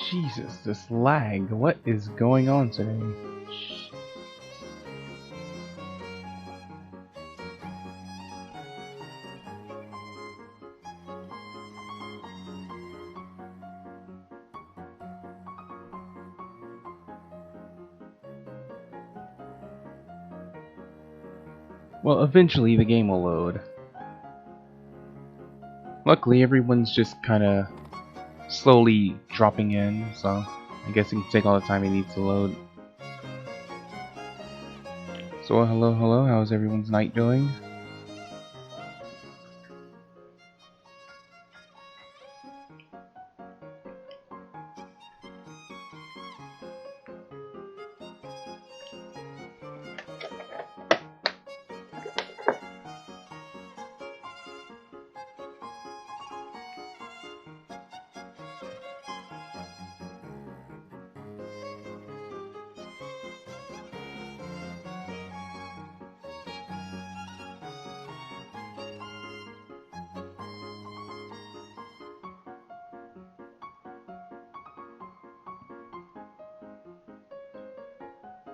Jesus, this lag. What is going on today? Well, eventually the game will load. Luckily, everyone's just kinda slowly dropping in, so I guess it can take all the time it needs to load. So, hello, how's everyone's night doing?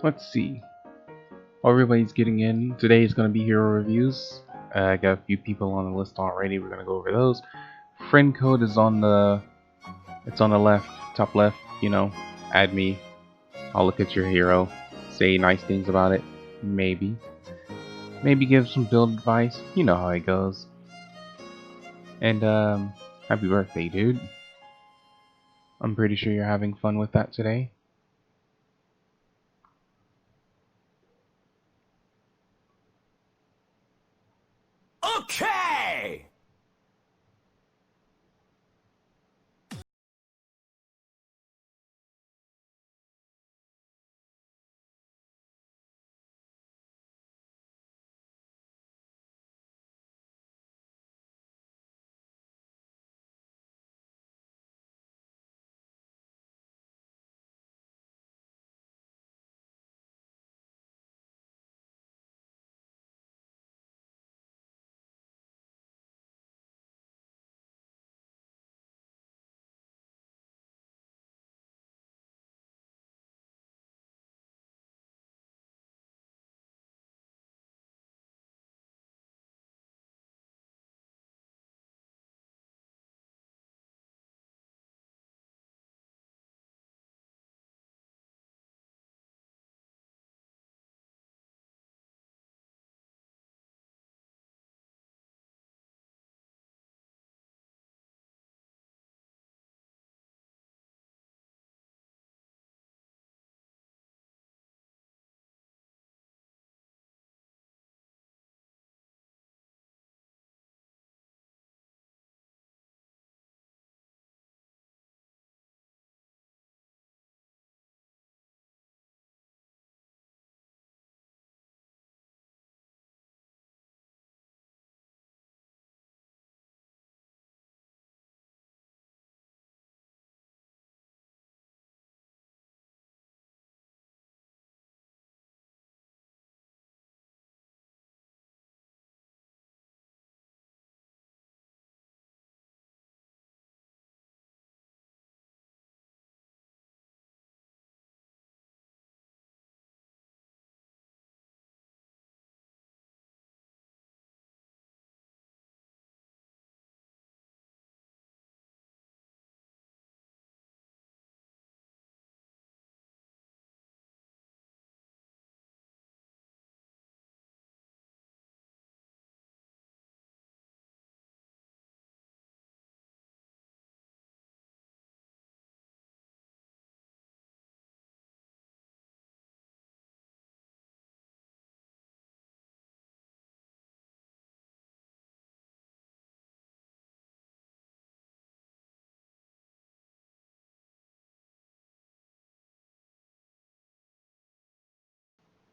Let's see. While everybody's getting in, today is going to be hero reviews. I got a few people on the list already. We're going to go over those. Friend code is on the left, top left. You know, add me. I'll look at your hero, say nice things about it, maybe give some build advice. You know how it goes. And happy birthday, dude. I'm pretty sure you're having fun with that today. Okay!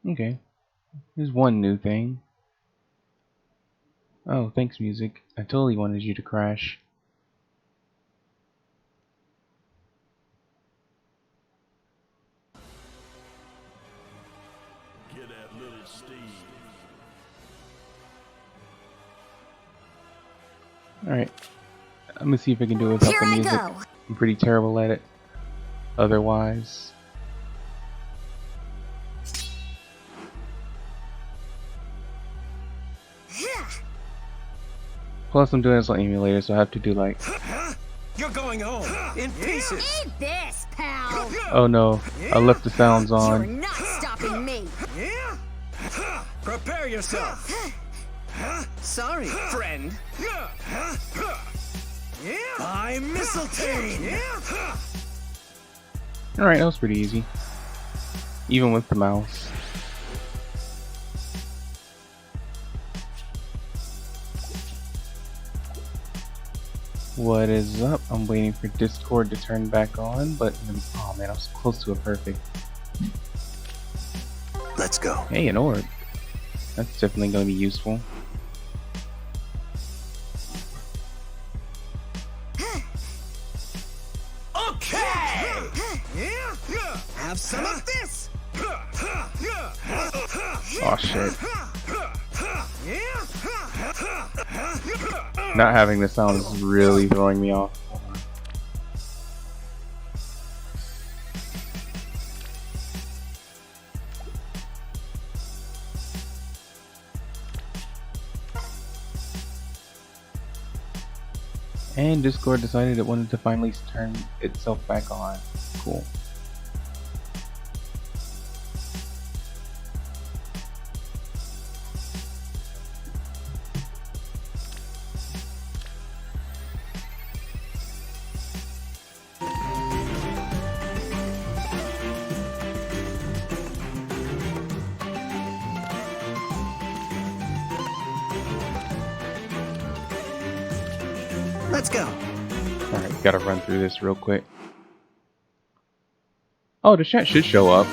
Okay, here's one new thing. Oh, thanks, music. I totally wanted you to crash. Get that little Steve. Alright, I'm gonna see if I can do it without Here the I music. go. I'm pretty terrible at it. otherwise. Plus, I'm doing this on emulator, so I have to do like. You're going home in pieces. Eat this, pal. Oh no, I left the sounds You're on. not stopping me. Prepare yourself. Sorry, friend. I'm Mistletoe. Alright, that was pretty easy. Even with the mouse. What is up? I'm waiting for Discord to turn back on, but oh man, I was close to a perfect. Let's go. Hey, an orb. That's definitely going to be useful. Okay. Have some of this. Oh shit. Not having the sound is really throwing me off. And Discord decided it wanted to finally turn itself back on. Cool. Let's go. Alright, gotta run through this real quick. Oh, the chat should show up.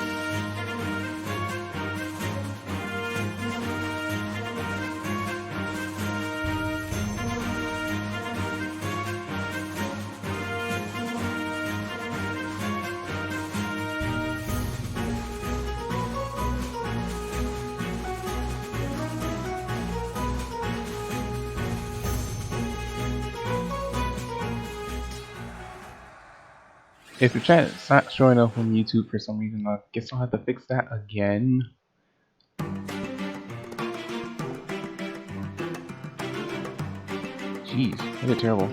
If the chat's not showing up on YouTube for some reason, I guess I'll have to fix that again. Jeez, I did terrible.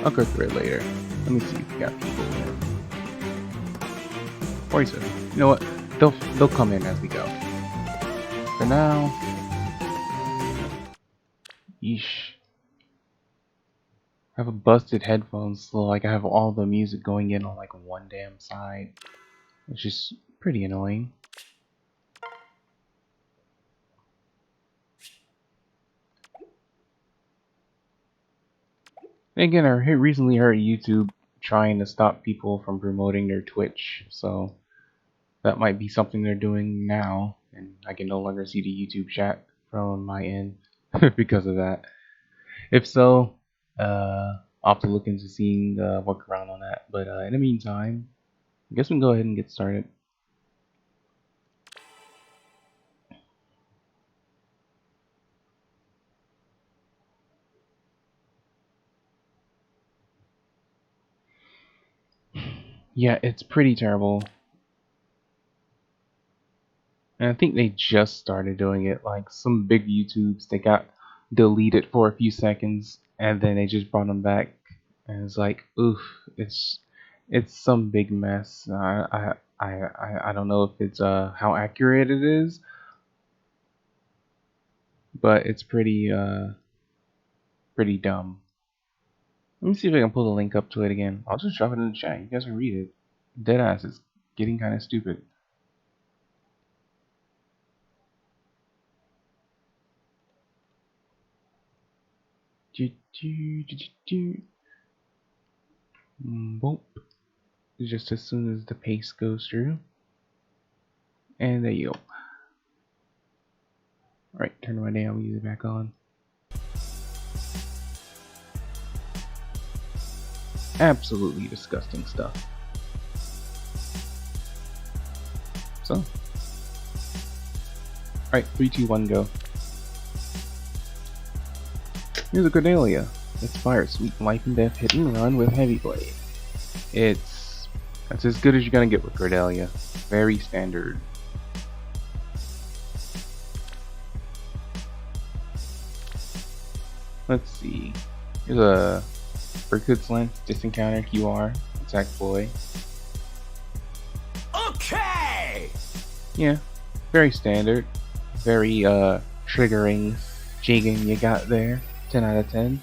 I'll go through it later. Let me see if we got people here. 47. You know what? They'll come in as we go. For now. Yeesh. I have a busted headphones, so like I have all the music going in on like one damn side, which is pretty annoying. And again, I recently heard YouTube trying to stop people from promoting their Twitch, so that might be something they're doing now, and I can no longer see the YouTube chat from my end because of that. If so, I'll have to look into seeing the workaround on that. But in the meantime, I guess we can go ahead and get started. Yeah, it's pretty terrible. And I think they just started doing it. Like some big YouTubes, they got deleted for a few seconds, and then they just brought them back, and it's like, oof, it's some big mess. I don't know if it's how accurate it is, but it's pretty dumb. Let me see if I can pull the link up to it again. I'll just drop it in the chat. You guys can read it. Deadass, it's getting kind of stupid. Boop. Just as soon as the paste goes through. And there you go. Alright, turn my damn music back on. Absolutely disgusting stuff. So. Alright, 3, 2, 1, go. Here's a Cordelia. Let's fire Sweet Life and Death Hit and Run with Heavy Blade. That's as good as you're gonna get with Cordelia. Very standard. Let's see. Here's a Berkut's Lens, Disencounter, QR, Attack Boy. Okay! Yeah, very standard. Very triggering jigging you got there. 10 out of 10.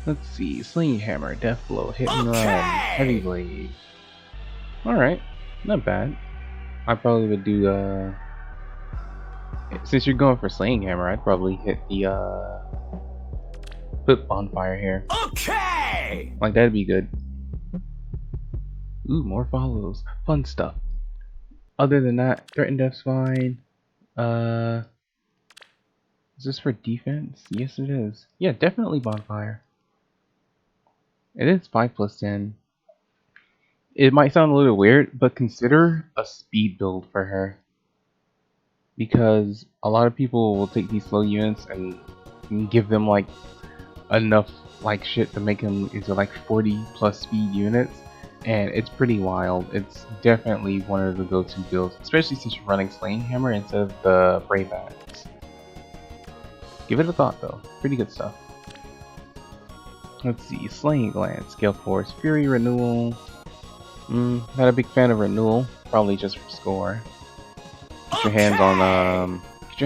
Let's see. Sling Hammer, Death Blow, Hit and Run, Heavy Blade. Alright, not bad. I probably would do since you're going for Slaying Hammer, I'd probably hit the put Bonfire here. Okay! Like that'd be good. Ooh, more follows. Fun stuff. Other than that, Threaten Death's fine. Is this for defense? Yes it is. Yeah, definitely Bonfire. It is 5+10. It might sound a little weird, but consider a speed build for her. Because a lot of people will take these slow units and give them like enough like shit to make them into like 40+ speed units, and it's pretty wild. It's definitely one of the go-to builds, especially since you're running Slaying Hammer instead of the Brave Axe. Give it a thought though, pretty good stuff. Let's see, Slaying Glance, Gale Force, Fury Renewal. Not a big fan of Renewal, probably just for score. Get your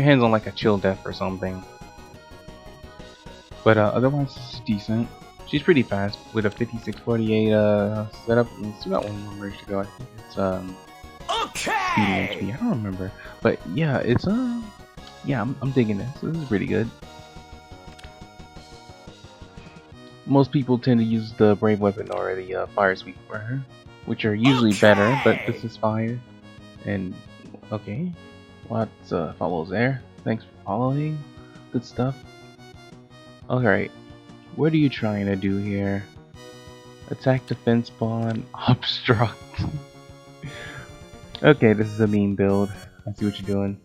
hands on like a Chill Death or something. But otherwise this is decent. She's pretty fast with a 5648 setup, and still got one more merge to go. I think it's speed and HP. I don't remember, but yeah, it's yeah, I'm digging this. This is pretty good. Most people tend to use the Brave Weapon or the Fire Sweep for her, which are usually better, but this is fire. And okay, lots follows there. Thanks for following. Good stuff. Alright, what are you trying to do here? Attack, defense, bond, obstruct. Okay, this is a mean build. I see what you're doing.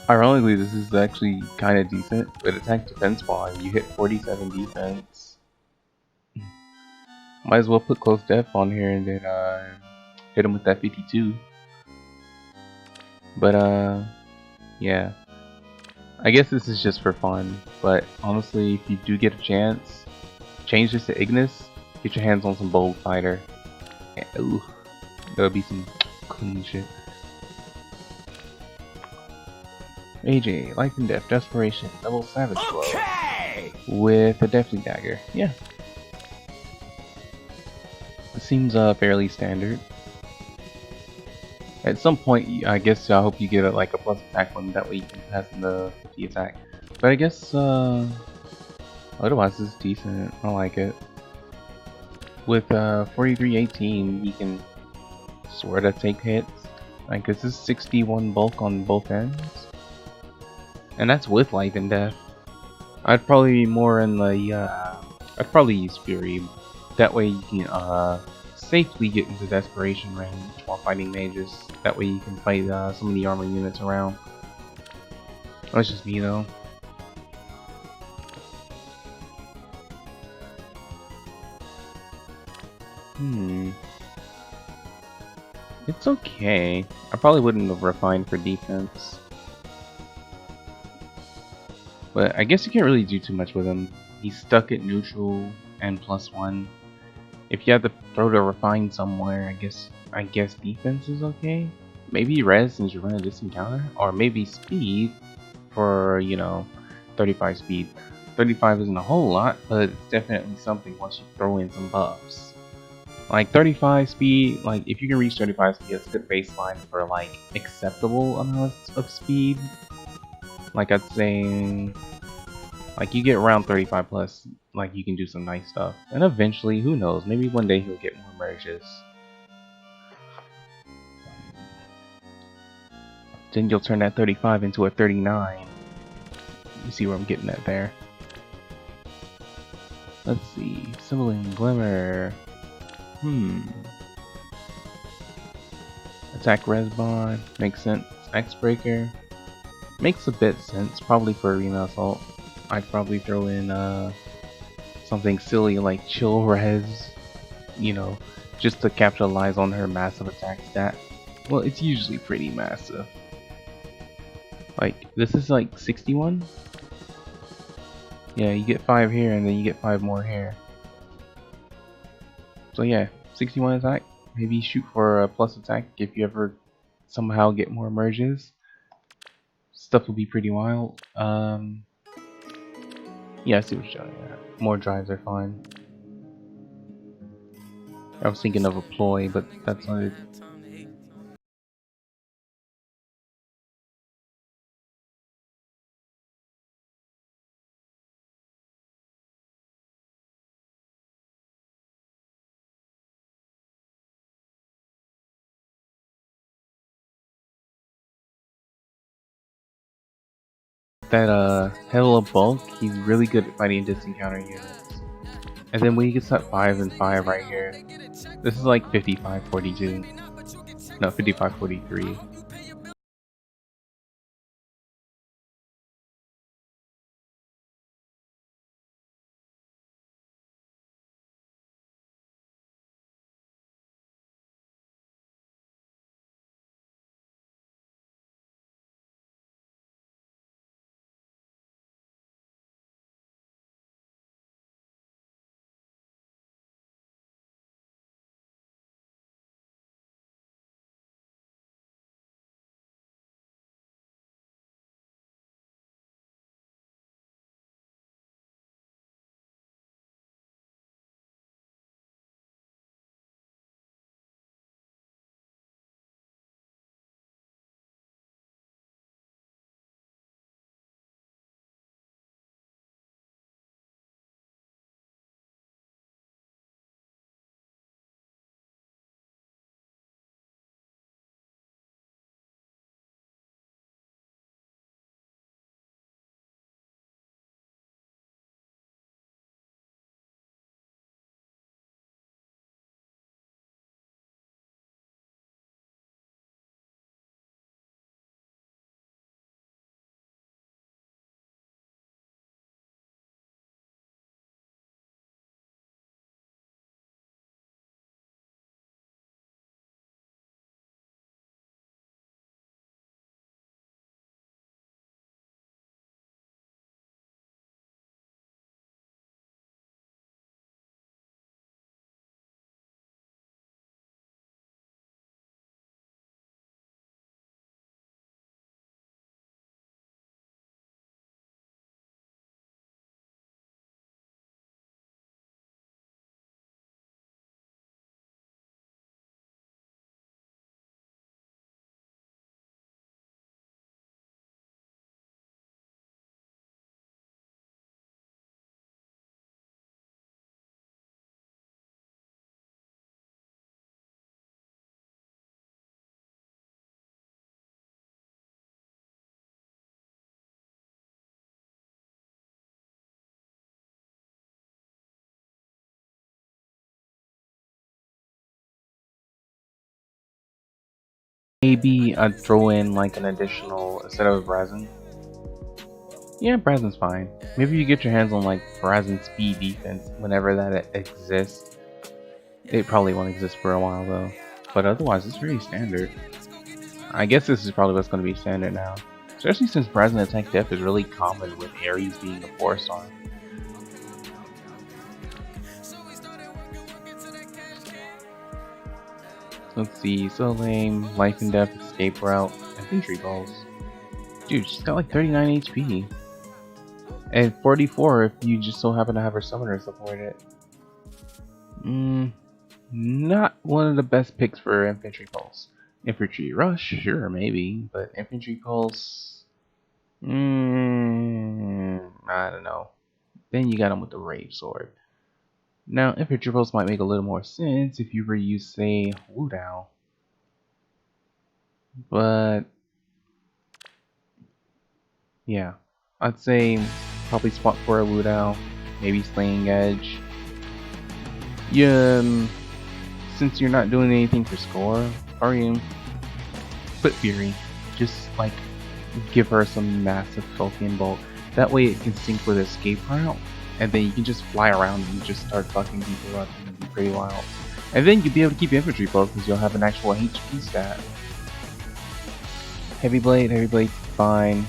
Ironically, this is actually kind of decent. With attack, defense, bond, you hit 47 defense. Might as well put close def on here and then hit him with that 52. But yeah. I guess this is just for fun, but honestly, if you do get a chance, change this to Ignis, get your hands on some Bold Fighter. Ooh, that'll be some clean shit. AJ, Life and Death, Desperation, Double Savage Blow, with a Deathly Dagger. Yeah. It seems fairly standard. At some point, I guess I hope you get like a plus attack one, that way you can pass in the 50 attack. But I guess otherwise this is decent. I like it. With 4318, you can sort of take hits. Like this is 61 bulk on both ends, and that's with Life and Death. I'd probably be more in the I'd probably use Fury. That way you can safely get into Desperation range while fighting mages. That way you can fight some of the armor units around. That's just me though. It's okay. I probably wouldn't have refined for defense. But I guess you can't really do too much with him. He's stuck at neutral and +1. If you have to throw the refine somewhere, I guess defense is okay. Maybe res since you run a disencounter, or maybe speed for 35 speed. 35 isn't a whole lot, but it's definitely something once you throw in some buffs. Like 35 speed, like if you can reach 35 speed, that's a good baseline for like acceptable amounts of speed. Like I'd say, like you get around 35 plus, like you can do some nice stuff. And eventually, who knows, maybe one day he'll get more merges. Then you'll turn that 35 into a 39. You see where I'm getting at there. Let's see, Sibling Glimmer. Attack Res Bond, makes sense. X Breaker. Makes a bit sense, probably for Arena Assault. I'd probably throw in something silly like Chill Res, you know, just to capitalize on her massive attack stat. Well, it's usually pretty massive. Like, this is like 61? Yeah, you get 5 here and then you get 5 more here. So yeah, 61 attack. Maybe shoot for a plus attack if you ever somehow get more merges. Stuff will be pretty wild. Yeah, I see what you're doing. Yeah. More drives are fine. I was thinking of a ploy, but that's not it. That hella bulk, he's really good at fighting distant counter units. And then when he gets that 5 and 5 right here, this is like 55-42. No, 55-43. Maybe I'd throw in like an additional, instead of Brazen. Yeah, Brazen's fine. Maybe you get your hands on like Brazen speed defense whenever that exists. It probably won't exist for a while though. But otherwise, it's pretty standard. I guess this is probably what's going to be standard now. Especially since Brazen attack depth is really common with Ares being a 4-star. Let's see, so lame, life and death, escape route, infantry balls. Dude, she's got like 39 HP. And 44 if you just so happen to have her summoner support it. Not one of the best picks for infantry pulse. Infantry rush, sure, maybe, but infantry pulse, I don't know. Then you got him with the rage sword. Now, infantry pulse might make a little more sense if you were to use, say, Wu Dao. But yeah, I'd say probably spot for a Wu Dao, maybe Slaying Edge. Yeah, since you're not doing anything for score, or you put Fury, just like give her some massive Falcon Bolt. That way it can sync with escape route, and then you can just fly around and just start fucking people up and it'll be pretty wild. And then you'll be able to keep infantry buff because you'll have an actual HP stat. Heavy Blade's fine.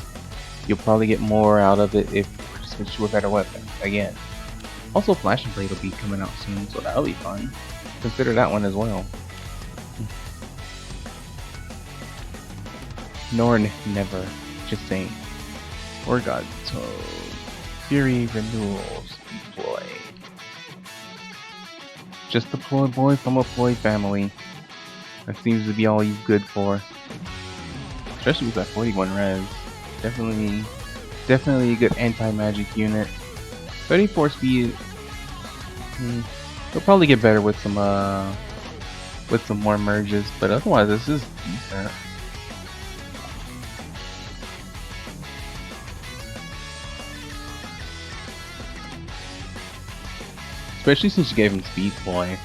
You'll probably get more out of it if you switch to a better weapon again. Also, Flashing Blade will be coming out soon, so that'll be fun. Consider that one as well. Norn never. Just saying. Orgod Toad. Fury Renewals. Deploy. Just deploy boy from a ploy family. That seems to be all he's good for. Especially with that 41 res. Definitely a good anti-magic unit. 34 speed. He'll probably get better with some more merges, but otherwise this is decent. Especially since you gave him speed ploy,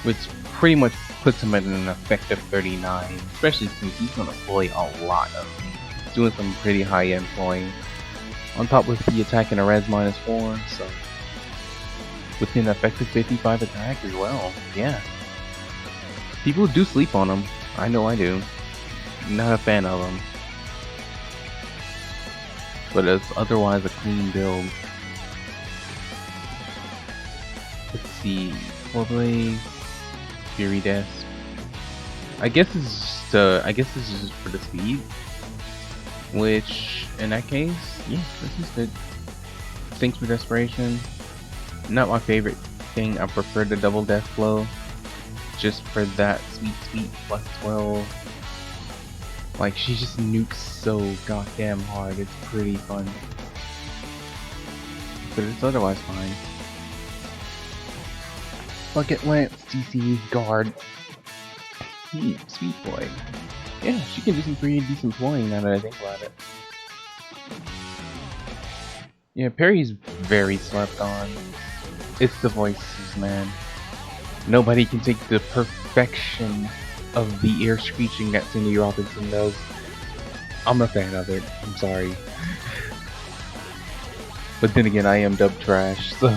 which pretty much puts him at an effective 39, especially since he's gonna ploy a lot of things. He's doing some pretty high end ploying. On top with the attack and a res -4, so with an effective 55 attack as well. Yeah. People do sleep on him. I know I do. Not a fan of him. But it's otherwise a clean build. Let's see. 4 Blaze, Fury Death. I guess this is just for the speed. Which in that case, yeah, this is good. Thanks for Desperation. Not my favorite thing. I prefer the double death flow. Just for that sweet +12. Like, she just nukes so goddamn hard. It's pretty fun. But it's otherwise fine. Bucket Lance, CC, Guard. Sweet boy. Yeah, she can do some pretty decent ploying now that I think about it. Yeah, Perry's very slept on. It's the voices, man. Nobody can take the perfection of the ear screeching that Cindy Robinson does. I'm a fan of it. I'm sorry. But then again, I am dub trash, so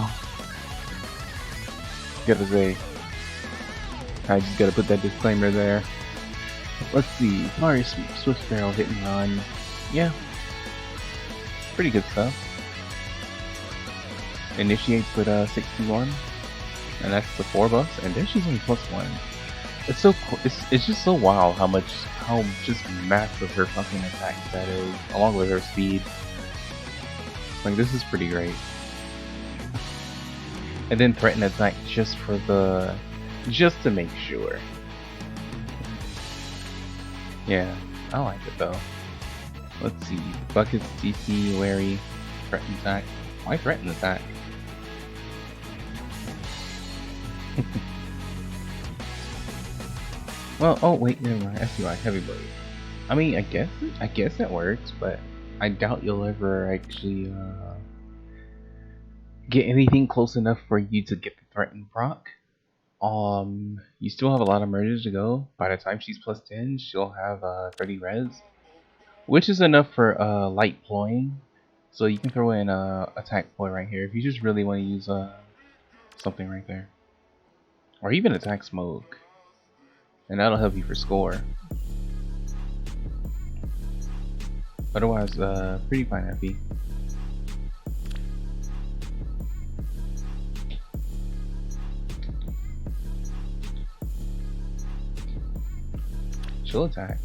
gotta say, I just gotta put that disclaimer there. Let's see. Fire Sweep, Swift Barrel, Hit and Run. Yeah. Pretty good stuff. Initiates with 61. And that's the 4 buffs, and then she's only +1. It's so cool. It's just so wild how just massive her fucking attack stat is, along with her speed. Like, this is pretty great. And then threaten attack just to make sure. Yeah, I like it though. Let's see. Buckets, CC, Larry, threaten attack. Why threaten attack? Well, oh wait, never mind. I see why. Heavy Blade. I mean, I guess it works, but I doubt you'll ever actually get anything close enough for you to get the threatened proc. You still have a lot of merges to go. By the time she's +10, she'll have 30 res, which is enough for light ploying. So you can throw in attack ploy right here if you just really want to use something right there, or even attack smoke, and that'll help you for score. Otherwise, pretty fine happy. Chill attack.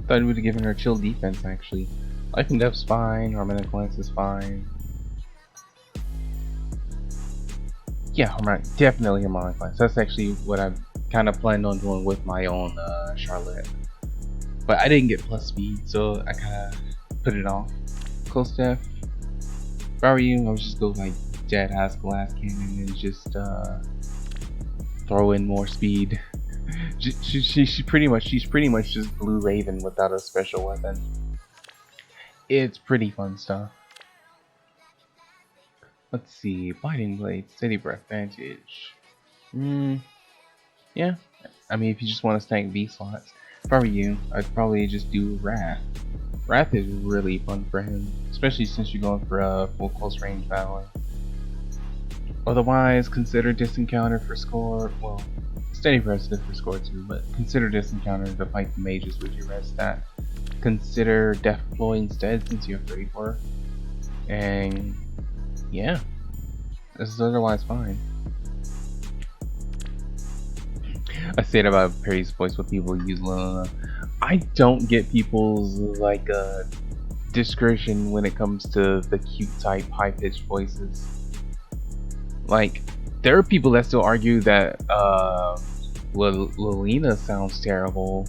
Thought we would have given her chill defense actually. Life and Death's fine, Harmonic Lance is fine. Yeah, definitely Harmonic Lance. That's actually what I kind of planned on doing with my own Charlotte. But I didn't get plus speed, so I kind of put it off. Close Death. If I were you, I would just go like dead ass glass cannon and just throw in more speed. She's pretty much just Blue Raven without a special weapon. It's pretty fun stuff. Let's see, Biting Blade, Steady Breath, Vantage. Yeah. I mean, if you just want to stack V slots, if I were you, I'd probably just do Wrath. Wrath is really fun for him, especially since you're going for a full close range battle. Otherwise, consider distant counter for score. Well, steady precedent for score too, but consider distant counter to fight the mages with your red stat. Consider Death Ploy instead since you have 34. And yeah, this is otherwise fine. I say it about Perry's voice when people use Luna. I don't get people's like discretion when it comes to the cute type high pitched voices. Like, there are people that still argue that Lilina sounds terrible,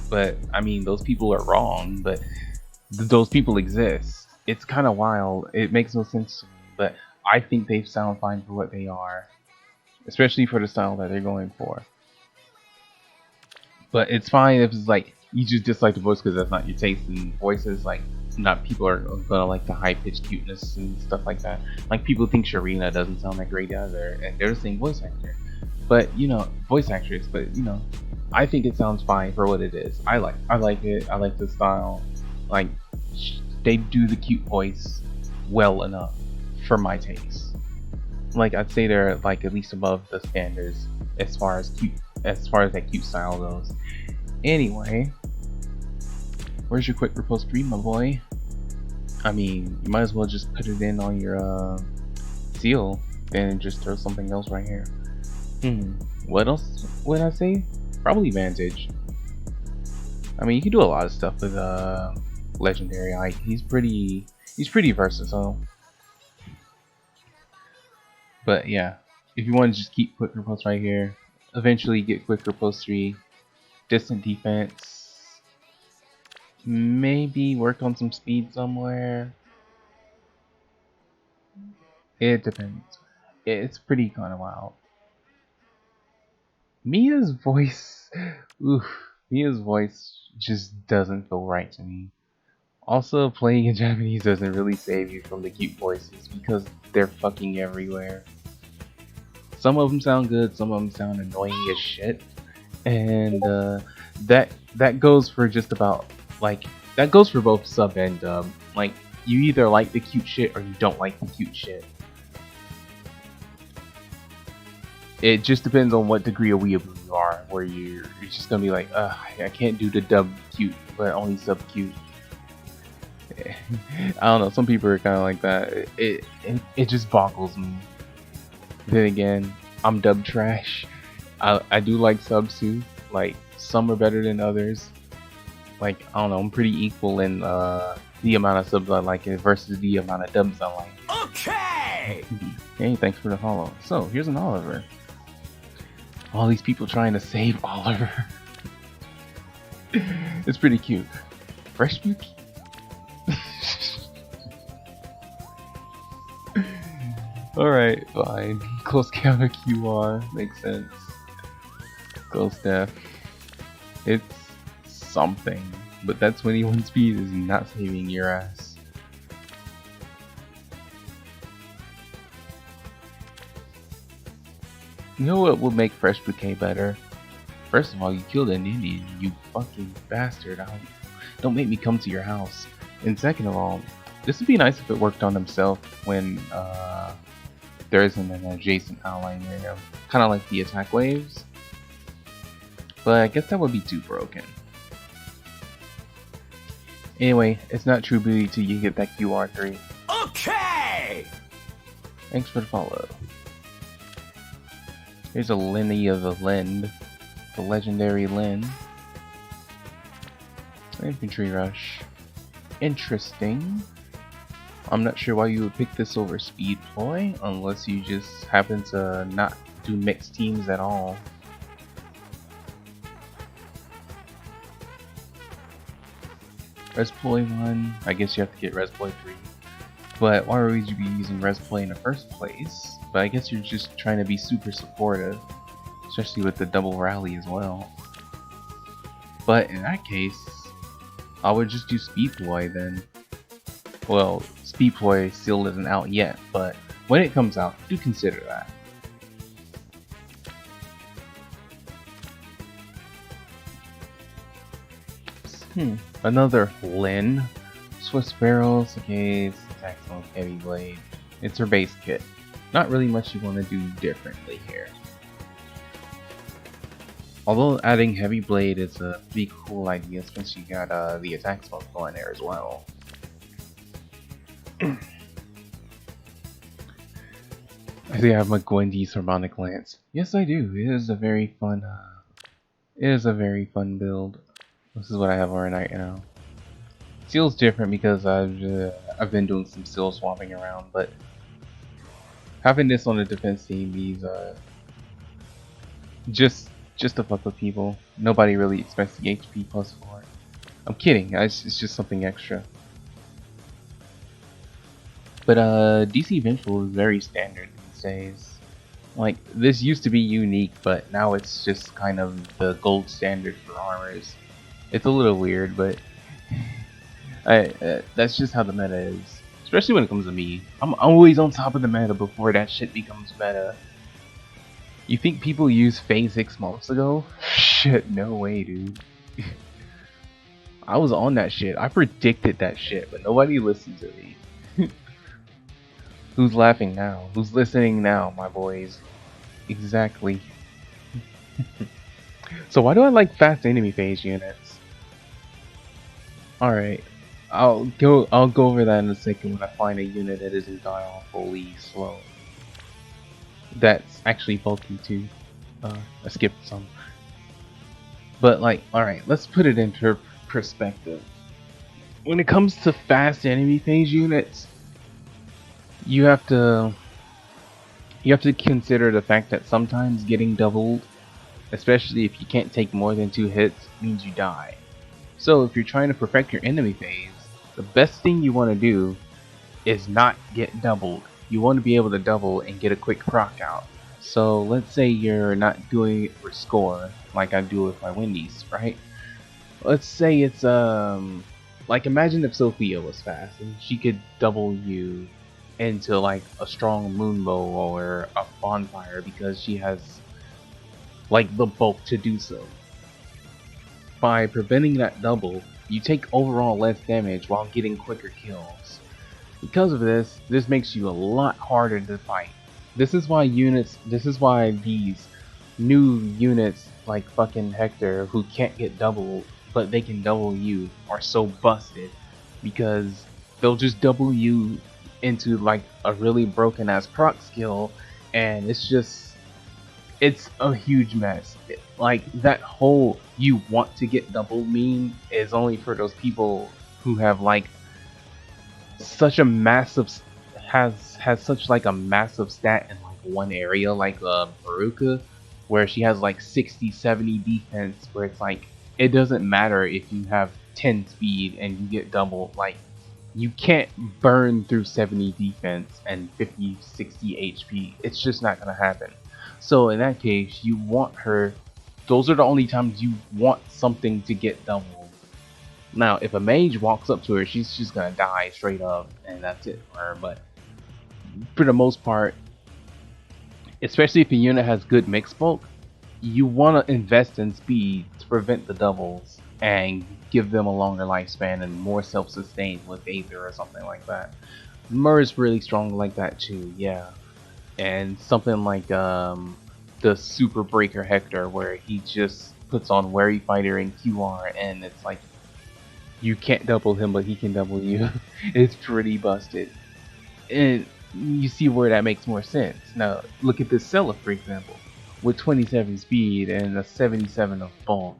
but I mean those people are wrong. But those people exist. It's kind of wild. It makes no sense to me, but I think they sound fine for what they are, especially for the style that they're going for. But it's fine if it's like you just dislike the voice because that's not your taste in voices. Like, not people are gonna like the high pitched cuteness and stuff like that. Like, people think Sharina doesn't sound that great either, and they're the same voice actor. But you know, voice actress. But you know, I think it sounds fine for what it is. I like it. I like the style. Like, they do the cute voice well enough for my taste. Like, I'd say they're like at least above the standards as far as that cute style goes. Anyway, where's your quick repose 3, my boy? I mean, you might as well just put it in on your seal and just throw something else right here. What else would I say? Probably Vantage. I mean, you can do a lot of stuff with Legendary Ike. He's pretty versatile. But yeah, if you want to just keep quick repose right here, eventually get quick repose 3, distant defense, maybe work on some speed somewhere. It depends. It's pretty kind of wild. Mia's voice, Mia's voice just doesn't feel right to me. Also, playing in Japanese doesn't really save you from the cute voices because they're fucking everywhere. Some of them sound good, some of them sound annoying as shit, and that goes for just about that goes for both sub and dub. Like, you either like the cute shit or you don't like the cute shit. It just depends on what degree of weeaboo you are, where you're just gonna be like, I can't do the dub cute, but only sub cute. I don't know, some people are kind of like that. It just boggles me. Then again, I'm dub trash. I do like subs too. Like, some are better than others. Like, I don't know, I'm pretty equal in the amount of subs I like versus the amount of dubs I like. Okay! Hey, thanks for the follow. So, here's an Oliver. All these people trying to save Oliver. It's pretty cute. Fresh book? Alright, fine. Close counter QR. Makes sense. Close def. It's something. But that 21 speed is not saving your ass. You know what would make Fresh Bouquet better? First of all, you killed an Indian, you fucking bastard. Don't make me come to your house. And second of all, this would be nice if it worked on himself when there isn't an adjacent ally near him. Kind of like the attack waves. But I guess that would be too broken. Anyway, it's not true beauty till you get that QR3. Okay! Thanks for the follow. Here's a Lenny of the Lend. The legendary Lend. Infantry Rush. Interesting. I'm not sure why you would pick this over Speed Ploy, unless you just happen to not do mixed teams at all. Res Ploy 1, I guess you have to get Res Ploy 3. But why would you be using Res Ploy in the first place? But I guess you're just trying to be super supportive, especially with the double rally as well. But in that case, I would just do Speed Ploy then. Well, Speed Ploy still isn't out yet, but when it comes out, do consider that. Another Lin. Swiss barrels, okay, it's attacks on heavy blade. It's her base kit. Not really much you want to do differently here. Although adding heavy blade is a pretty cool idea since you got the attack spell going there as well. I think I have my Gwendy's harmonic lance. Yes, I do. It is a very fun. It is a very fun build. This is what I have on right now. Seal's different because I've been doing some seal swapping around, but having this on the defense team is just to fuck with people. Nobody really expects the HP +4. I'm kidding. It's just something extra. But DC Vengeful is very standard these days. Like, this used to be unique, but now it's just kind of the gold standard for armors. It's a little weird, but that's just how the meta is. Especially when it comes to me. I'm always on top of the meta before that shit becomes meta. You think people used Phase 6 months ago? Shit, no way, dude. I was on that shit. I predicted that shit, but nobody listened to me. Who's laughing now? Who's listening now, my boys? Exactly. So why do I like fast enemy phase units? Alright. I'll go over that in a second when I find a unit that isn't awfully slow. That's actually bulky too. I skipped some. But like, alright, let's put it into perspective. When it comes to fast enemy phase units, you have to consider the fact that sometimes getting doubled, especially if you can't take more than 2 hits, means you die. So if you're trying to perfect your enemy phase, the best thing you want to do is not get doubled. You want to be able to double and get a quick proc out. So let's say you're not doing it for score like I do with my Wendy's, right? Let's say it's like imagine if Sophia was fast and she could double you into like a strong moonbow or a bonfire because she has like the bulk to do so. By preventing that double, you take overall less damage while getting quicker kills. Because of this makes you a lot harder to fight. This is why these new units like fucking Hector who can't get doubled but they can double you are so busted, because they'll just double you into like a really broken ass proc skill, and it's a huge mess. Like that whole "you want to get doubled" meme is only for those people who have like such a massive has such like a massive stat in like one area, like Baruka, where she has like 60-70 defense, where it's like it doesn't matter if you have 10 speed and you get double, like you can't burn through 70 defense and 50-60 HP. It's just not gonna happen. So in that case, you want her. Those are the only times you want something to get doubled. Now, if a mage walks up to her, she's just gonna die straight up, and that's it for her. But for the most part, especially if a unit has good mix bulk, you want to invest in speed to prevent the doubles and give them a longer lifespan and more self-sustained with Aether or something like that. Mur is really strong like that too, yeah. And something like the Super Breaker Hector, where he just puts on Wary Fighter and QR, and it's like you can't double him, but he can double you. It's pretty busted. And you see where that makes more sense. Now, look at this Scylla, for example. With 27 speed and a 77 of bulk,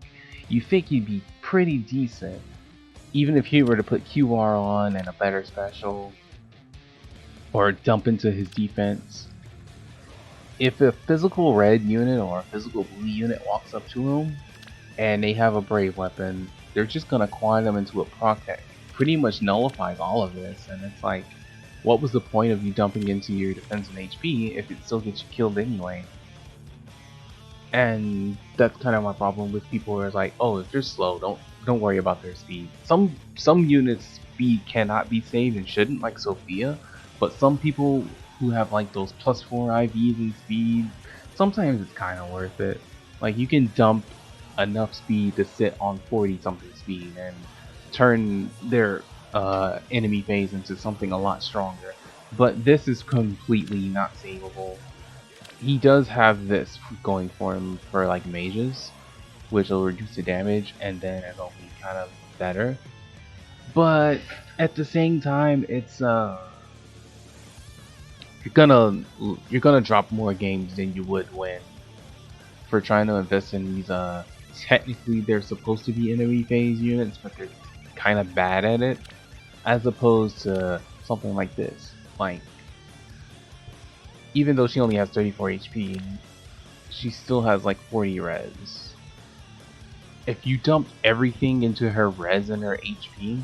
you think he'd be pretty decent, even if he were to put QR on and a better special, or dump into his defense. If a physical red unit or a physical blue unit walks up to him, and they have a brave weapon, they're just gonna quad them into a proc that pretty much nullifies all of this, and it's like, what was the point of you dumping into your defense and HP if it still gets you killed anyway? And that's kind of my problem with people who are like, oh, if they're slow, don't worry about their speed. Some units' speed cannot be saved and shouldn't, like Sophia, but some people who have like those +4 IVs and speed, sometimes it's kind of worth it. Like you can dump enough speed to sit on 40 something speed and turn their enemy phase into something a lot stronger. But this is completely not savable. He does have this going for him for like mages, which will reduce the damage, and then it'll be kind of better. But at the same time, it's you're gonna drop more games than you would win for trying to invest in these technically they're supposed to be enemy phase units, but they're kind of bad at it, as opposed to something like this. Like, even though she only has 34 HP, she still has like 40 res. If you dumped everything into her res and her HP,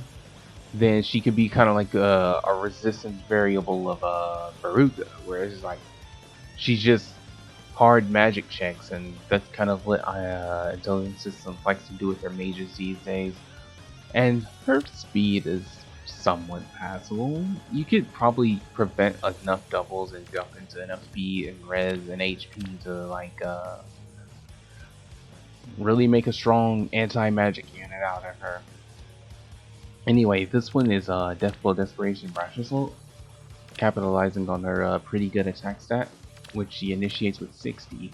then she could be kind of like a resistance variable of Baruka, where it's like she's just hard magic checks, and that's kind of what Intelligent Systems likes to do with their mages these days. And her speed is somewhat passable. You could probably prevent enough doubles and jump into enough speed and res and HP to like really make a strong anti-magic unit out of her. Anyway, this one is Death Blow Desperation Brash Assault, capitalizing on her pretty good attack stat, which she initiates with 60.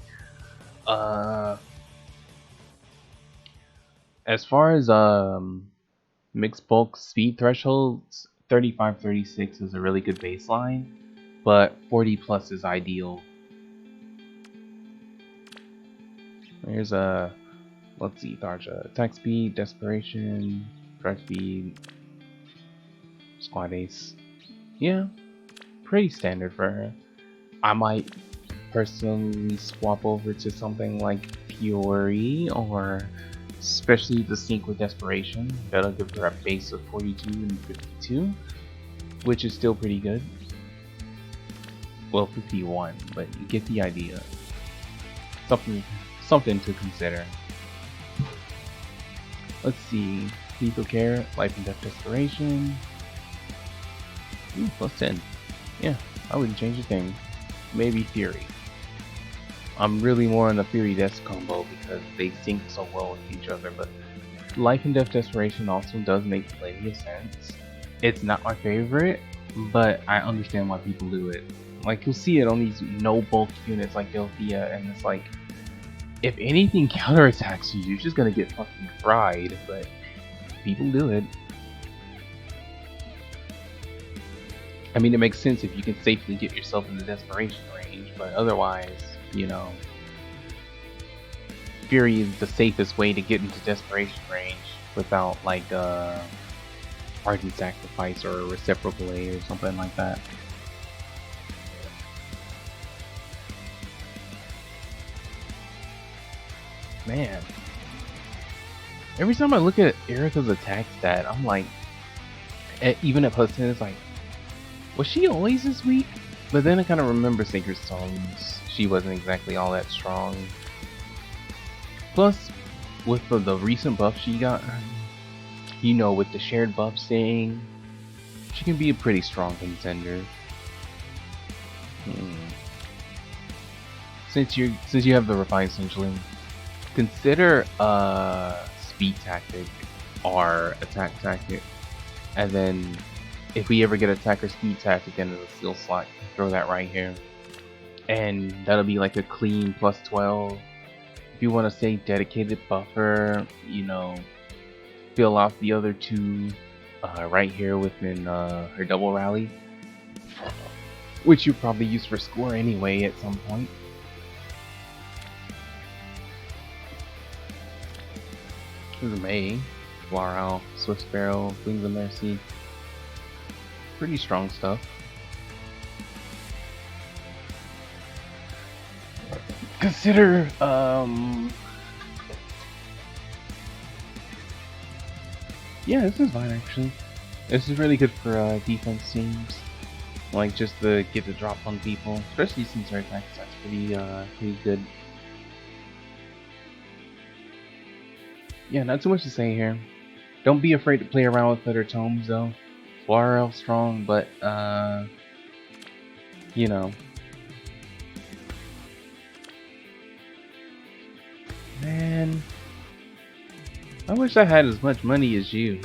As far as mixed bulk speed thresholds, 35-36 is a really good baseline, but 40 plus is ideal. Here's let's see, Tharja. Attack speed, desperation, drive speed, squad ace. Yeah, pretty standard for her. I might personally swap over to something like Fury, or especially the sync with desperation. That'll give her a base of 42 and 52, which is still pretty good. Well, 51, but you get the idea. Something to consider. Let's see. Lethal Care, Life and Death Desperation. Ooh, plus 10. Yeah, I wouldn't change a thing. Maybe Fury. I'm really more on the Fury Death combo because they sync so well with each other, but Life and Death Desperation also does make plenty of sense. It's not my favorite, but I understand why people do it. Like, you'll see it on these no bulk units like Delphia, and it's like, if anything counterattacks you, you're just gonna get fucking fried, but people do it. I mean, it makes sense if you can safely get yourself in the desperation range, but otherwise, you know, Fury is the safest way to get into desperation range without like Ardent Sacrifice or Reciprocal A or something like that. Man, every time I look at Erica's attack stat, I'm like, even at plus 10, it's like, was she always this weak? But then I kind of remember Sacred Stones. She wasn't exactly all that strong. Plus, with the recent buff she got, you know, with the shared buff staying, she can be a pretty strong contender. Since you have the Refined Century, consider speed tactic or attack tactic, and then if we ever get attacker speed tactic into the skill slot, throw that right here, and that'll be like a clean plus 12. If you want to say dedicated buffer, you know, fill off the other two right here within her double rally, which you probably use for score anyway at some point. This is May, Laurel, Swift Sparrow, Wings of Mercy. Pretty strong stuff. Consider yeah, this is fine actually. This is really good for defense teams, like just to get the drop on people, especially since her attack stat's pretty good. Yeah, not too much to say here. Don't be afraid to play around with other tomes though. Water Elf strong, but you know. Man, I wish I had as much money as you.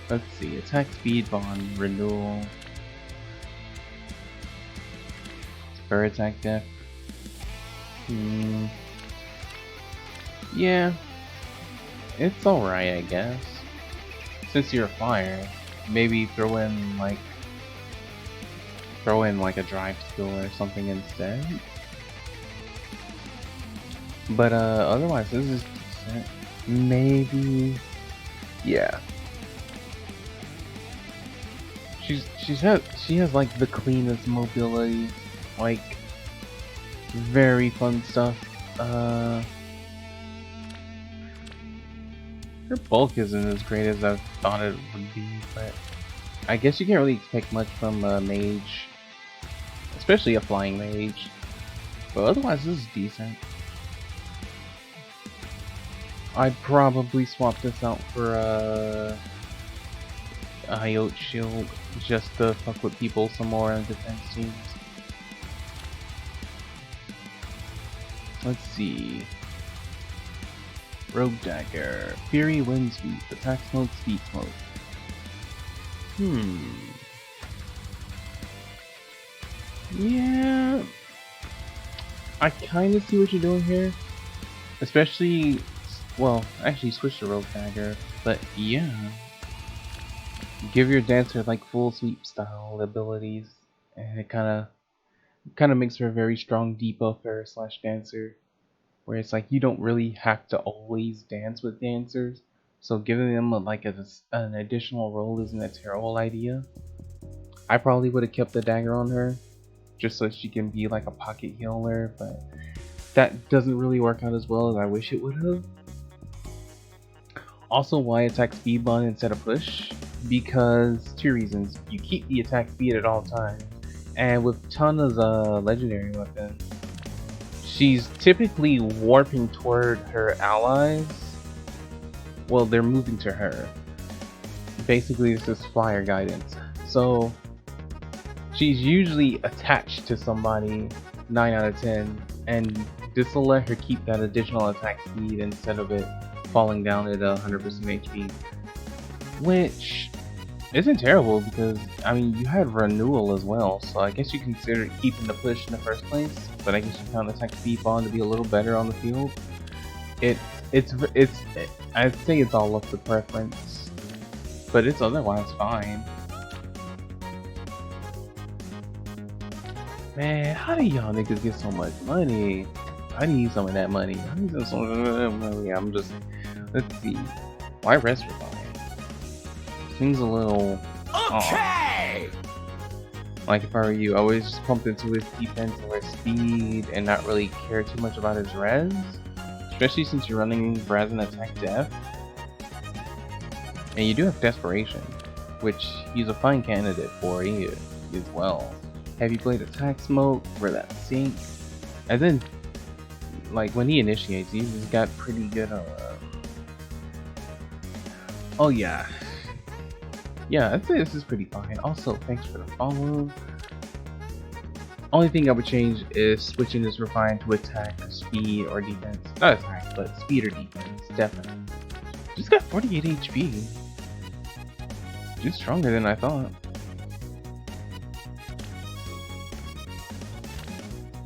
Let's see, attack speed bond, renewal, spur attack def. Yeah, it's alright, I guess. Since you're a flyer, maybe throw in like a drive skill or something instead. But otherwise this is decent. Maybe, yeah. She has like the cleanest mobility, like very fun stuff. Her bulk isn't as great as I thought it would be, but I guess you can't really expect much from a mage, especially a flying mage. But otherwise, this is decent. I'd probably swap this out for a Iot shield just to fuck with people some more on defense teams. Let's see. Rogue Dagger, Fury Wind Sweep, Attack Smoke, Speed Smoke. Yeah, I kind of see what you're doing here. Especially, well, actually switch to Rogue Dagger, but yeah. Give your dancer like full sweep style abilities, and it kind of makes her a very strong debuffer slash dancer. Where it's like you don't really have to always dance with dancers, so giving them an additional role isn't a terrible idea. I probably would have kept the dagger on her, just so she can be like a pocket healer, but that doesn't really work out as well as I wish it would have. Also, why attack speed bond instead of push? Because two reasons. You keep the attack speed at all times, and with Tana's legendary weapon, she's typically warping toward her allies. Well, they're moving to her. Basically, it's just flyer guidance. So, she's usually attached to somebody 9 out of 10, and this will let her keep that additional attack speed instead of it falling down at 100% HP. Which isn't terrible because, I mean, you had renewal as well, so I guess you consider keeping the push in the first place, but I guess you found attack speed bond to be a little better on the field. I'd say it's all up to preference, but it's otherwise fine. Man, how do y'all niggas get so much money? I need some of that money. I need some of that money. I'm just, let's see. Why rest revive? Seems a little Okay. Like if I were you, I always just pumped into his defense or his speed and not really care too much about his res. Especially since you're running res and attack def. And you do have desperation, which he's a fine candidate for as well. Heavy blade attack smoke for that sync. And then like when he initiates, he's got pretty good oh yeah. Yeah, I'd say this is pretty fine. Also, thanks for the follow. Only thing I would change is switching this refine to attack, speed, or defense. Not attack, but speed or defense, definitely. Just got 48 HP. Just stronger than I thought.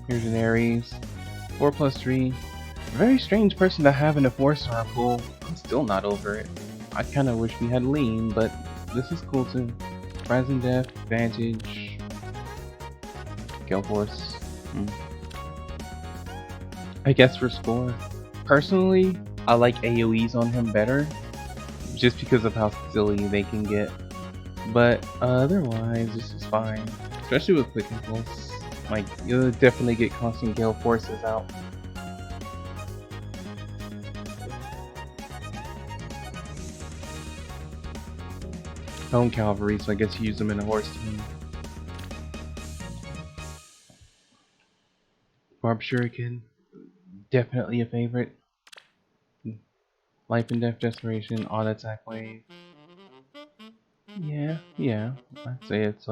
Here's an Ares. 4+3. Very strange person to have in a 4-star pool. I'm still not over it. I kinda wish we had lean, but this is cool too. Rise and Death, Vantage, Gale Force. I guess for score. Personally, I like AoEs on him better, just because of how silly they can get. But otherwise, this is fine. Especially with Quick Impulse. Like, you'll definitely get constant Gale Forces out. Home Cavalry, so I guess you use them in a horse team. Barb Shuriken, definitely a favorite. Life and Death Desperation, on attack wave. Yeah, I'd say it's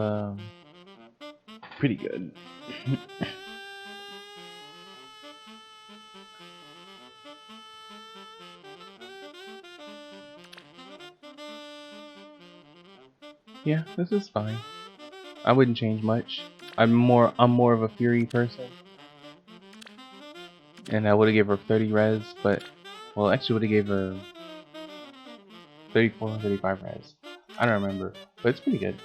pretty good. Yeah, this is fine. I wouldn't change much. I'm more of a Fury person. And I would have gave her 30 res, but well actually would have gave her 34 or 35 res. I don't remember, but it's pretty good.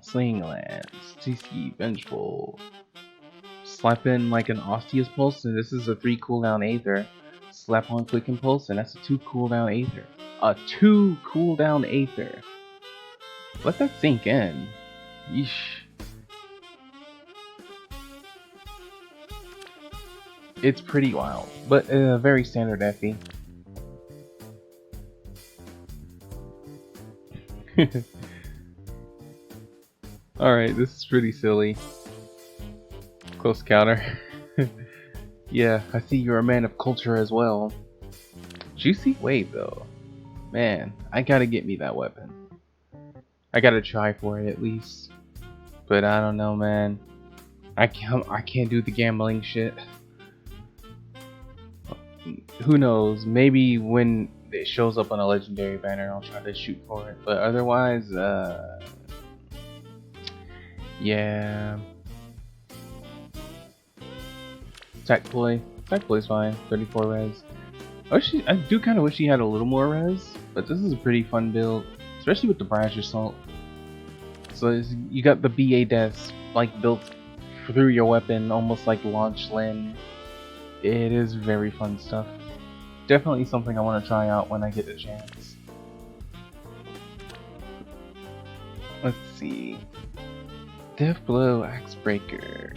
Sling Lance, TC Vengeful. Slap in like an Osteus Pulse, and this is a 3 cooldown Aether. Slap on Quick Impulse, and that's a 2 cooldown Aether. A 2 cooldown Aether. Let that sink in. Yeesh. It's pretty wild, but very standard FE. Alright, this is pretty silly. Close counter. Yeah, I see you're a man of culture as well. Juicy Wave though. Man, I gotta get me that weapon. I gotta try for it at least. But I don't know, man. I can't do the gambling shit. Who knows? Maybe when it shows up on a legendary banner, I'll try to shoot for it. But otherwise, yeah. Tech Ploy's fine. 34 res. I do kind of wish he had a little more res, but this is a pretty fun build, especially with the Barrage Assault. So you got the BA deaths like built through your weapon, almost like Launch Lin. It is very fun stuff. Definitely something I want to try out when I get a chance. Let's see. Death Blow Axe Breaker.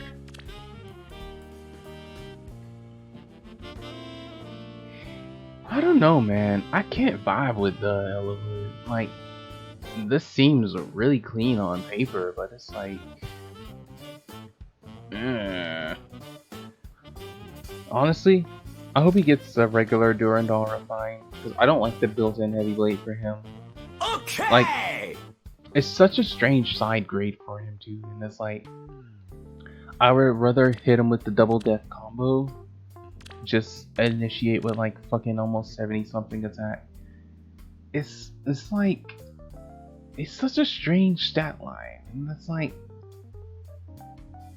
I don't know, man. I can't vibe with the Elevator. Like, this seems really clean on paper, but it's like... Honestly, I hope he gets a regular Durandal Refine, because I don't like the built-in Heavy Blade for him. Okay. Like, it's such a strange side grade for him too, and it's like... I would rather hit him with the double death combo. Just initiate with like fucking almost 70 something attack. It's like... It's such a strange stat line, and it's like...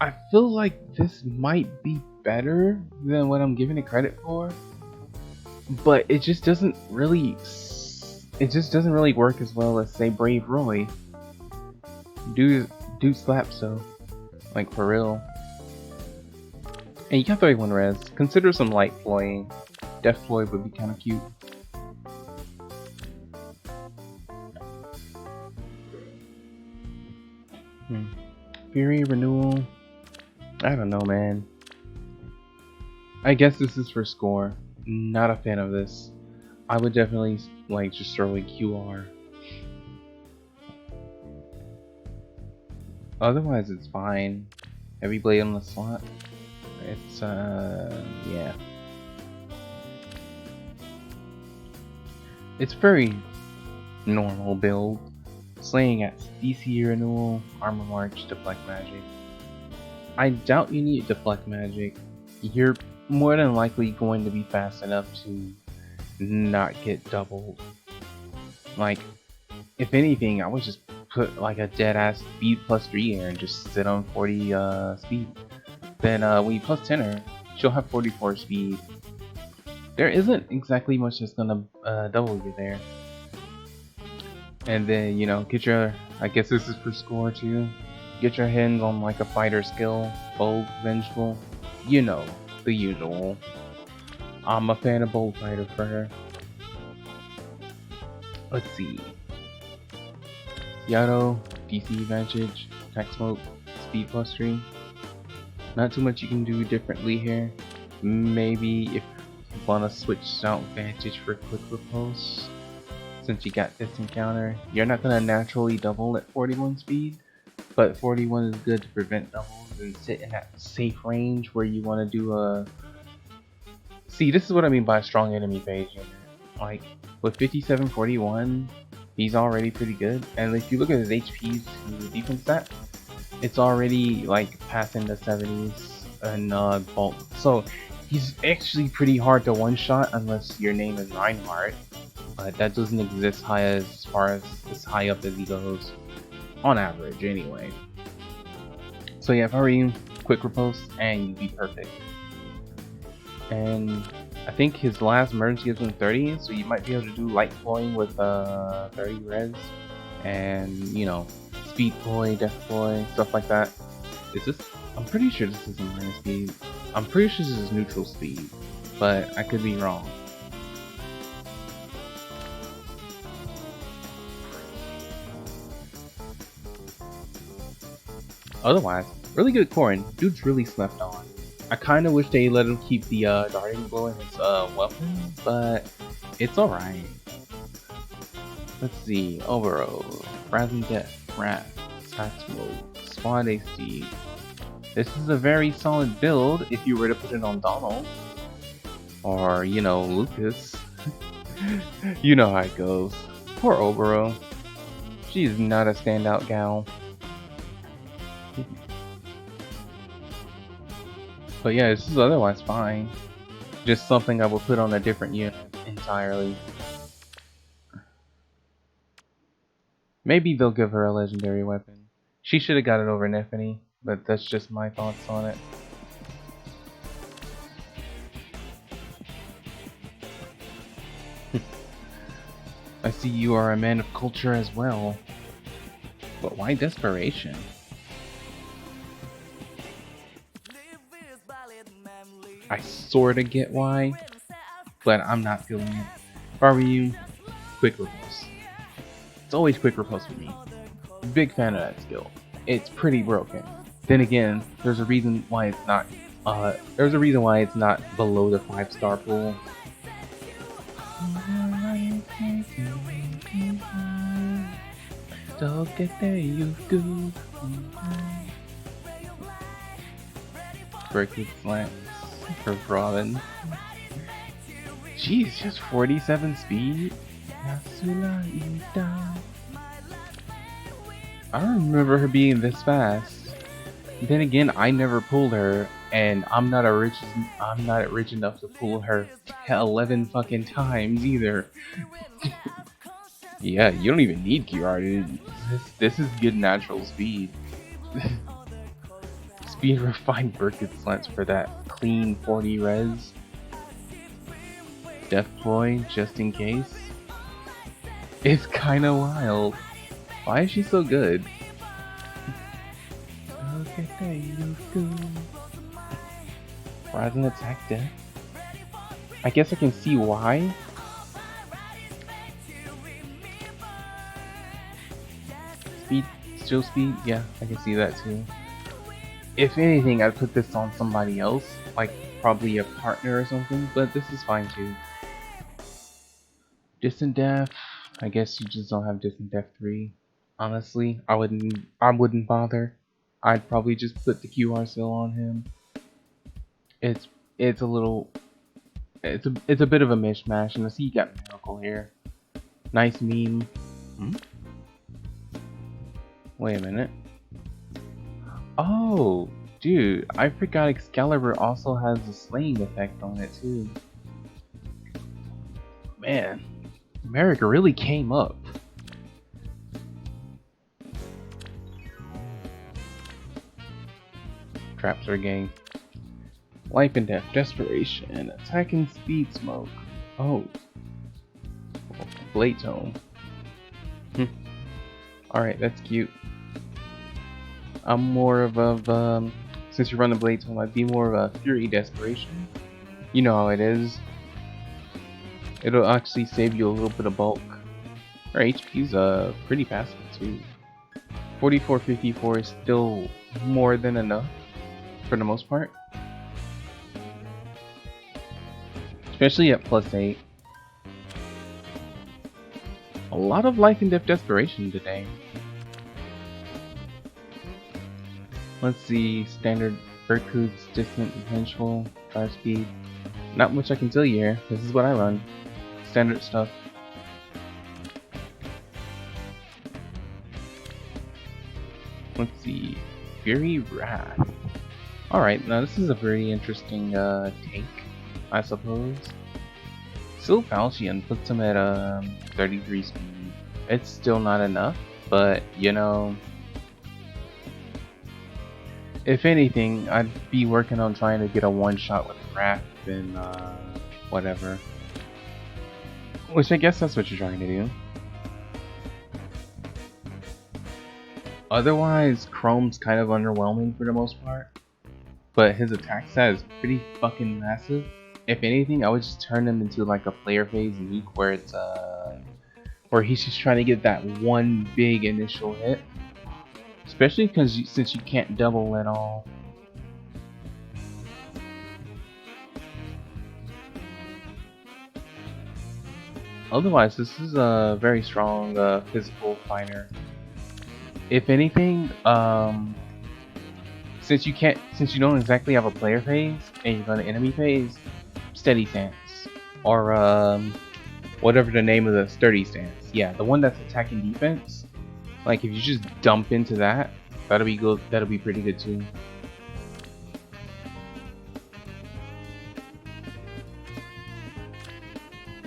I feel like this might be better than what I'm giving it credit for, but it just doesn't really work as well as say Brave Roy. Dude slaps though, like for real. And you got 31 res. Consider some light Floying. Death Floy would be kind of cute. Fury Renewal. I don't know, man. I guess this is for score. Not a fan of this. I would definitely like just throw a QR. Otherwise, it's fine. Heavy Blade on the slot. It's yeah. It's very normal build. Slaying at DC Renewal, Armor March, Deflect Magic. I doubt you need Deflect Magic. You're more than likely going to be fast enough to not get doubled. Like, if anything, I would just put like a dead ass speed plus 3 here and just sit on 40 speed. Then when you plus 10 her, she'll have 44 speed. There isn't exactly much that's gonna double you there. And then, you know, get your, I guess this is for score too. Get your hands on like a fighter skill, Bold, Vengeful, you know, the usual. I'm a fan of Bold Fighter for her. Let's see. Yato, DC Advantage, Attack Smoke, Speed plus 3. Not too much you can do differently here. Maybe if you want to switch out Vantage for Quick Repulse. Since you got this encounter, you're not going to naturally double at 41 speed, but 41 is good to prevent doubles and sit in that safe range where you want to do a... See, this is what I mean by strong enemy phase unit. Like, with 5741, he's already pretty good, and if you look at his HP to defense stat, it's already like passing the 70s and bulk. So He's actually pretty hard to one-shot unless your name is Reinhardt, but that doesn't exist as far as high up as he goes, on average anyway. So yeah, if I were you, quick riposte and you'd be perfect. And I think his last merge gives him 30, so you might be able to do light flowing with 30 res, and you know, speed boy, death boy, stuff like that. Is this? I'm pretty sure this isn't minus speed. I'm pretty sure this is neutral speed, but I could be wrong. Otherwise, really good Corrin. Dude's really slept on. I kind of wish they let him keep the darting blow in his weapon, but it's alright. Let's see. Overall, Rising Death, Wrath, Sax Mode, Squad AC. This is a very solid build if you were to put it on Donald. Or, you know, Lucas. You know how it goes. Poor Obero. She is not a standout gal. But yeah, this is otherwise fine. Just something I will put on a different unit entirely. Maybe they'll give her a legendary weapon. She should have got it over Neffany, but that's just my thoughts on it. I see you are a man of culture as well. But why desperation? I sorta get why, but I'm not feeling it. If I were you, quick riposte. It's always quick riposte for me. Big fan of that skill. It's pretty broken. Then again, there's a reason why it's not. Below the 5-star pool. Don't get there, you go. Breaking slants for Robin. Jeez, just 47 speed. I don't remember her being this fast. Then again, I never pulled her, and I'm not rich enough to pull her 11 fucking times either. Yeah, you don't even need QR, dude. This is good natural speed. Speed refined Burkett slants for that clean 40 res. Death Boy, just in case. It's kinda wild. Why is she so good? Okay, there you go. Rising attack death. I guess I can see why. Speed, still speed? Yeah, I can see that too. If anything, I'd put this on somebody else, like probably a partner or something, but this is fine too. Distant Death, I guess you just don't have Distant Death 3. Honestly, I wouldn't bother. I'd probably just put the QR seal on him. It's a little, it's a bit of a mishmash, and I see you got Miracle here. Nice meme. Wait a minute. Oh, dude, I forgot Excalibur also has a slaying effect on it too. Man, Merrick really came up. Traps are gang. Life and Death, Desperation, Attack and Speed Smoke. Oh. Blade Tome. Alright, that's cute. I'm more of a, since you run the Blade Tome, I'd be more of a Fury Desperation. You know how it is. It'll actually save you a little bit of bulk. Our HP's pretty passive too. 4454 is still more than enough for the most part. Especially at +8. A lot of Life and Death Desperation today. Let's see, standard Berkut's distant and vengeful, fire speed. Not much I can tell you here. This is what I run. Standard stuff. Let's see. Fury Wrath. Alright, now this is a very interesting take, I suppose. Still Falchion puts him at 33 speed. It's still not enough, but you know, if anything, I'd be working on trying to get a one-shot with Wrath and whatever. Which I guess that's what you're trying to do. Otherwise, Chrome's kind of underwhelming for the most part, but his attack stat is pretty fucking massive. If anything, I would just turn him into like a player phase nuke where it's where he's just trying to get that one big initial hit. Especially because since you can't double at all. Otherwise, this is a very strong physical fighter. If anything, since you don't exactly have a player phase and you go to enemy phase, steady stance or whatever the name of the sturdy stance. Yeah, the one that's attacking defense. Like if you just dump into that, that'll be good. That'll be pretty good too.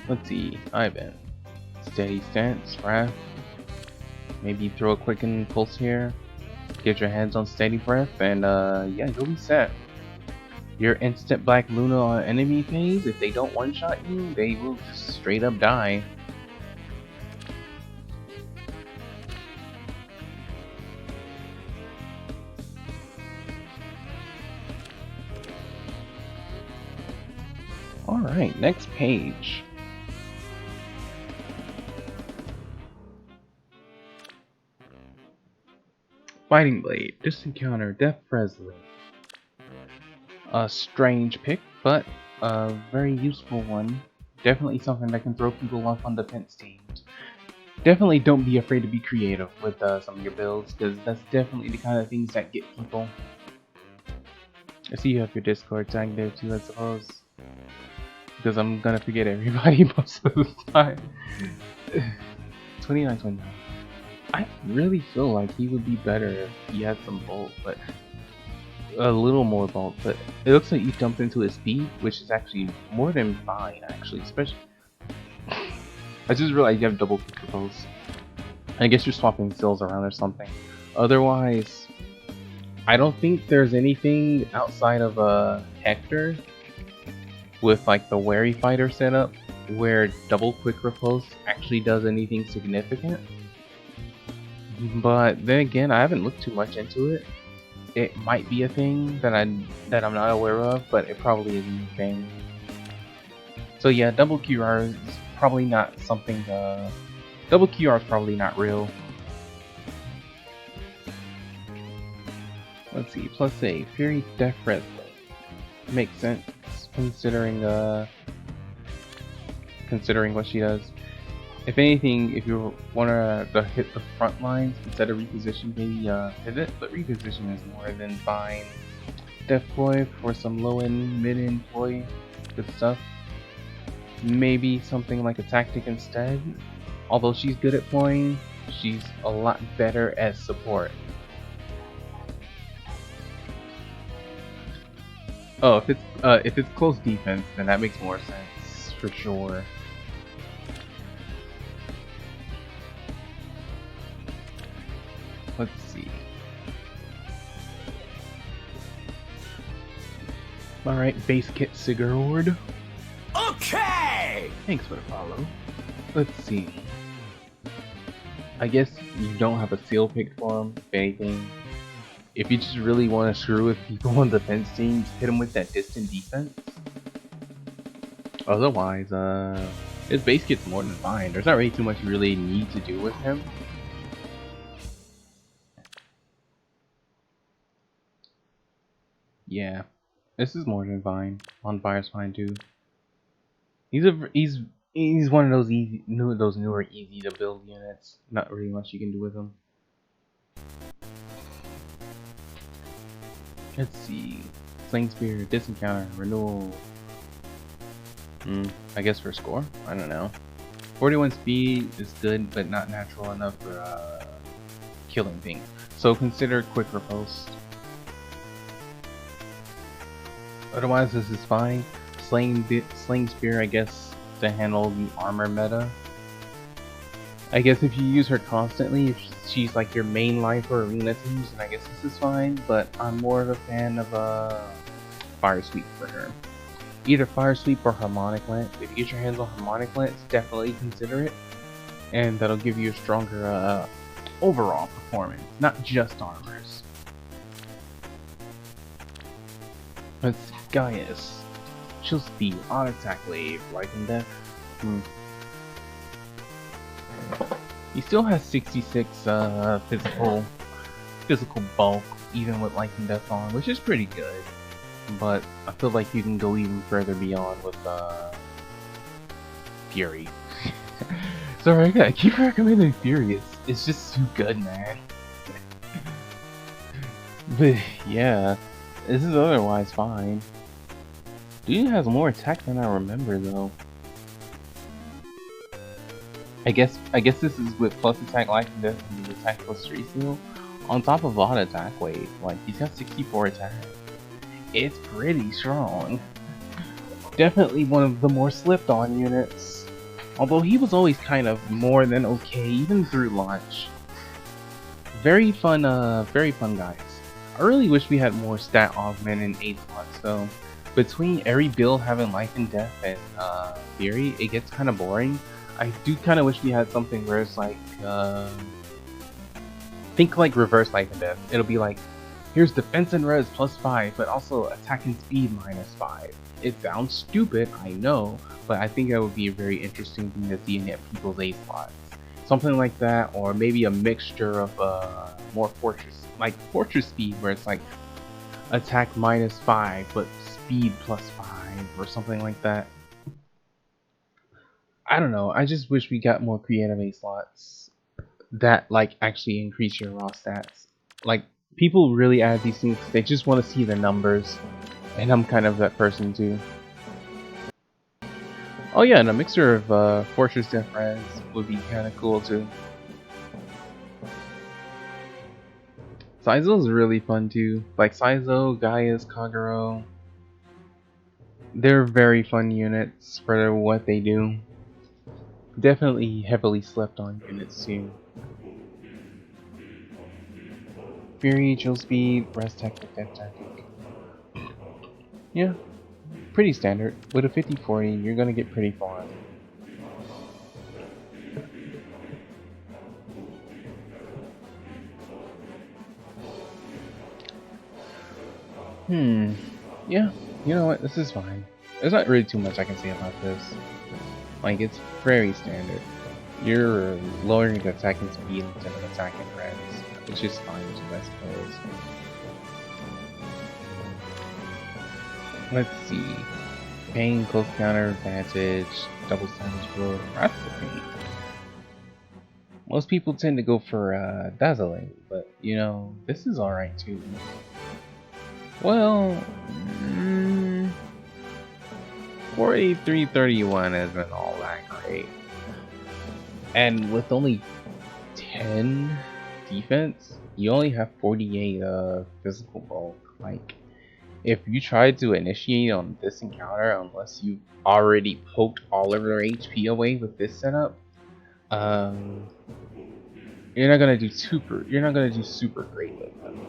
Let's see, Ivan. Steady stance, Wrath. Maybe throw a quicken pulse here. Get your hands on steady breath, and yeah, you'll be set. Your instant Black Luna on enemy phase, if they don't one-shot you, they will just straight up die. Alright, next page. Fighting Blade, this encounter, Death Presley. A strange pick, but a very useful one. Definitely something that can throw people off on defense teams. Definitely don't be afraid to be creative with some of your builds, because that's definitely the kind of things that get people. I see you have your Discord tag there too, I suppose. Because I'm gonna forget everybody most of the time. 29. I really feel like he would be better if he had some bulk, but a little more bulk. But it looks like you dumped into his speed, which is actually more than fine, actually. Especially, I just realized you have double kick pulse. I guess you're swapping skills around or something. Otherwise, I don't think there's anything outside of Hector with like the wary fighter setup where double quick repulse actually does anything significant. But then again, I haven't looked too much into it. It might be a thing that I'm not aware of, but it probably isn't a thing. So yeah, double QR is probably not something. Double QR is probably not real. Let's see. Plus a Fury Death Red makes sense considering what she does. If anything, if you want to hit the front lines instead of reposition, maybe pivot, but reposition is more than fine. Death Ploy for some low-end, mid-end ploy, good stuff. Maybe something like a tactic instead. Although she's good at ploying, she's a lot better as support. Oh, if it's close defense, then that makes more sense for sure. Let's see. Alright, base kit Sigurd. Okay! Thanks for the follow. Let's see. I guess you don't have a seal pick for him, if anything. If you just really want to screw with people on defense teams, hit them with that distant defense. Otherwise, his base kit's more than fine. There's not really too much you really need to do with him. Yeah, this is more than fine. On Fire's fine too. He's one of those newer easy to build units. Not really much you can do with him. Let's see. Sling Spear, Disencounter, Renewal. I guess for score? I don't know. 41 speed is good, but not natural enough for killing things. So consider Quick Repulse. Otherwise, this is fine. Sling Spear, I guess, to handle the armor meta. I guess if you use her constantly, if she's like your main life or arena to use, then I guess this is fine. But I'm more of a fan of Fire Sweep for her. Either Fire Sweep or Harmonic Lance. If you get your hands on Harmonic Lance, definitely consider it, and that'll give you a stronger overall performance, not just armors. Let's see, Gaius. Chill Speed, on attack wave, life and death. He still has 66 physical bulk, even with life and death on, which is pretty good. But I feel like you can go even further beyond with Fury. Sorry, I keep recommending Fury. It's just too good, man. But yeah, this is otherwise fine. Dude has more attack than I remember, though. I guess this is with plus attack, life and death, and attack plus 3 seal. On top of a lot of attack weight, like he's got 64 attack. It's pretty strong. Definitely one of the more slept on units. Although he was always kind of more than okay, even through launch. Very fun guys. I really wish we had more stat augment in 8 slots though. Between every build having life and death and Fury, it gets kind of boring. I do kind of wish we had something where it's like, think like reverse life and death. It'll be like, here's defense and res plus 5, but also attack and speed minus 5. It sounds stupid, I know, but I think that would be a very interesting thing to see in people's A slots. Something like that, or maybe a mixture of more fortress speed, where it's like attack minus 5, but speed plus 5, or something like that. I don't know, I just wish we got more creative A slots that like actually increase your raw stats. Like, people really add these things, they just want to see the numbers, and I'm kind of that person too. Oh yeah, and a mixture of Fortress Death Res would be kind of cool too. Saizo's really fun too. Like Saizo, Gaius, Kagero. They're very fun units for what they do. Definitely heavily slept on units too. Fury, Chill Speed, Rest Tactic, Death Tactic. Yeah, pretty standard. With a 50-40, you're gonna get pretty far. Yeah, you know what, this is fine. There's not really too much I can say about this. Like, it's very standard. You're lowering the attacking speed instead of attacking res, which is fine too, I suppose. Let's see. Pain, close counter, advantage, double damage blow. That's the thing. Most people tend to go for dazzling, but you know, this is alright too. Well, 4331 isn't all that great. And with only 10 defense, you only have 48 physical bulk. Like, if you try to initiate on this encounter, unless you already poked all of their HP away with this setup, you're not gonna do super great with them.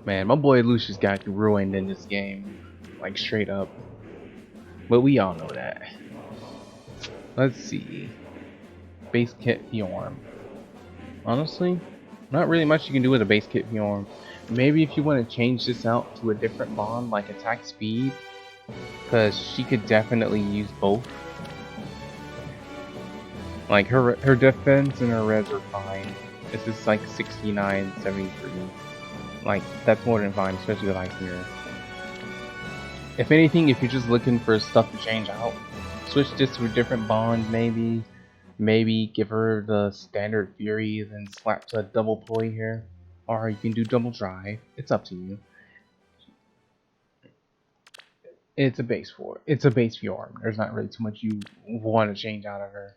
Man, my boy Lucius got ruined in this game, like straight up. But we all know that. Let's see. Base kit Fjorm. Honestly, not really much you can do with a base kit Fjorm. Maybe if you want to change this out to a different bond, like attack speed, because she could definitely use both. Like her defense and her res are fine. This is like 69, 73. Like, that's more than fine, especially with Ice Mirror. If anything, if you're just looking for stuff to change out, switch this to a different bond, maybe. Maybe give her the standard Fury, then slap to a double ploy here. Or you can do double drive. It's up to you. It's a base Fjorm. There's not really too much you want to change out of her.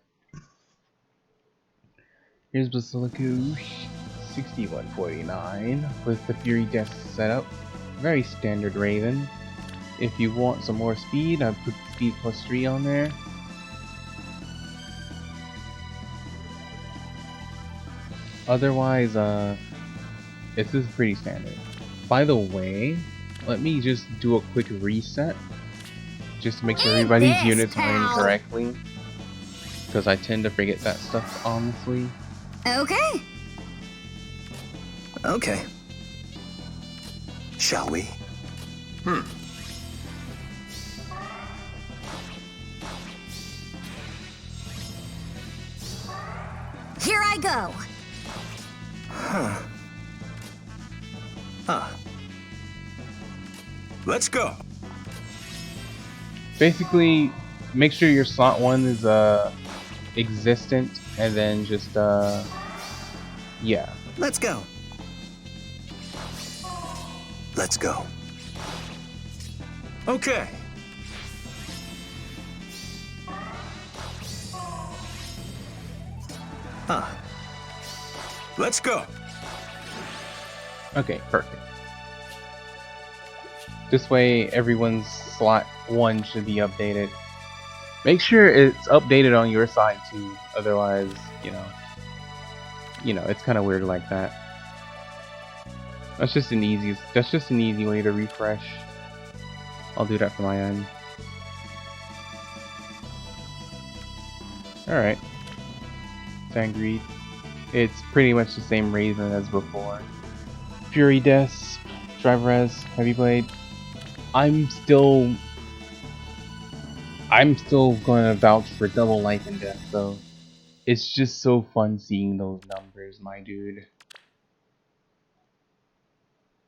Here's Basilica 6149 with the Fury Death setup. Very standard Raven. If you want some more speed, I put speed +3 on there. Otherwise, this is pretty standard. By the way, let me just do a quick reset, just to make sure everybody's units are in correctly, because I tend to forget that stuff, honestly. Okay. Okay. Shall we? Here I go. Let's go. Basically, make sure your slot 1 is existent, and then just yeah. Let's go. Let's go. Okay. Let's go. Okay, perfect. This way, everyone's slot 1 should be updated. Make sure it's updated on your side too. Otherwise, you know, it's kind of weird like that. That's just an easy way to refresh. I'll do that for my end. All right. Sangreed. It's pretty much the same Raven as before. Fury Death, Drive Res, Heavy Blade. I'm still going to vouch for double life and death though. It's just so fun seeing those numbers, my dude.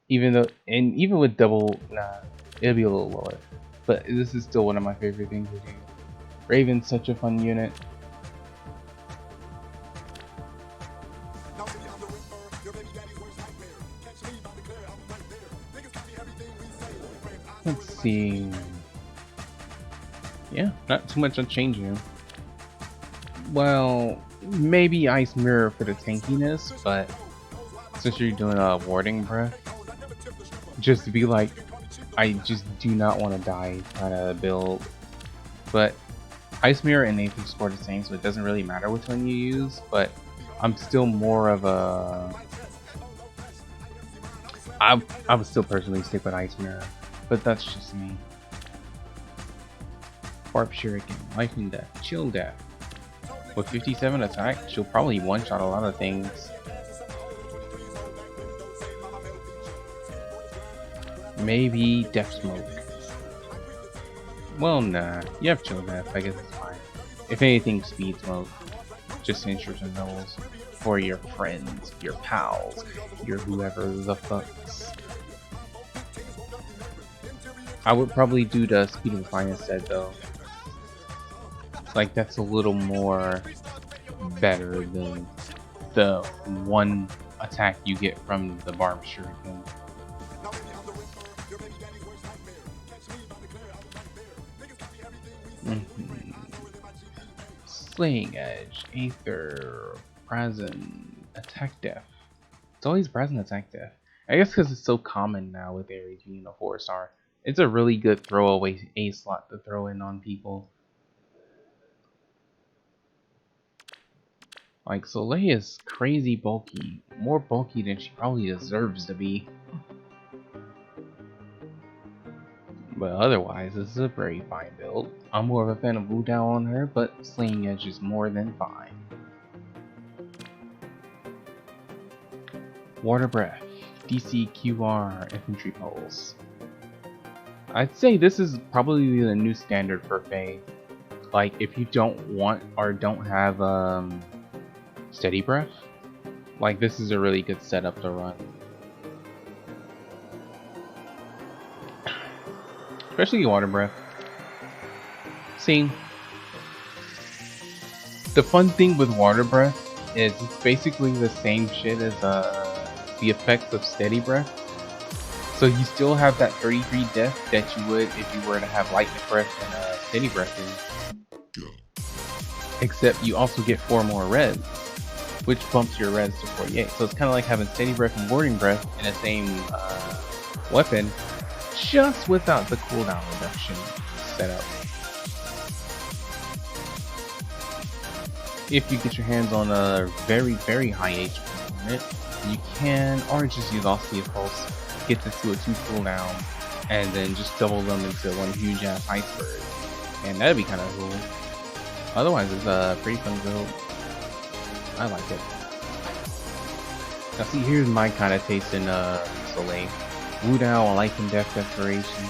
Even with double, nah, it'll be a little lower. But this is still one of my favorite things to do. Raven's such a fun unit. Let's see. Yeah, not too much on changing. Well, maybe Ice Mirror for the tankiness, but since you're doing a warding breath, just to be like, I just do not want to die kind of build. But Ice Mirror and Nathan score the same, so it doesn't really matter which one you use. But I'm still more of a. I would still personally stick with Ice Mirror, but that's just me. Barb Shuriken, Life and Death, Chill Death. With 57 attack, she'll probably one-shot a lot of things. Maybe Death Smoke. Well, nah. You have Chill Death, I guess it's fine. If anything, Speed Smoke. Just to ensure some levels. For your friends, your pals, your whoever the fucks. I would probably do the Speed of Fire instead, though. Like, that's a little more better than the one attack you get from the Barb Shuriken. Slaying Edge, Aether, Brazen, Attack Death. It's always Brazen Attack Death. I guess because it's so common now with Ares being a 4-star. It's a really good throwaway A slot to throw in on people. Like, Soleil is crazy bulky. More bulky than she probably deserves to be. But otherwise, this is a very fine build. I'm more of a fan of Wu Dao on her, but Slaying Edge is more than fine. Water Breath, DC QR, Infantry Pulse. I'd say this is probably the new standard for Faye. Like, if you don't want or don't have Steady Breath, like, this is a really good setup to run. Especially Water Breath. See, the fun thing with Water Breath is it's basically the same shit as the effects of Steady Breath. So you still have that 33 death that you would if you were to have Lightning Breath and Steady Breath in. Except you also get 4 more reds, which bumps your reds to 48. So it's kind of like having Steady Breath and Warding Breath in the same weapon, just without the cooldown reduction setup. If you get your hands on a very, very high HP unit, you can, or just use Osseous Pulse, get this to a 2 cooldown, and then just double them into one huge ass iceberg. And that'd be kind of cool. Otherwise, it's a pretty fun build. I like it. Now see, here's my kind of taste in Soleil. Wu Dao, Life and Death Declaration.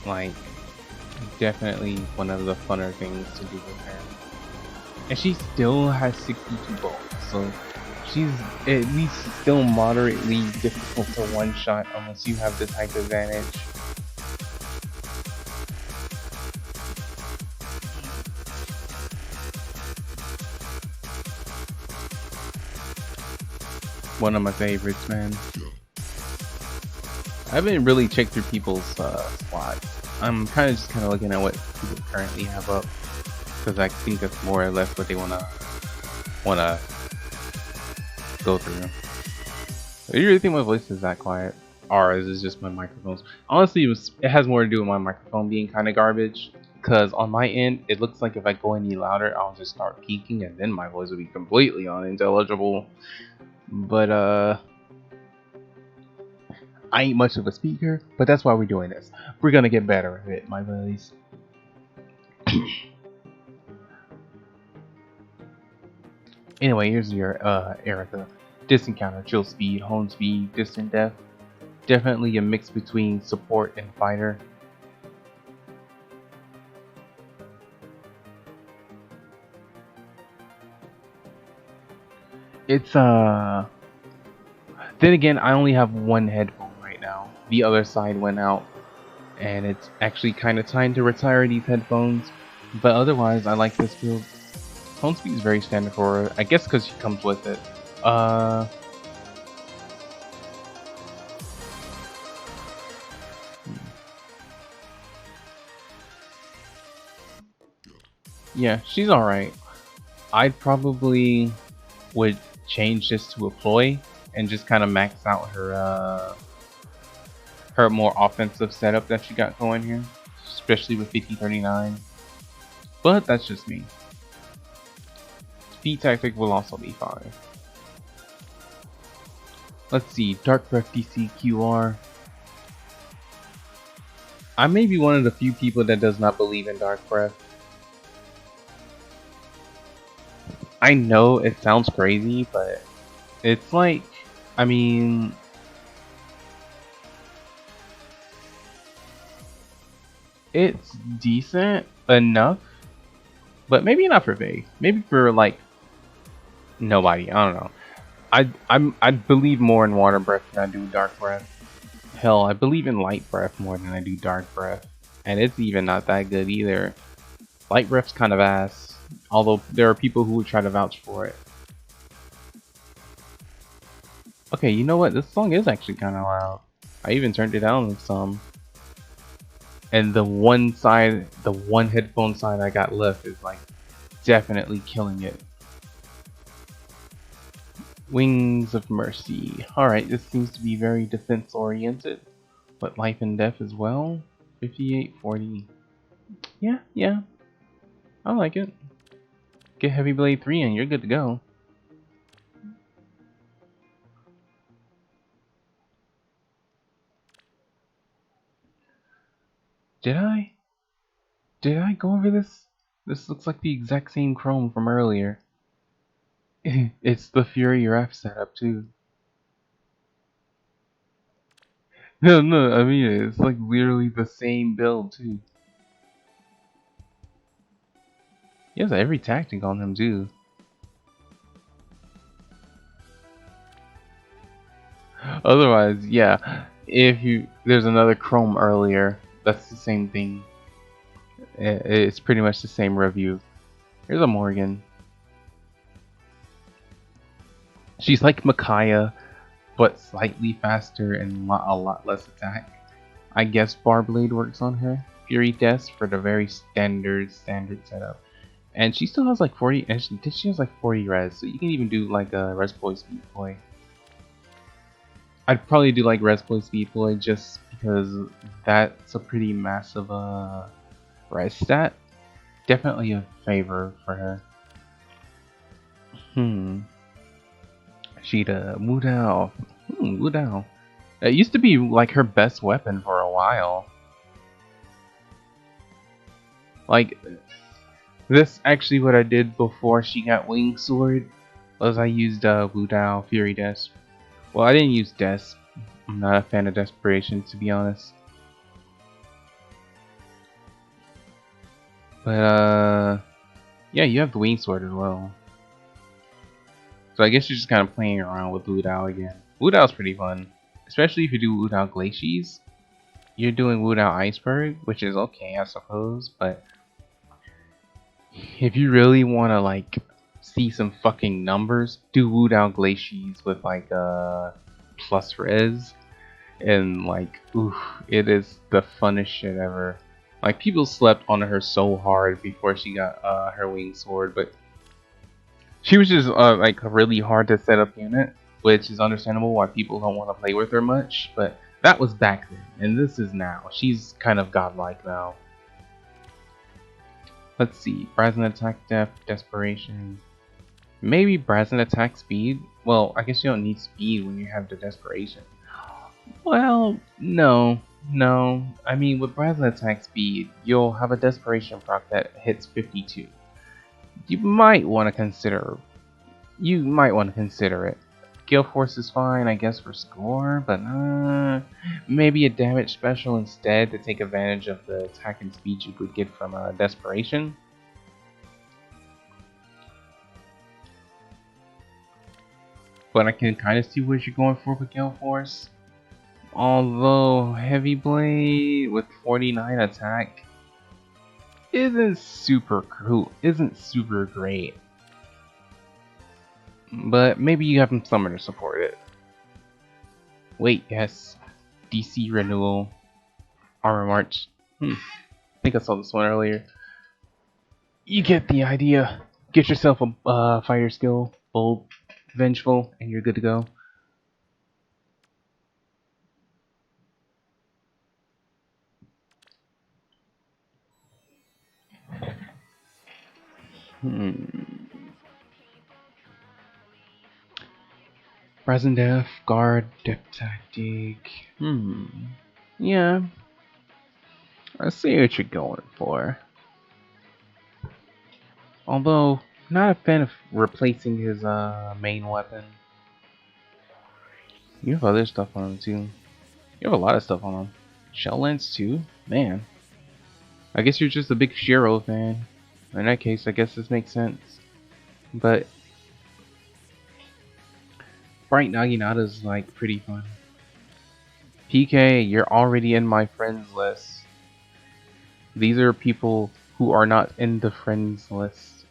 Like, definitely one of the funner things to do with her. And she still has 62 bolts, so she's at least still moderately difficult to one-shot unless you have the type advantage. One of my favorites, man. I haven't really checked through people's slots. I'm kind of looking at what people currently have up, because I think that's more or less what they wanna go through. Do you really think my voice is that quiet, or is it just my microphones? Honestly, it has more to do with my microphone being kind of garbage. Because on my end, it looks like if I go any louder, I'll just start peaking, and then my voice will be completely unintelligible. But I ain't much of a speaker, but that's why we're doing this. We're gonna get better at it, my buddies. Anyway, here's your Erica. Distant counter, chill speed, hone speed, distant death. Definitely a mix between support and fighter. It's then again, I only have one headphone right now. The other side went out, and it's actually kind of time to retire these headphones. But otherwise, I like this build. Home speed is very standard for her, I guess because she comes with it. Yeah, she's alright. I probably would change this to a ploy and just kind of max out her her more offensive setup that she got going here, especially with 5039. But that's just me. Speed tactic will also be fine. Let's see, Dark Breath DC QR. I may be one of the few people that does not believe in Dark Breath. I know it sounds crazy, but it's like, I mean, it's decent enough, but maybe not for Faye. Maybe for like nobody. I don't know. I believe more in Water Breath than I do Dark Breath. Hell, I believe in Light Breath more than I do Dark Breath, and it's even not that good either. Light Breath's kind of ass, although there are people who would try to vouch for it. Okay, you know what? This song is actually kind of loud. I even turned it down some. And the one headphone side I got left is like definitely killing it. Wings of Mercy. Alright, this seems to be very defense oriented, but life and death as well. 5840. Yeah. I like it. Get Heavy Blade 3 and you're good to go. Did I go over this? This looks like the exact same chrome from earlier. It's the Fury Ref setup too. No, I mean it's like literally the same build too. He has every tactic on him too. Otherwise, yeah, there's another chrome earlier, that's the same thing. It's pretty much the same review. Here's a Morgan. She's like Micaiah, but slightly faster and a lot less attack. I guess Barblade works on her. Fury Death for the very standard setup. And she still has like 40, and she has like 40 res, so you can even do like a res boy speed boy. I'd probably do like res play, speed play, just because that's a pretty massive res stat. Definitely a favor for her. Sheeta, Wu Dao. Wu Dao. It used to be like her best weapon for a while. Like, this actually what I did before she got Wing Sword was I used Wu Dao Fury Death. Well, I didn't use Death. I'm not a fan of Desperation, to be honest. But yeah, you have the Wing Sword as well. So I guess you're just kind of playing around with Wu Dao again. Wu Dao's pretty fun, especially if you do Wu Dao Glacies. You're doing Wu Dao Iceberg, which is okay, I suppose, but if you really want to like see some fucking numbers, do Wu Dao Glacies with like plus res, and like, oof, it is the funnest shit ever. Like, people slept on her so hard before she got her wing sword, but she was just like a really hard to set up unit, which is understandable why people don't want to play with her much. But that was back then, and this is now. She's kind of godlike now. Let's see, Brazen attack depth, desperation. Maybe Brazen attack speed. Well, I guess you don't need speed when you have the desperation. Well, no. I mean, with Brazen attack speed, you'll have a desperation proc that hits 52. You might want to consider it. Gale Force is fine, I guess, for score, but maybe a damage special instead to take advantage of the attack and speed you would get from Desperation. But I can kind of see what you're going for with Gale Force. Although Heavy Blade with 49 attack isn't super cool, isn't super great. But maybe you have some summoner to support it. Wait, yes. DC Renewal. Armor March. I think I saw this one earlier. You get the idea. Get yourself a fire skill, bold, vengeful, and you're good to go. Present Def, Guard, Depth Tactic. Yeah. I see what you're going for. Although, not a fan of replacing his main weapon. You have other stuff on him too. You have a lot of stuff on him. Shell Lance too? Man. I guess you're just a big Shiro fan. In that case, I guess this makes sense. But Bright Naginata is like pretty fun. PK, you're already in my friends list. These are people who are not in the friends list.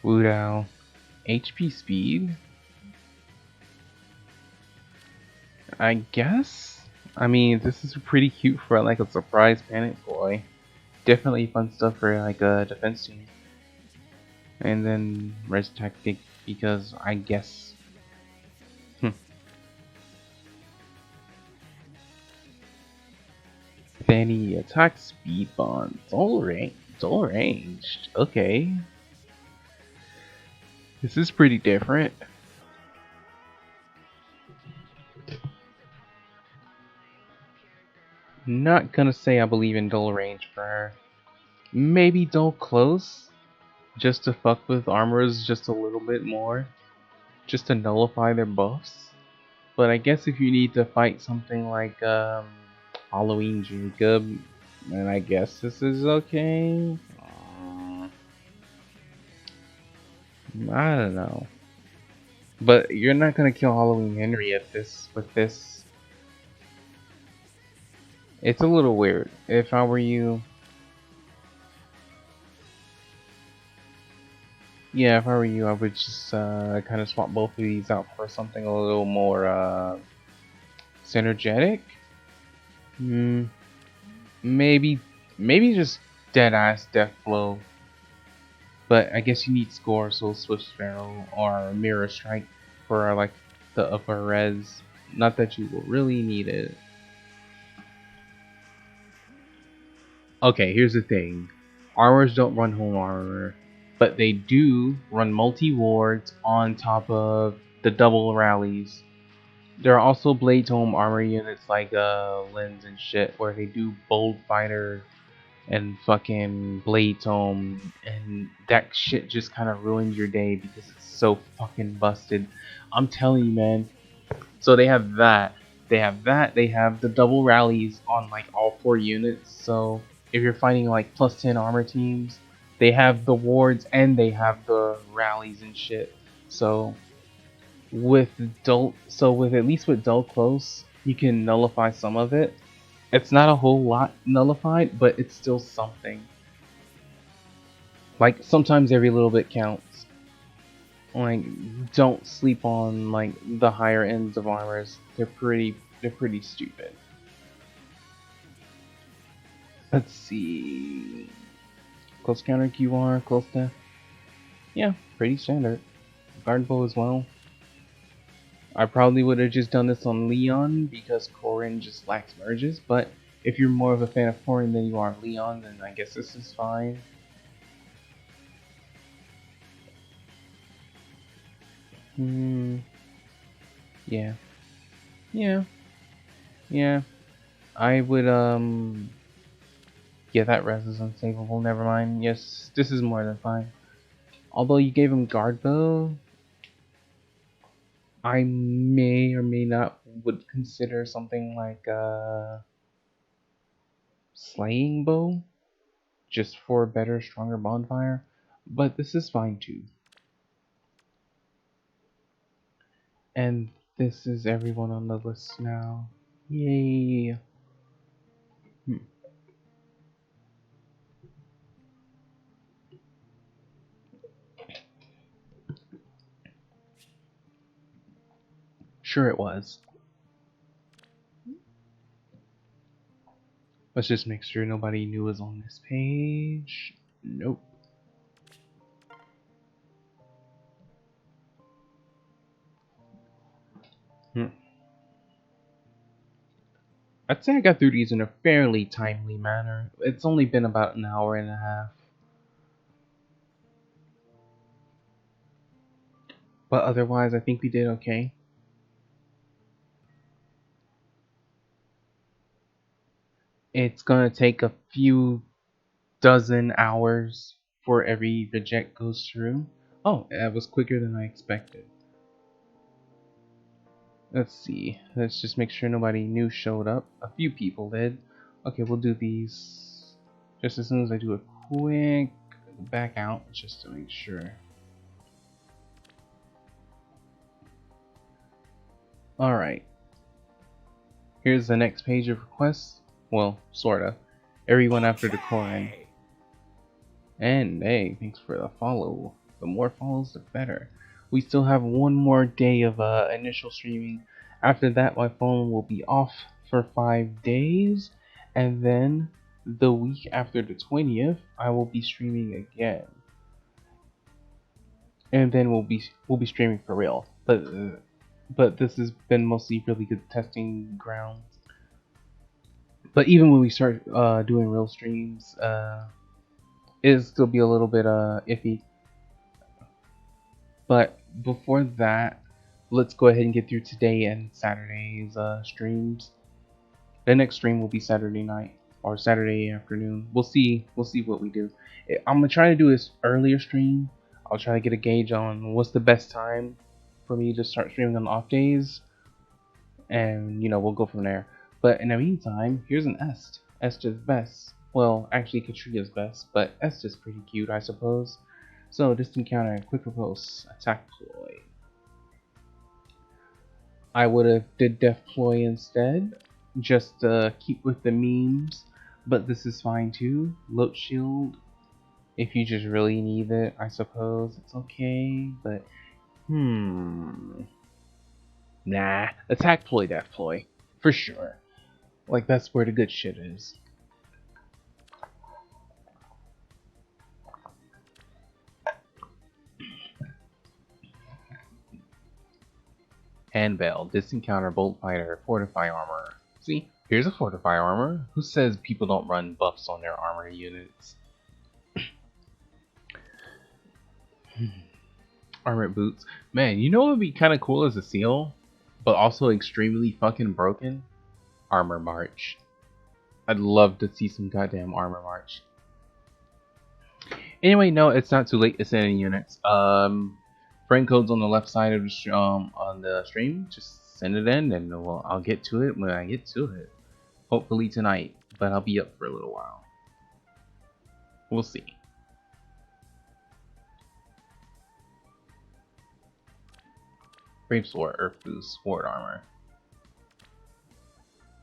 Wu Dao. HP speed? I guess? I mean, this is pretty cute for like a surprise panic boy. Definitely fun stuff for like a defense team. And then res tactic because I guess. Fanny attack speed bond. It's all ranged. Okay. This is pretty different. Not gonna say I believe in dull range for her. Maybe dull close, just to fuck with armors just a little bit more, just to nullify their buffs. But I guess if you need to fight something like Halloween Jacob, then I guess this is okay. I don't know. But you're not gonna kill Halloween Henry with this. It's a little weird. If I were you, yeah, if I were you, I would just kind of swap both of these out for something a little more synergetic. Maybe just dead ass Death Blow. But I guess you need score, so Swift Sparrow or Mirror Strike for like the upper res. Not that you will really need it. Okay, here's the thing. Armors don't run home armor, but they do run multi-wards on top of the double rallies. There are also Blade Tome armor units like Lens and shit where they do Bold Fighter and fucking Blade Tome, and that shit just kind of ruins your day because it's so fucking busted. I'm telling you, man. So they have that. They have the double rallies on like all 4 units. So if you're fighting like +10 armor teams, they have the wards and they have the rallies and shit. So with at least with dull close, you can nullify some of it. It's not a whole lot nullified, but it's still something. Like sometimes every little bit counts. Like don't sleep on like the higher ends of armors. They're pretty stupid. Let's see. Close counter QR, close death. Yeah, pretty standard. Guard bow as well. I probably would have just done this on Leon because Corrin just lacks merges, but if you're more of a fan of Corrin than you are of Leon, then I guess this is fine. Yeah. Yeah. Yeah. I would, yeah, that res is unsavable, never mind. Yes, this is more than fine. Although you gave him guard bow, I may or may not would consider something like, slaying bow, just for a better, stronger bonfire. But this is fine too. And this is everyone on the list now. Yay! Sure it was. Let's just make sure nobody new is on this page. Nope. I'd say I got through these in a fairly timely manner. It's only been about an hour and a half. But otherwise, I think we did okay. It's gonna take a few dozen hours for every reject goes through. Oh, that was quicker than I expected. Let's see. Let's just make sure nobody new showed up. A few people did. Okay, we'll do these just as soon as I do a quick back out just to make sure. Alright. Here's the next page of requests. Well, sorta. Everyone after the Corrin. And hey, thanks for the follow. The more follows, the better. We still have one more day of initial streaming. After that, my phone will be off for 5 days, and then the week after the 20th, I will be streaming again. And then we'll be streaming for real. But this has been mostly really good testing grounds. But even when we start doing real streams, it'll still be a little bit iffy. But before that, let's go ahead and get through today and Saturday's streams. The next stream will be Saturday night or Saturday afternoon. We'll see what we do. I'm gonna try to do this earlier stream. I'll try to get a gauge on what's the best time for me to start streaming on off days, and we'll go from there. But in the meantime, here's an Est. Est's best. Well, actually Katria's best, but Est's pretty cute, I suppose. So, distant counter, quick repulse, attack ploy. I would have did death ploy instead, just to keep with the memes, but this is fine too. Load shield, if you just really need it, I suppose it's okay, but nah, attack ploy, death ploy, for sure. Like, that's where the good shit is. Handbell, distant counter, bolt fighter, fortify armor. See, here's a fortify armor. Who says people don't run buffs on their armor units? Armored boots. Man, you know what would be kind of cool as a seal, but also extremely fucking broken? Armor march. I'd love to see some goddamn armor march. Anyway, no, it's not too late to send in units. Friend code's on the left side of the on the stream. Just send it in, and I'll get to it when I get to it. Hopefully tonight, but I'll be up for a little while. We'll see. Brave Sword, Earth Boost, Sword Armor.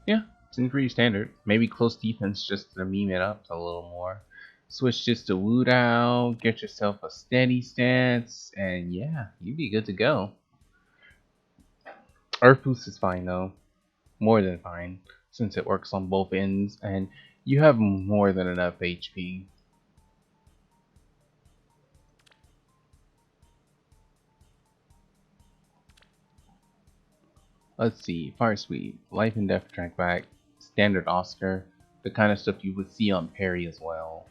Yeah, seems pretty standard. Maybe close defense just to meme it up a little more. Switch just to Wu Dao, get yourself a steady stance, and yeah, you'd be good to go. Earth Boost is fine though. More than fine, since it works on both ends, and you have more than enough HP. Let's see, Fire Sweep, Life and Death Track Back, Standard Oscar, the kind of stuff you would see on Parry as well.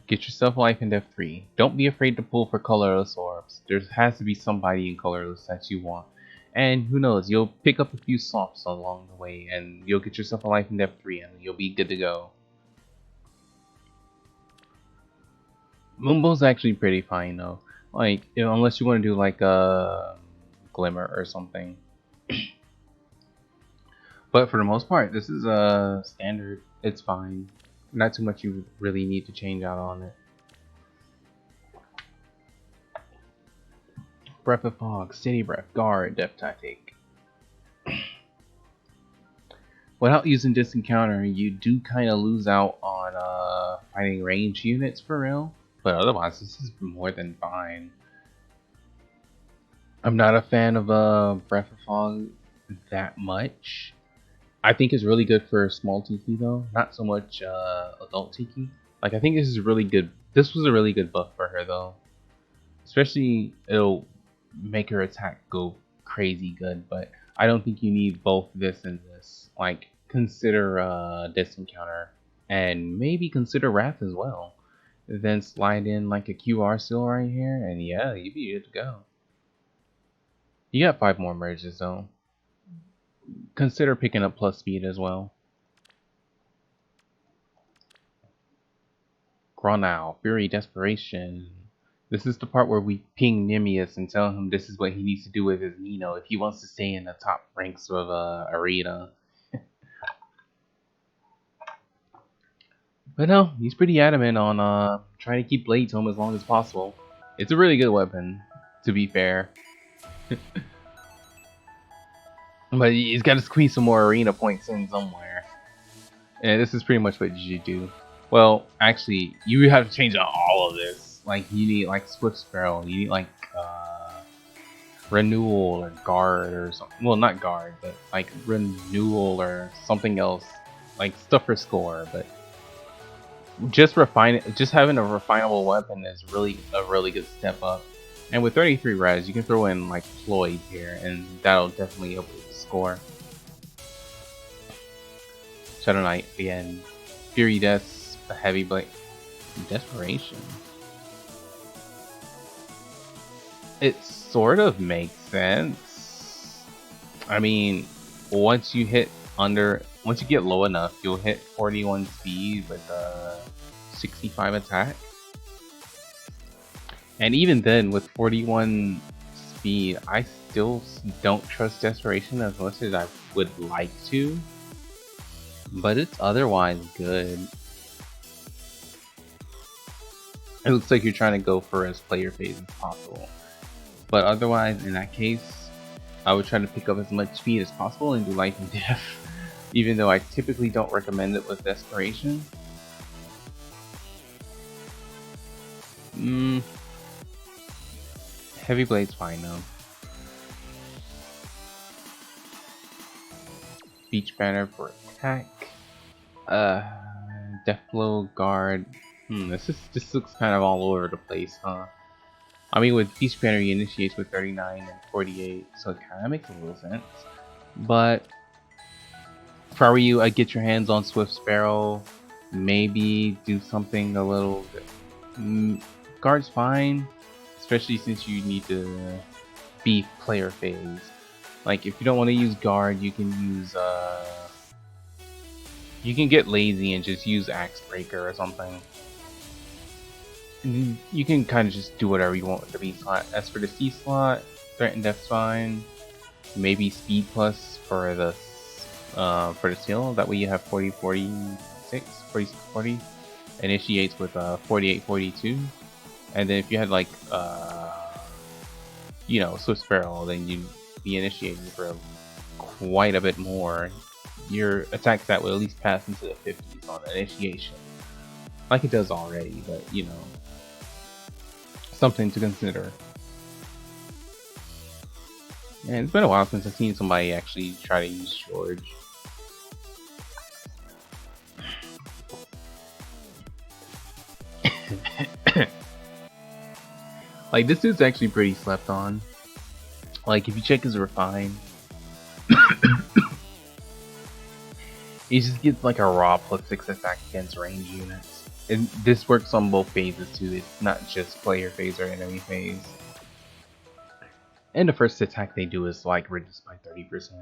Get yourself Life and Death 3. Don't be afraid to pull for colorless orbs. There has to be somebody in colorless that you want. And who knows, you'll pick up a few softs along the way and you'll get yourself a Life and Death 3 and you'll be good to go. Mumbo's actually pretty fine though. Like, you know, unless you want to do like a Glimmer or something. But for the most part, this is a standard. It's fine. Not too much you really need to change out on it. Breath of Fog, City Breath, Guard, Death Tactic. Without using Distant Counter, you do kind of lose out on fighting range units for real. But otherwise, this is more than fine. I'm not a fan of Breath of Fog that much. I think it's really good for small Tiki though, not so much adult Tiki. Like I think this is really good. This was a really good buff for her though. Especially it'll make her attack go crazy good, but I don't think you need both this and this. Like consider Distant Counter and maybe consider Wrath as well. Then slide in like a QR seal right here and yeah, you'd be good to go. You got 5 more merges though. Consider picking up plus speed as well. Gronau, Fury, Desperation. This is the part where we ping Nimius and tell him this is what he needs to do with his Nino if he wants to stay in the top ranks of Arena. But no, he's pretty adamant on trying to keep Blades home as long as possible. It's a really good weapon, to be fair. But he's got to squeeze some more arena points in somewhere. And this is pretty much what you should do. Well, actually, you have to change out all of this. Like, you need, like, Swift Sparrow. You need, like, Renewal or Guard or something. Well, not Guard, but, like, Renewal or something else. Like, stuff for score. But just having a refinable weapon is really a really good step up. And with 33 res, you can throw in, like, Floyd here. And that'll definitely help with the score. Shadow Knight again. Fury Death, a Heavy Blade. Desperation. It sort of makes sense. I mean, once you get low enough, you'll hit 41 speed with a 65 attack. And even then, with 41 speed, I still don't trust Desperation as much as I would like to. But it's otherwise good. It looks like you're trying to go for as player phase as possible. But otherwise, in that case, I would try to pick up as much speed as possible and do Life and Death. Even though I typically don't recommend it with Desperation. Heavy Blade's fine though. Beach Banner for attack. Deathblow, Guard. This looks kind of all over the place, huh? I mean, with Peace Banner, he initiates with 39 and 48, so it kind of makes a little sense. But if I were you, I'd get your hands on Swift Sparrow. Maybe do something a little. Guard's fine, especially since you need to be player phase. Like, if you don't want to use Guard, you can use. You can get lazy and just use Axe Breaker or something. And you can kind of just do whatever you want with the B slot. As for the C slot, Threat and Death's fine. Maybe Speed Plus for the seal. That way you have 40, 46, 46, 40. Initiates with 48, 42. And then if you had like Swift Sparrow, then you'd be initiating for quite a bit more. Your attack stat will at least pass into the 50s on initiation. Like it does already, but something to consider. And it's been a while since I've seen somebody actually try to use George. Like, this dude's actually pretty slept on. Like, if you check his refine, he just gets like a raw +6 attack against range units. And this works on both phases too, it's not just player phase or enemy phase. And the first attack they do is like reduced by 30%.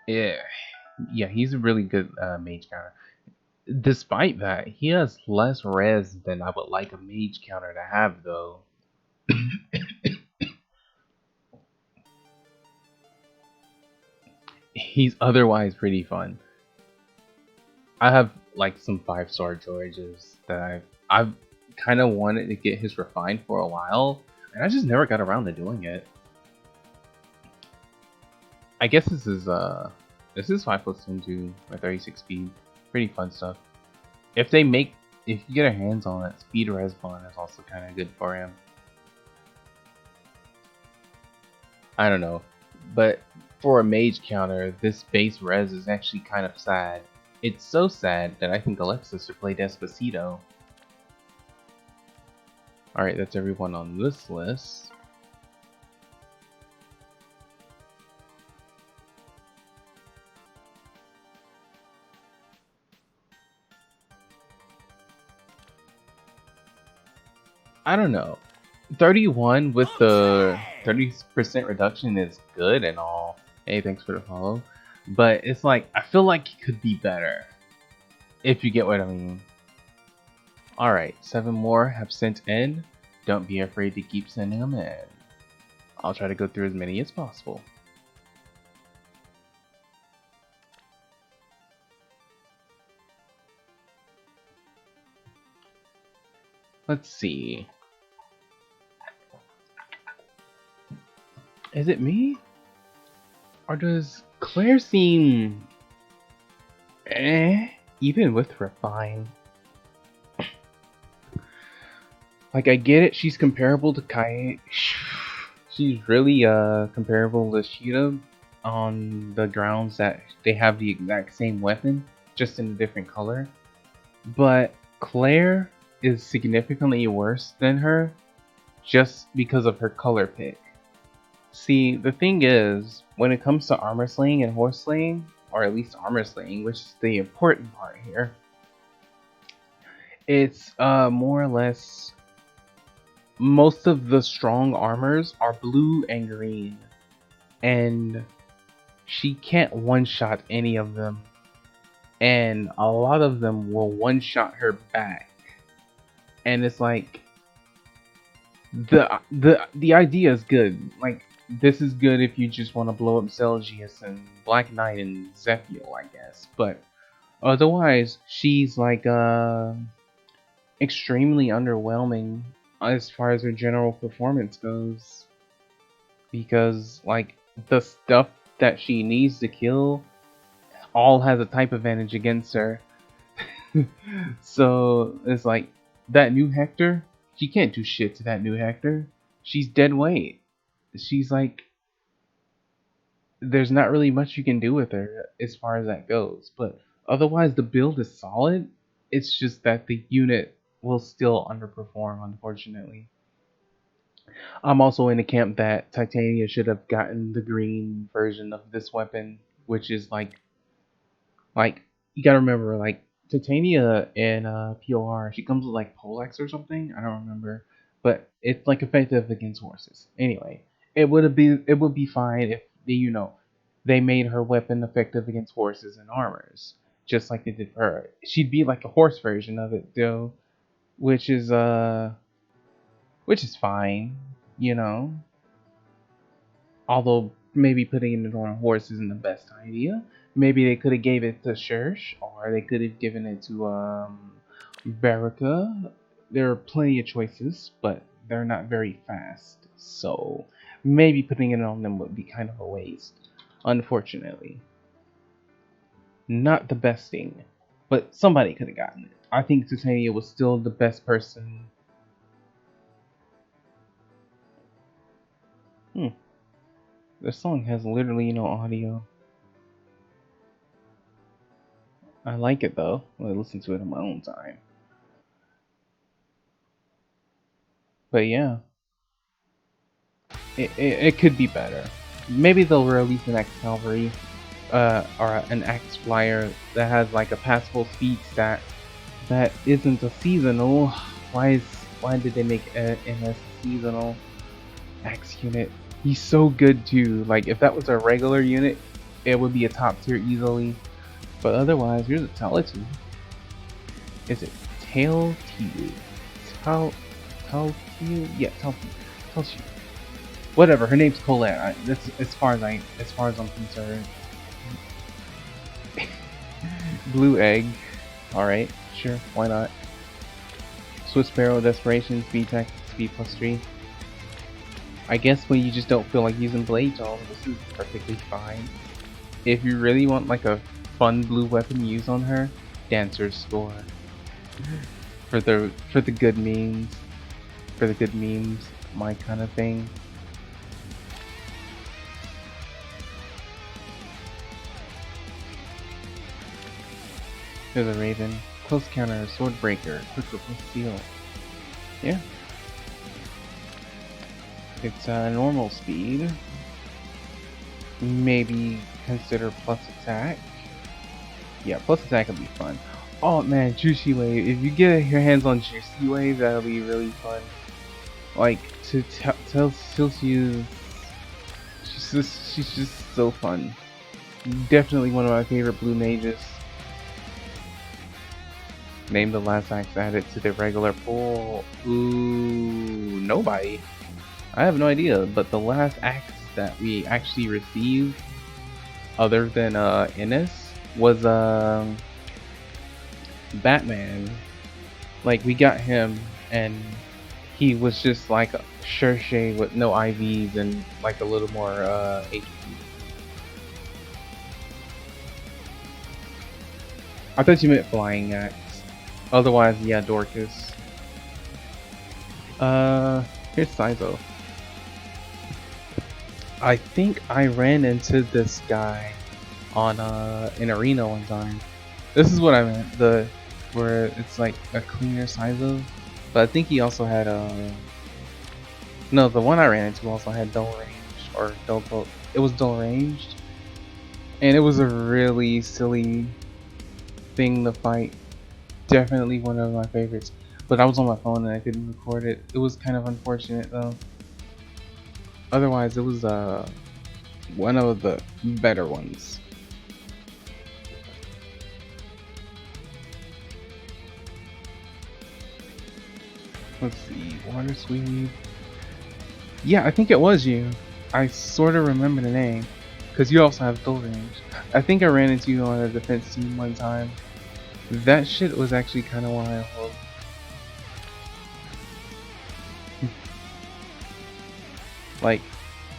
Yeah, he's a really good mage counter. Despite that, he has less res than I would like a mage counter to have though. He's otherwise pretty fun. I have like some 5-star Georges that I've kind of wanted to get his refined for a while, and I just never got around to doing it. I guess this is 5+10 to a 36 speed, pretty fun stuff. If you get our hands on it, speed res bond is also kind of good for him. I don't know, but for a mage counter, this base res is actually kind of sad. It's so sad that I think Alexis should play Despacito. Alright, that's everyone on this list. I don't know. 31 with the 30% reduction is good and all. Hey, thanks for the follow. But it's like, I feel like it could be better. If you get what I mean. Alright, 7 more have sent in. Don't be afraid to keep sending them in. I'll try to go through as many as possible. Let's see. Is it me? Or does Claire seem... even with Refine? Like, I get it, she's comparable to Kai. She's really comparable to Sheeta on the grounds that they have the exact same weapon, just in a different color. But Claire is significantly worse than her just because of her color pick. See, the thing is, when it comes to armor slaying and horse slaying, or at least armor slaying, which is the important part here, it's more or less most of the strong armors are blue and green, and she can't one-shot any of them, and a lot of them will one-shot her back. And it's like the idea is good. Like, this is good if you just want to blow up Zelgius and Black Knight and Zephiel, I guess. But otherwise, she's like extremely underwhelming as far as her general performance goes, because like the stuff that she needs to kill all has a type advantage against her. So it's like that new Hector, she can't do shit to that new Hector. She's dead weight. She's like, there's not really much you can do with her as far as that goes. But otherwise, the build is solid. It's just that the unit will still underperform, unfortunately. I'm also in the camp that Titania should have gotten the green version of this weapon, which is like you gotta remember like Titania in POR, she comes with like Polex or something. I don't remember, but it's like effective against horses. Anyway, it would be fine if they made her weapon effective against horses and armors, just like they did for her. She'd be like a horse version of it though, which is which is fine, you know. Although maybe putting it on a horse isn't the best idea. Maybe they could have gave it to Shersh, or they could have given it to Baraka. There are plenty of choices, but they're not very fast. So maybe putting it on them would be kind of a waste. Unfortunately, not the best thing, but somebody could have gotten it. I think Titania was still the best person. Hmm. The song has literally no audio. I like it though. I listen to it in my own time. But yeah, it could be better. Maybe they'll release an X Cavalry, or an X Flyer that has like a passable speed stat that isn't a seasonal. Why did they make MS seasonal X unit? He's so good too. Like if that was a regular unit, it would be a top tier easily. But otherwise, here's a Telatu. Is it Tail Tiu? Tal Yeah, Tal Whatever. Her name's Colette. That's as far as I'm concerned. Blue egg. All right, sure. Why not? Swiss Sparrow, Desperation, Speed Tech, Speed +3. I guess when you just don't feel like using Blade Tone, this is perfectly fine. If you really want like a fun blue weapon to use on her, Dancer's Score. For the good memes. For the good memes, my kind of thing. There's a Raven. Close counter, Sword Breaker, Quick Repulse Seal. Yeah. It's normal speed. Maybe consider plus attack. Yeah, plus attack would be fun. Oh man, Juicy Wave. If you get your hands on Juicy Wave, that'll be really fun. Like, to tell Celsius, she's just so fun. Definitely one of my favorite blue mages. Name the last axe added to the regular pool. Ooh, nobody. I have no idea, but the last axe that we actually received, other than Innes, was Batman. Like we got him, and he was just like a Cherche with no IVs and like a little more HP. I thought you meant flying axe. Otherwise, yeah, Dorcas. Here's Saizo. I think I ran into this guy on an arena one time. This is what I meant, where it's like a cleaner Saizo. But I think he also had no, the one I ran into also had dull range, or it was dull ranged. And it was a really silly thing to fight. Definitely one of my favorites. But I was on my phone and I couldn't record it. It was kind of unfortunate though. Otherwise, it was one of the better ones. Let's see, Water Sweep. Yeah, I think it was you. I sort of remember the name, because you also have dual range. I think I ran into you on a defense team one time. That shit was actually kind of wild. Like,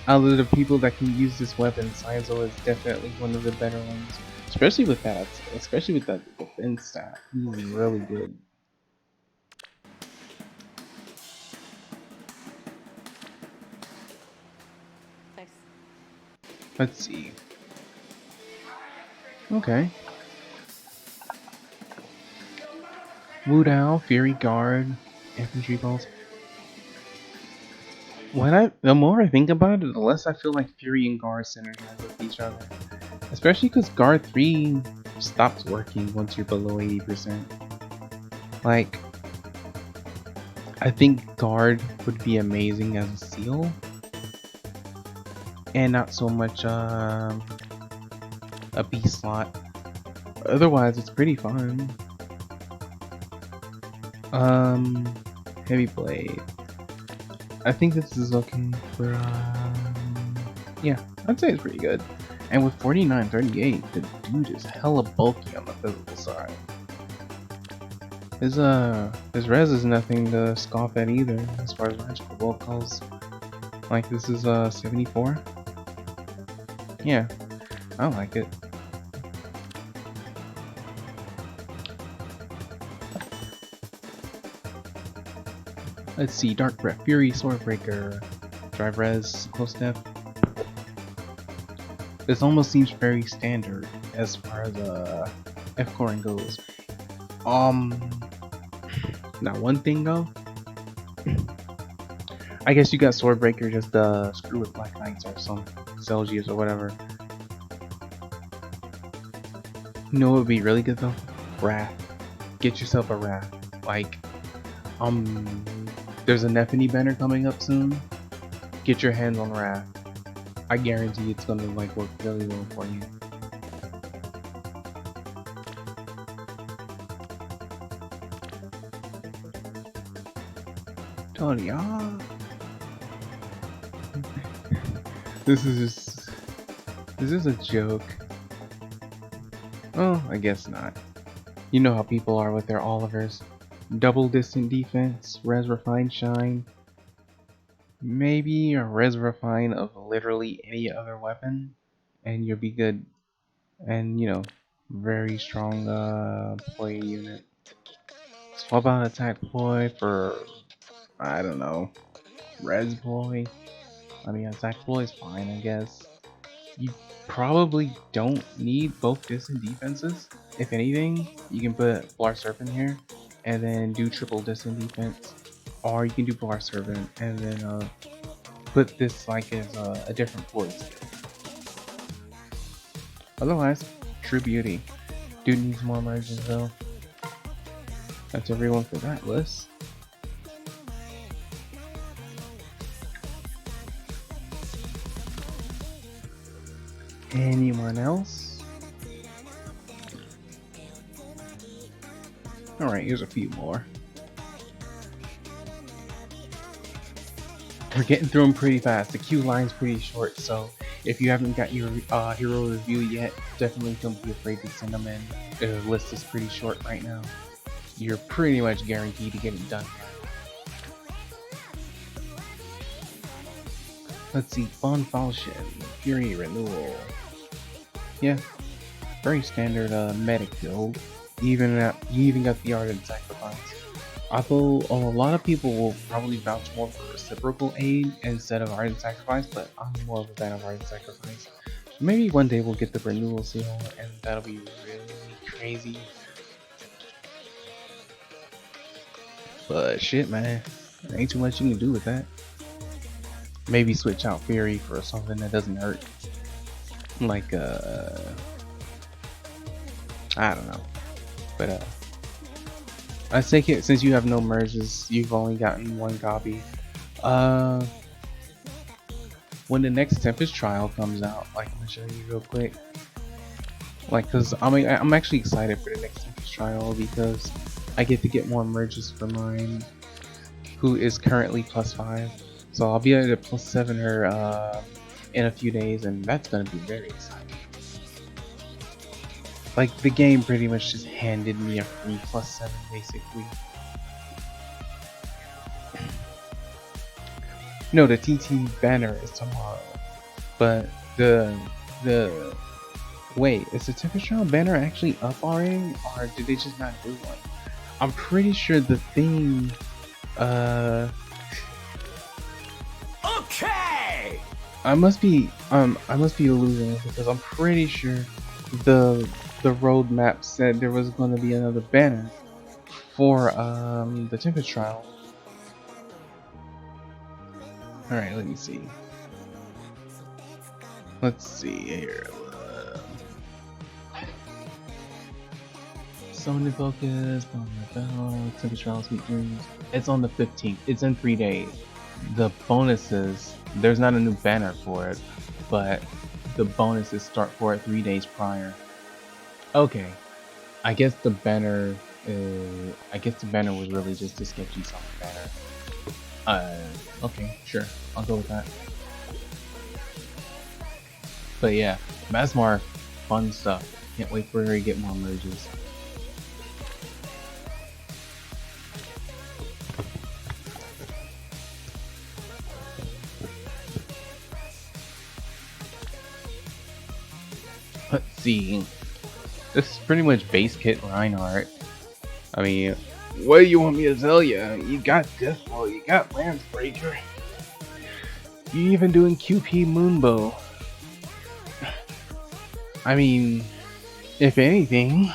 out of the people that can use this weapon, Saizo is definitely one of the better ones. Especially with that defense stat. He's really good. Thanks. Let's see. Okay. Wu Dao, Fury Guard, Infantry Bolts. The more I think about it, the less I feel like Fury and Gar synergize with each other. Especially because Gar 3 stops working once you're below 80%. Like, I think Guard would be amazing as a seal, and not so much a B slot. Otherwise, it's pretty fun. Heavy Blade. I think this is looking for, yeah, I'd say it's pretty good. And with 4938, the dude is hella bulky on the physical side. His res is nothing to scoff at either, as far as magical bulk goes. Like, this is 74. Yeah, I like it. Let's see, Dark Breath, Fury, Swordbreaker, Drive Res, Close Step. This almost seems very standard as far as F-Coring goes. Now one thing though, I guess you got Swordbreaker just screw with Black Knights or some Celsius or whatever. You know what would be really good though? Wrath. Get yourself a Wrath. Like, there's a Nephany banner coming up soon. Get your hands on Wrath. I guarantee it's gonna like work really well for you. Tony, This is a joke? Oh, I guess not. You know how people are with their Olivers. Double distant defense, res refine shine. Maybe a res refine of literally any other weapon, and you'll be good. And you know, very strong ploy unit. So how about attack ploy for, I don't know, res ploy? I mean, attack ploy is fine, I guess. You probably don't need both distant defenses. If anything, you can put Blar Serpent here and then do triple distant defense, or you can do Blar Serpent and then put this like as a different ploy skill. Otherwise, true beauty. Dude needs more merges though. That's everyone for that list. Anyone else? Alright, here's a few more. We're getting through them pretty fast. The queue line's pretty short, so if you haven't got your hero review yet, definitely don't be afraid to send them in. The list is pretty short right now. You're pretty much guaranteed to get it done. Let's see, Bond Falchion, Fury Renewal. Yeah, very standard medic build. You even got the Ardent Sacrifice. Although a lot of people will probably vouch more for Reciprocal Aid instead of Ardent Sacrifice, but I'm more of a fan of Ardent Sacrifice. Maybe one day we'll get the Renewal Seal, and that'll be really crazy. But shit, man, there ain't too much you can do with that. Maybe switch out Fury for something that doesn't hurt. Like, I don't know. But, I take it since you have no merges, you've only gotten one copy. When the next Tempest Trial comes out, like, I'm gonna show you real quick. Like, cause I'm actually excited for the next Tempest Trial because I get to get more merges for mine, who is currently +5. So I'll be able to +7 her in a few days, and that's gonna be very exciting. Like, the game pretty much just handed me a free +7 basically. No, the TT banner is tomorrow, but the wait, is the Tempest Trial banner actually up already, or did they just not do one? I'm pretty sure the thing Okay! I must be losing it because I'm pretty sure the roadmap said there was going to be another banner for the Tempest Trial. Alright, let me see. Let's see here. Summon focus, bomb the bell, tempest trials, sweet dreams. It's on the 15th. It's in 3 days. The bonuses, there's not a new banner for it, but the bonuses start for it 3 days prior. Okay, I guess the banner was really just a sketchy summon banner. Okay, sure, I'll go with that. But yeah, Masmar, fun stuff. Can't wait for her to get more merges. Let's see. This is pretty much base kit Reinhardt. I mean, what do you want me to tell you? You got Deathblow, you got Lancebreaker. You even doing QP Moonbow. I mean, if anything,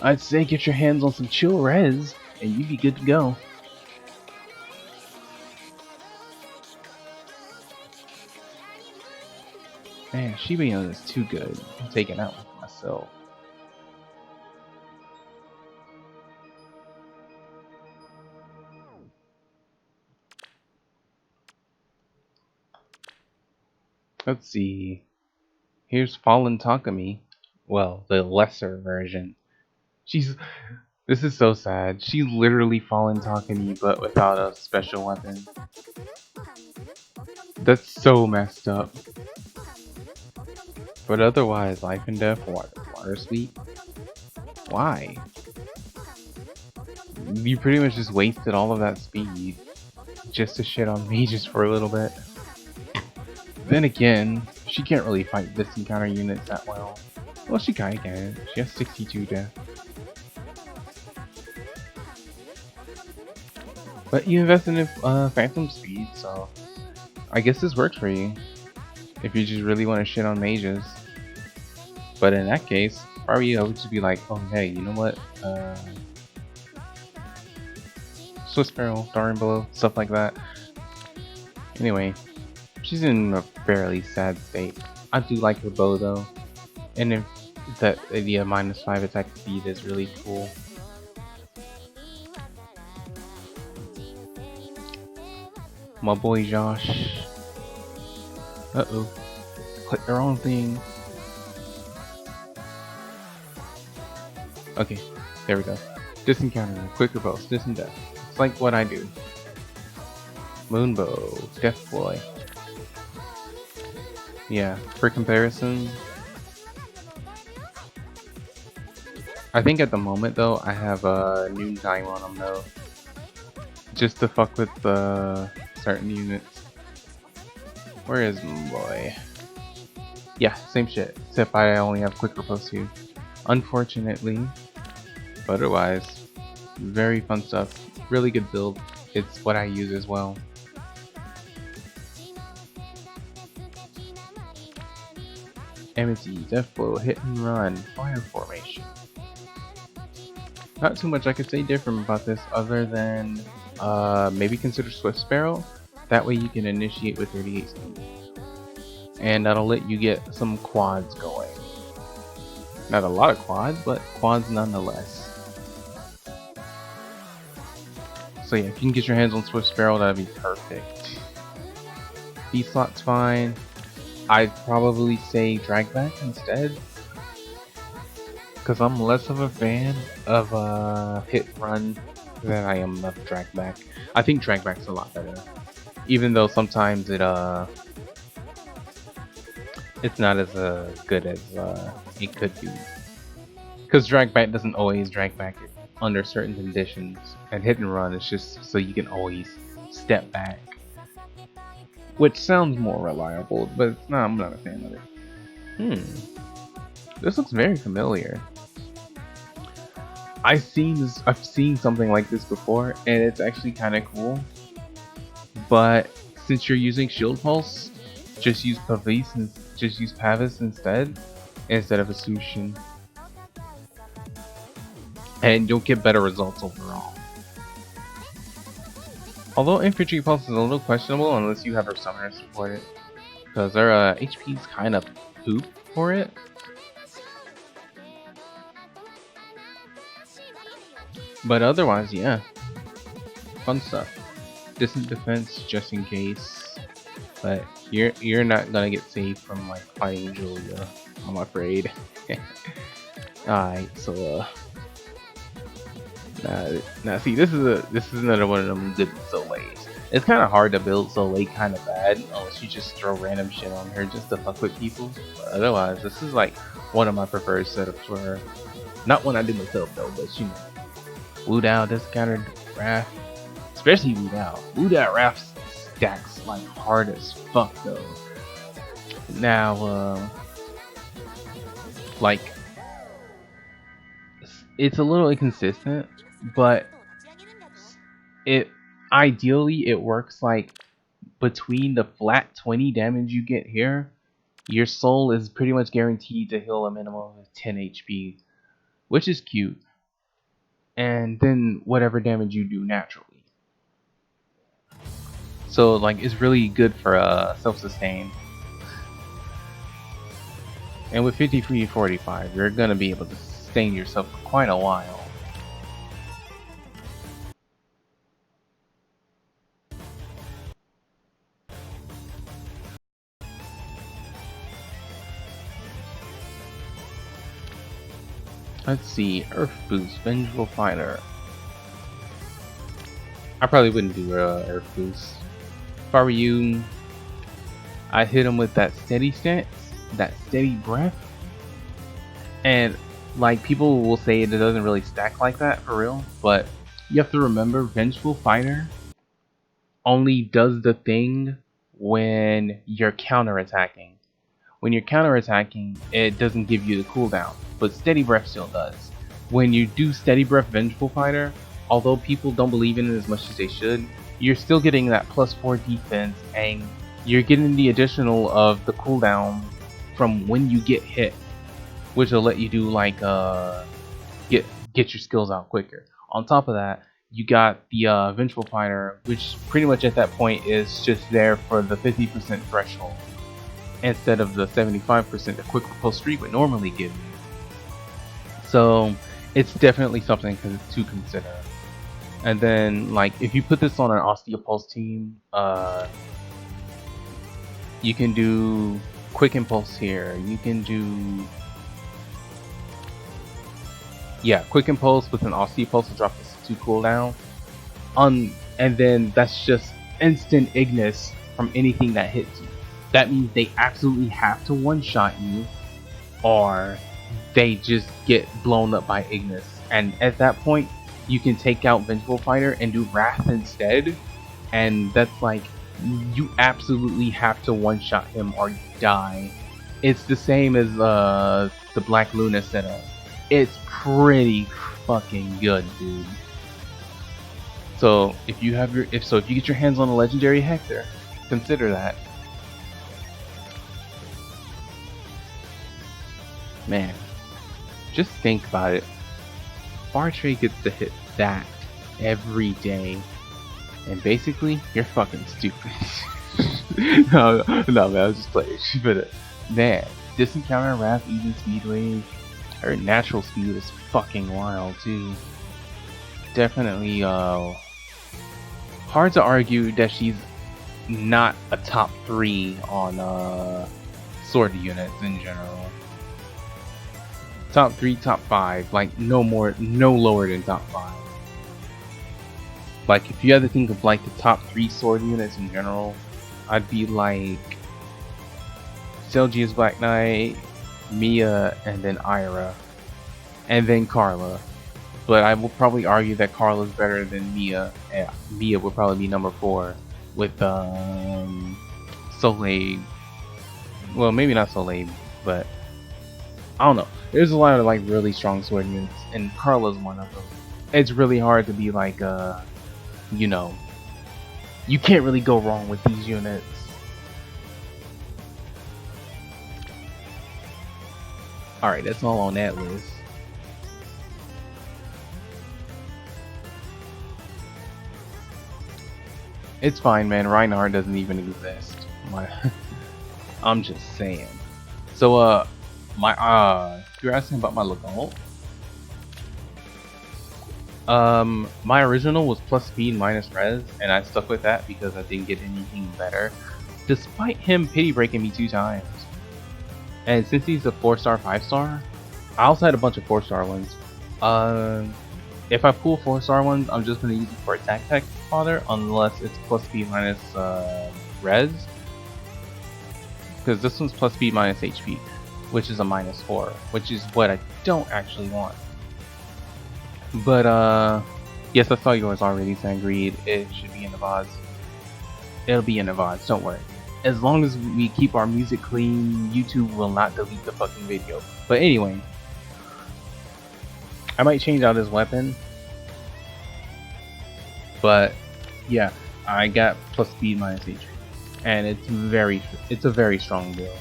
I'd say get your hands on some chill res and you'd be good to go. Man, Shibayun is too good. I'm taking that one for myself. Let's see. Here's Fallen Takumi. Well, the lesser version. This is so sad. She's literally Fallen Takumi, but without a special weapon. That's so messed up. But otherwise, life and death, water sweet. Why? You pretty much just wasted all of that speed just to shit on mages for a little bit. Then again, she can't really fight this encounter units that well. Well, she kinda can. She has 62 death. But you invested in Phantom Speed, so I guess this works for you. If you just really want to shit on mages. But in that case, probably I would just be like, oh hey, you know what? Swiss Barrel, Darn Below, stuff like that. Anyway, she's in a fairly sad state. I do like her bow though. And if that idea -5 attack speed is really cool. My boy Josh. Uh-oh. Click the wrong thing. Okay, there we go. Disencounter, quicker bows, distant death. It's like what I do. Moonbow, Death Boy. Yeah, for comparison, I think at the moment though, I have a new time on them though. Just to fuck with the certain units. Where is Moonboy? Yeah, same shit, except I only have quick riposte here. Unfortunately, but otherwise, very fun stuff. Really good build. It's what I use as well. Amity, Deathblow, Hit and Run, Fire Formation. Not too much I could say different about this other than maybe consider Swift Sparrow. That way you can initiate with 38 speed. And that'll let you get some quads going. Not a lot of quads, but quads nonetheless. So yeah, if you can get your hands on Swift Sparrow, that'd be perfect. B-slot's fine. I'd probably say Dragback instead. Because I'm less of a fan of Hit Run than I am of Dragback. I think Dragback's a lot better. Even though sometimes it's not as good as it could be. Because Dragback doesn't always drag back under certain conditions. And Hit and Run is just so you can always step back. Which sounds more reliable, but it's not, I'm not a fan of it. This looks very familiar. I've seen something like this before, and it's actually kind of cool. But since you're using Shield Pulse, just use Pavis instead of Asushin. And you'll get better results overall. Although infantry pulse is a little questionable unless you have her summoner support it, because their HP is kind of poop for it. But otherwise, yeah, fun stuff. Distant defense just in case, but you're not gonna get saved from like fighting Julia, I'm afraid. Alright, so now see, this is another one of them good Soleils. It's kind of hard to build Soleil kind of bad unless you just throw random shit on her just to fuck with people. But otherwise, this is like one of my preferred setups for her. Not one I do myself though, but you know, Wu Dao discountered Wrath, especially Wu Dao. Wu Dao Wrath stacks like hard as fuck though. Now, like it's a little inconsistent, but it ideally it works like between the flat 20 damage you get here, your soul is pretty much guaranteed to heal a minimum of 10 HP, which is cute. And then whatever damage you do naturally. So like it's really good for self-sustain. And with 53-45, you're gonna be able to sustain yourself for quite a while. Let's see, Earth Boost, Vengeful Fighter. I probably wouldn't do Earth Boost. If I were you, I'd hit him with that steady stance, that steady breath. And like people will say it doesn't really stack like that for real, but you have to remember Vengeful Fighter only does the thing when you're counterattacking. When you're counterattacking, it doesn't give you the cooldown, but Steady Breath still does. When you do Steady Breath Vengeful Fighter, although people don't believe in it as much as they should, you're still getting that +4 defense, and you're getting the additional of the cooldown from when you get hit, which will let you do like get your skills out quicker. On top of that, you got the Vengeful Fighter, which pretty much at that point is just there for the 50% threshold instead of the 75% the quick repulse streak would normally give you. So it's definitely something to consider. And then like if you put this on an Osteopulse team, you can do Quick Impulse here. You can do Quick Impulse with an Osteopulse to drop this 2 cooldown. And then that's just instant Ignis from anything that hits you. That means they absolutely have to one-shot you, or they just get blown up by Ignis. And at that point, you can take out Vengeful Fighter and do Wrath instead. And that's like, you absolutely have to one-shot him or die. It's the same as the Black Luna setup. It's pretty fucking good, dude. So if you get your hands on a legendary Hector, consider that. Man, just think about it. Bartray gets to hit that every day, and basically, you're fucking stupid. no, man, I was just playing. But man, Distant Counter Wrath, even Speed Wave, her natural speed is fucking wild too. Definitely, hard to argue that she's not a top 3 on sword units in general. Top 3, top 5, like no lower than top 5. Like if you had to think of like the top 3 sword units in general, I'd be like Selgia's Black Knight, Mia, and then Ira, and then Carla. But I will probably argue that Carla's better than Mia. Mia would probably be number 4 with Soleil. Well, maybe not Soleil, but I don't know. There's a lot of like really strong sword units, and Carla's one of them. It's really hard to be like, you know, you can't really go wrong with these units. Alright, that's all on that list. It's fine, man. Reinhardt doesn't even exist. I'm just saying. So, you're asking about my Legault? My original was plus speed minus res, and I stuck with that because I didn't get anything better, despite him pity breaking me 2 times. And since he's a 4-star, 5-star, I also had a bunch of 4-star ones. If I pull 4-star ones, I'm just gonna use it for attack tech fodder, unless it's plus speed minus res, because this one's plus speed minus HP, which is a -4, which is what I don't actually want. But yes, I saw yours already, Sangreed. It should be in the VODs. It'll be in the VODs, don't worry. As long as we keep our music clean, YouTube will not delete the fucking video. But anyway, I might change out his weapon. But yeah, I got plus speed minus HP, and it's a very strong build.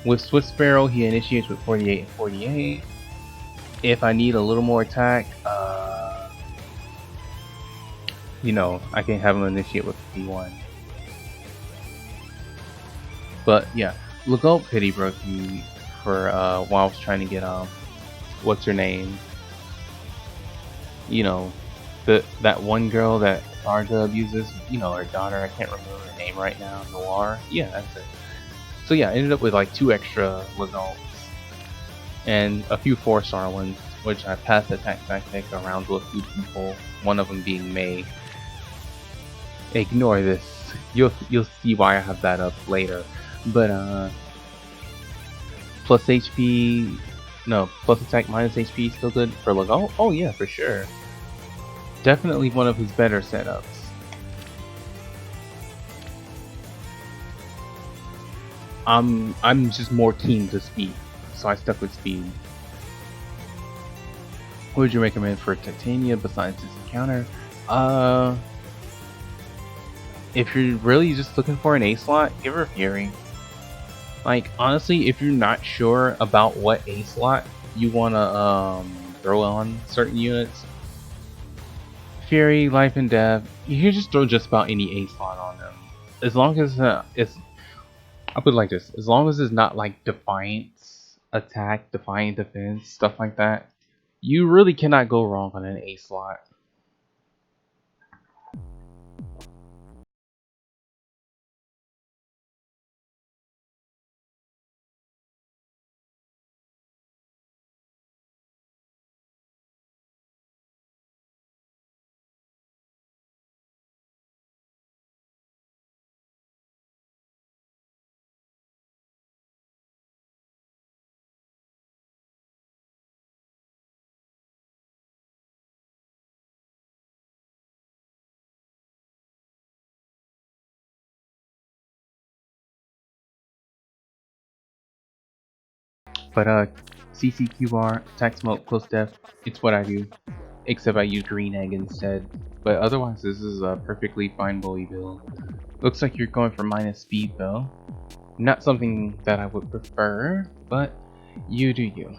With Swift Sparrow, he initiates with 48 and 48. If I need a little more attack, you know, I can have him initiate with 51. But yeah, Legault pity broke me for while I was trying to get what's her name? You know, that one girl that Arja abuses. You know, her daughter. I can't remember her name right now. Noir. Yeah, that's it. So yeah, I ended up with like 2 extra Legaults and a few 4-star ones, which I passed the attack tactic around with 2 people. One of them being May. Ignore this. You'll see why I have that up later. But plus HP, no, plus attack minus HP still good for Legault? Oh yeah, for sure. Definitely one of his better setups. I'm just more keen to speed, so I stuck with speed. What would you recommend for Titania besides this encounter? If you're really just looking for an A slot, give her Fury. Like, honestly, if you're not sure about what A slot you wanna throw on certain units, Fury, Life and Death, you can just throw just about any A slot on them. As long as it's, I'll put it like this, as long as it's not like Defiance attack, Defiant defense, stuff like that, you really cannot go wrong on an A slot. But CCQR, attack smoke, close death, it's what I do. Except I use green egg instead. But otherwise this is a perfectly fine bully build. Looks like you're going for minus speed though. Not something that I would prefer, but you do you.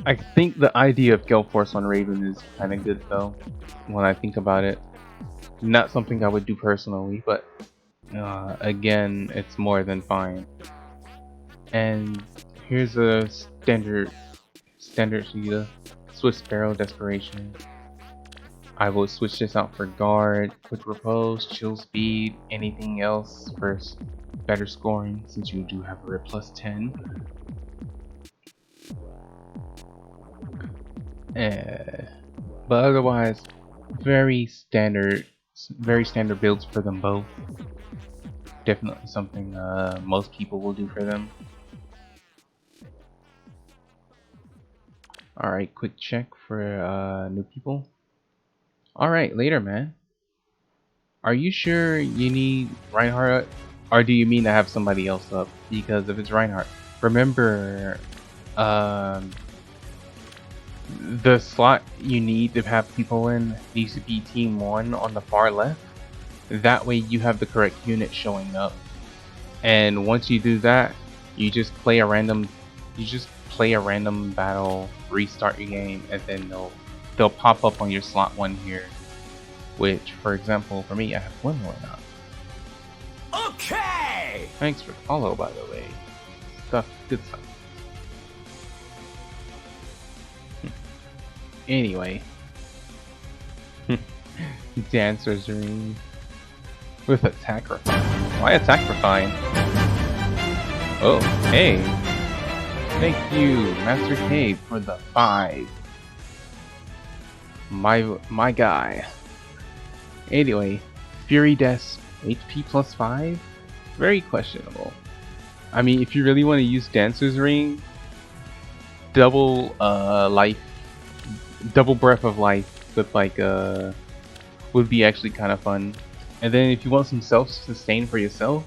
I think the idea of Gale Force on Raven is kinda good though, when I think about it. Not something I would do personally, but again, it's more than fine. And here's a standard Sheeta, Swift Sparrow, Desperation. I will switch this out for Guard, Quick Repose, Chill Speed, anything else for better scoring since you do have a plus 10. But otherwise, very standard builds for them both. Definitely something most people will do for them. Alright, quick check for new people. Alright, later, man. Are you sure you need Reinhardt? Or do you mean to have somebody else up? Because if it's Reinhardt, remember, the slot you need to have people in needs to be team 1 on the far left. That way you have the correct unit showing up. And once you do that, you just play a random you just play a random battle, restart your game, and then they'll pop up on your slot 1 here. Which, for example, for me, I have 1 more now. Okay! Thanks for the follow, by the way. Good stuff. Anyway. Dancer's Ring. With attack refine. Why attack refine? Oh, hey. Thank you, Master K, for the 5. My guy. Anyway, Fury Death HP plus 5? Very questionable. I mean, if you really want to use Dancer's Ring, double life, double breath of life with like would be actually kind of fun. And then if you want some self-sustain for yourself,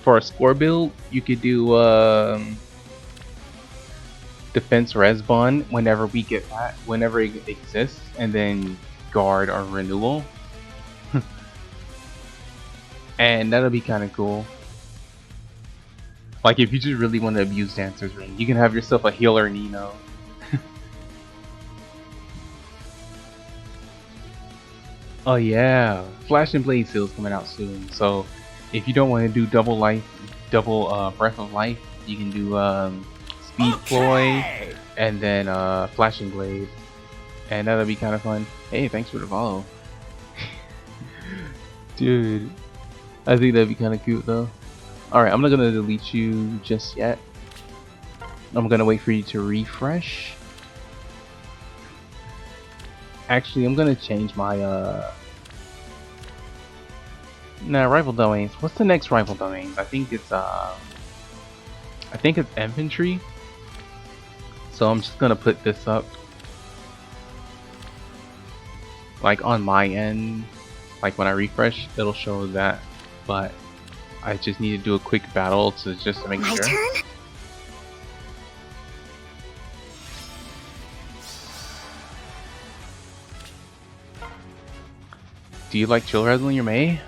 for a score build, you could do defense res bond whenever we get that, whenever it exists, and then guard or renewal. And that'll be kind of cool. Like if you just really want to abuse Dancer's Ring, you can have yourself a healer Nino. Oh yeah, Flash and Blade Seal's coming out soon. So if you don't want to do double life, double breath of life, you can do Speed Ploy and then Flash and Blade, and that'll be kind of fun. Hey, thanks for the follow, dude. I think that'd be kind of cute though. Alright, I'm not gonna delete you just yet. I'm gonna wait for you to refresh. Actually, I'm gonna change my rival domains. What's the next rival domains? I think it's infantry. So I'm just gonna put this up like on my end. Like when I refresh, it'll show that. But I just need to do a quick battle to make My sure. turn? Do you like chill res on your Mei?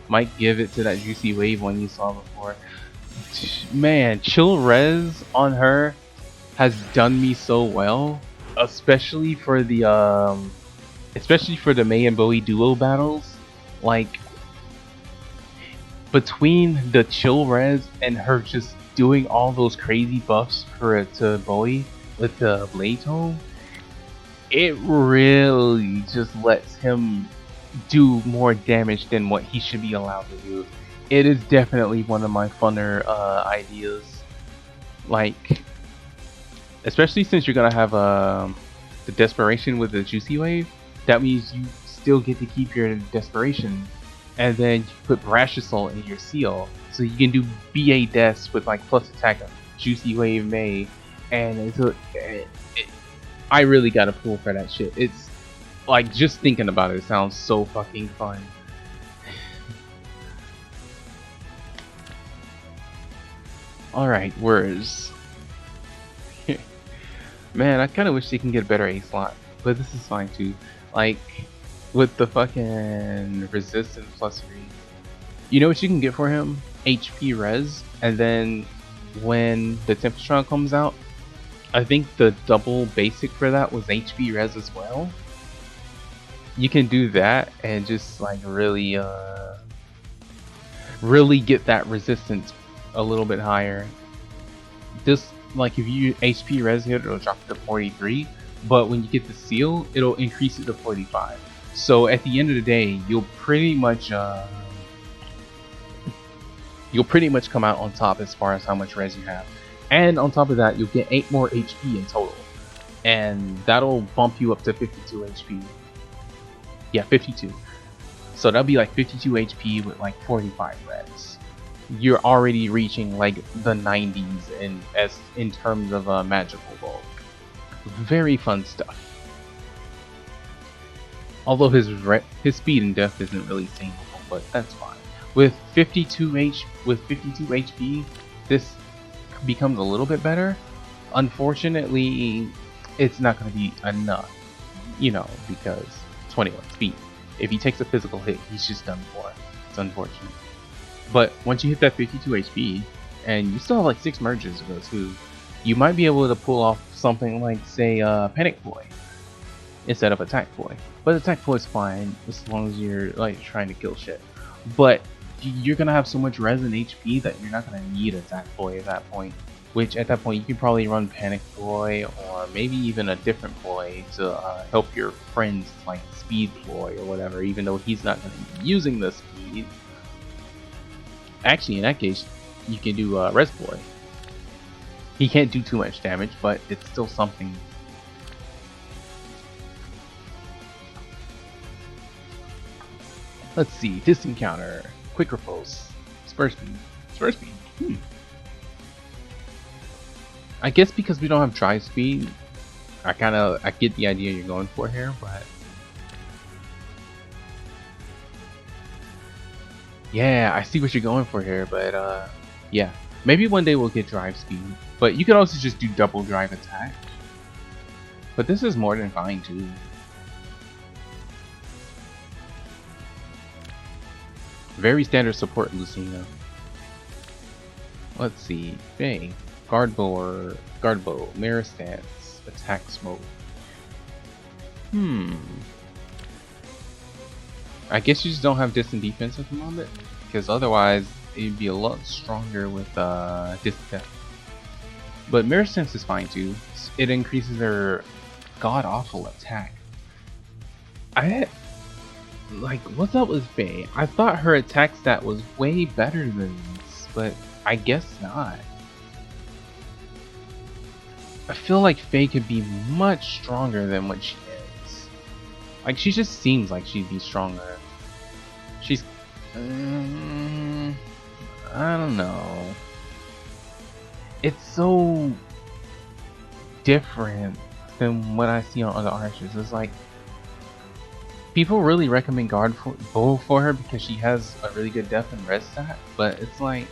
Might give it to that juicy wave one you saw before. Man, chill res on her has done me so well, especially for the Mei and Bowie duo battles. Like between the chill res and her just doing all those crazy buffs to Bowie with the blade tone, it really just lets him do more damage than what he should be allowed to do. It is definitely one of my funner ideas. Like, especially since you're gonna have the desperation with the juicy wave, that means you still get to keep your desperation, and then you put brash assault in your seal, so you can do BA deaths with like plus attack of juicy wave Mei, and I really got a pull for that shit. It's like, just thinking about it sounds so fucking fun. Alright, words. Man, I kinda wish they can get a better A slot, but this is fine too. Like, with the fucking resistance plus 3. You know what you can get for him? HP res, and then when the Tempestron comes out, I think the double basic for that was HP res as well. You can do that and just like really get that resistance a little bit higher. Just like if you HP res it, it'll drop to 43, but when you get the seal, it'll increase it to 45. So at the end of the day, you'll pretty much come out on top as far as how much res you have. And on top of that, you'll get 8 more HP in total, and that'll bump you up to 52 HP. Yeah, 52. So that'll be like 52 HP with like 45 res. You're already reaching like the 90s in terms of magical bulk. Very fun stuff. Although his speed and depth isn't really singable, but that's fine. With 52 HP, this becomes a little bit better. Unfortunately, it's not going to be enough, you know, because 21 speed. If he takes a physical hit, he's just done for. It's unfortunate. But once you hit that 52 HP, and you still have like 6 merges to go too, you might be able to pull off something like, say, Panic Boy instead of Attack Boy. But Attack Boy is fine as long as you're like trying to kill shit. But you're gonna have so much res and HP that you're not gonna need Attack Boy at that point. Which at that point you can probably run Panic Boy or maybe even a different boy to help your friends like Speed Boy or whatever, even though he's not gonna be using the speed. Actually, in that case, you can do Res Boy. He can't do too much damage, but it's still something. Let's see, Disencounter, Quick Repulse, Spur Speed. Spur Speed? I guess because we don't have Drive Speed, I get the idea you're going for here, but... Yeah, I see what you're going for here, but yeah. Maybe one day we'll get Drive Speed, but you can also just do double Drive Attack. But this is more than fine too. Very standard support Lucina. Let's see, Faye, Guard Bow, Mirror Stance, Attack Smoke. I guess you just don't have distant defense at the moment, because otherwise it'd be a lot stronger with distant. But Mirror Stance is fine too. It increases their god awful attack. Like, what's up with Faye? I thought her attack stat was way better than this, but I guess not. I feel like Faye could be much stronger than what she is. Like, she just seems like she'd be stronger. She's... I don't know. It's so different than what I see on other archers. It's like, people really recommend Bow for her because she has a really good def and res stat, but it's like,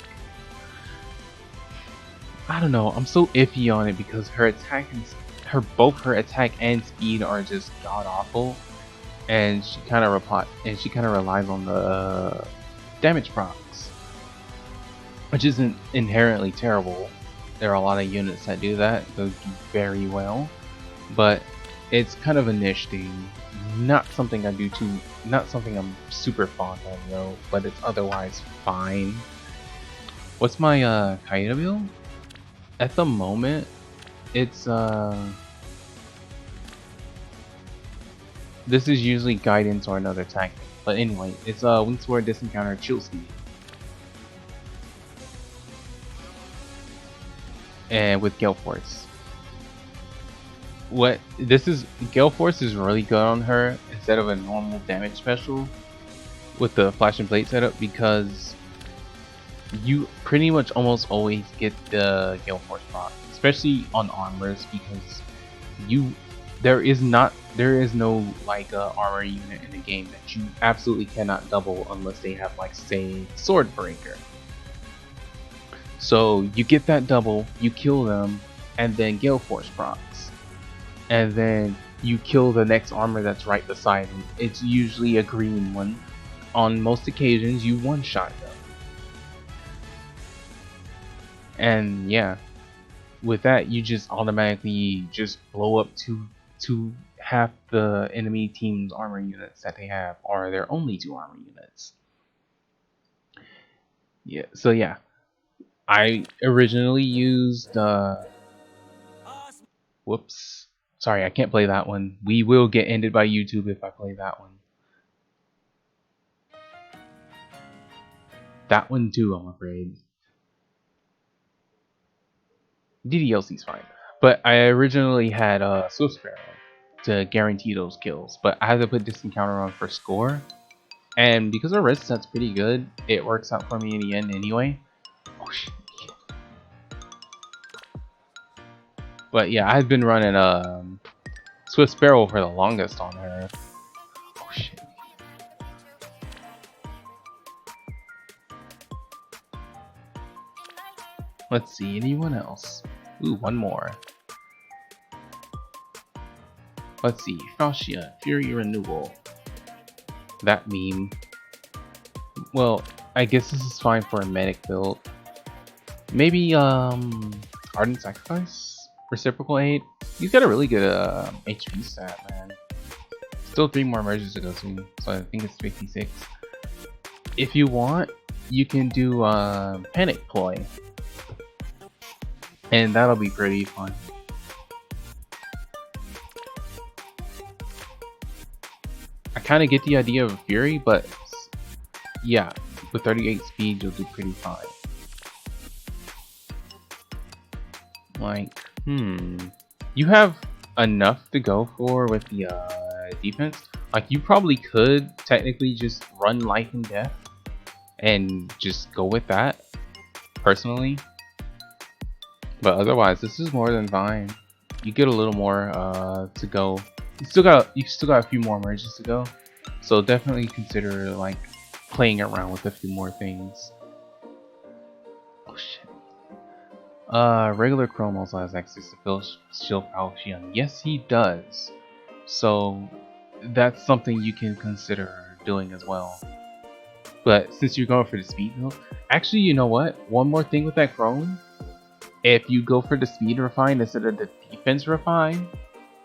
I don't know, I'm so iffy on it because her attack and both her attack and speed are just god awful, and she kind of relies on the damage procs, which isn't inherently terrible. There are a lot of units that do that, those do very well, but it's kind of a niche thing. Not something not something I'm super fond of though, but it's otherwise fine. What's my Kaida build? At the moment, it's this is usually guidance or another tactic. But anyway, it's Wing Sword, Disencounter, Chill Speed. And with Gale Force. Gale Force is really good on her instead of a normal damage special with the Flash and Blade setup, because you pretty much almost always get the Gale Force proc, especially on armors, because there is no like armor unit in the game that you absolutely cannot double unless they have, like, say, Sword Breaker. So you get that double, you kill them, and then Gale Force procs. And then you kill the next armor that's right beside it. It's usually a green one. On most occasions, you one-shot them. And yeah, with that, you just automatically just blow up to half the enemy team's armor units that they have, or their only 2 armor units. Yeah, so yeah, I originally used whoops. Sorry, I can't play that one. We will get ended by YouTube if I play that one. That one too, I'm afraid. DDLC's fine. But I originally had Swift Sparrow to guarantee those kills. But I had to put Disencounter on for score. And because our res set's pretty good, it works out for me in the end anyway. Oh shit. But yeah, I've been running Swift Sparrow for the longest on her. Oh shit. Let's see, anyone else? Ooh, one more. Let's see, Fascia, Fury Renewal. That meme. Well, I guess this is fine for a medic build. Maybe Ardent Sacrifice, Reciprocal Aid. He's got a really good HP stat, man. Still 3 more merges to go to, so I think it's 56. If you want, you can do Panic Ploy, and that'll be pretty fun. I kind of get the idea of Fury, but yeah, with 38 speed, you'll do pretty fine. Like, you have enough to go for with the defense. Like, you probably could technically just run Life and Death and just go with that, personally. But otherwise, this is more than fine. You get a little more to go. You still got a few more merges to go, so definitely consider like playing around with a few more things. Oh shit. Regular Chrome also has access to Shield Falchion. Yes, he does. So that's something you can consider doing as well. But since you're going for the speed build, actually, you know what? One more thing with that Chrome. If you go for the speed refine instead of the defense refine,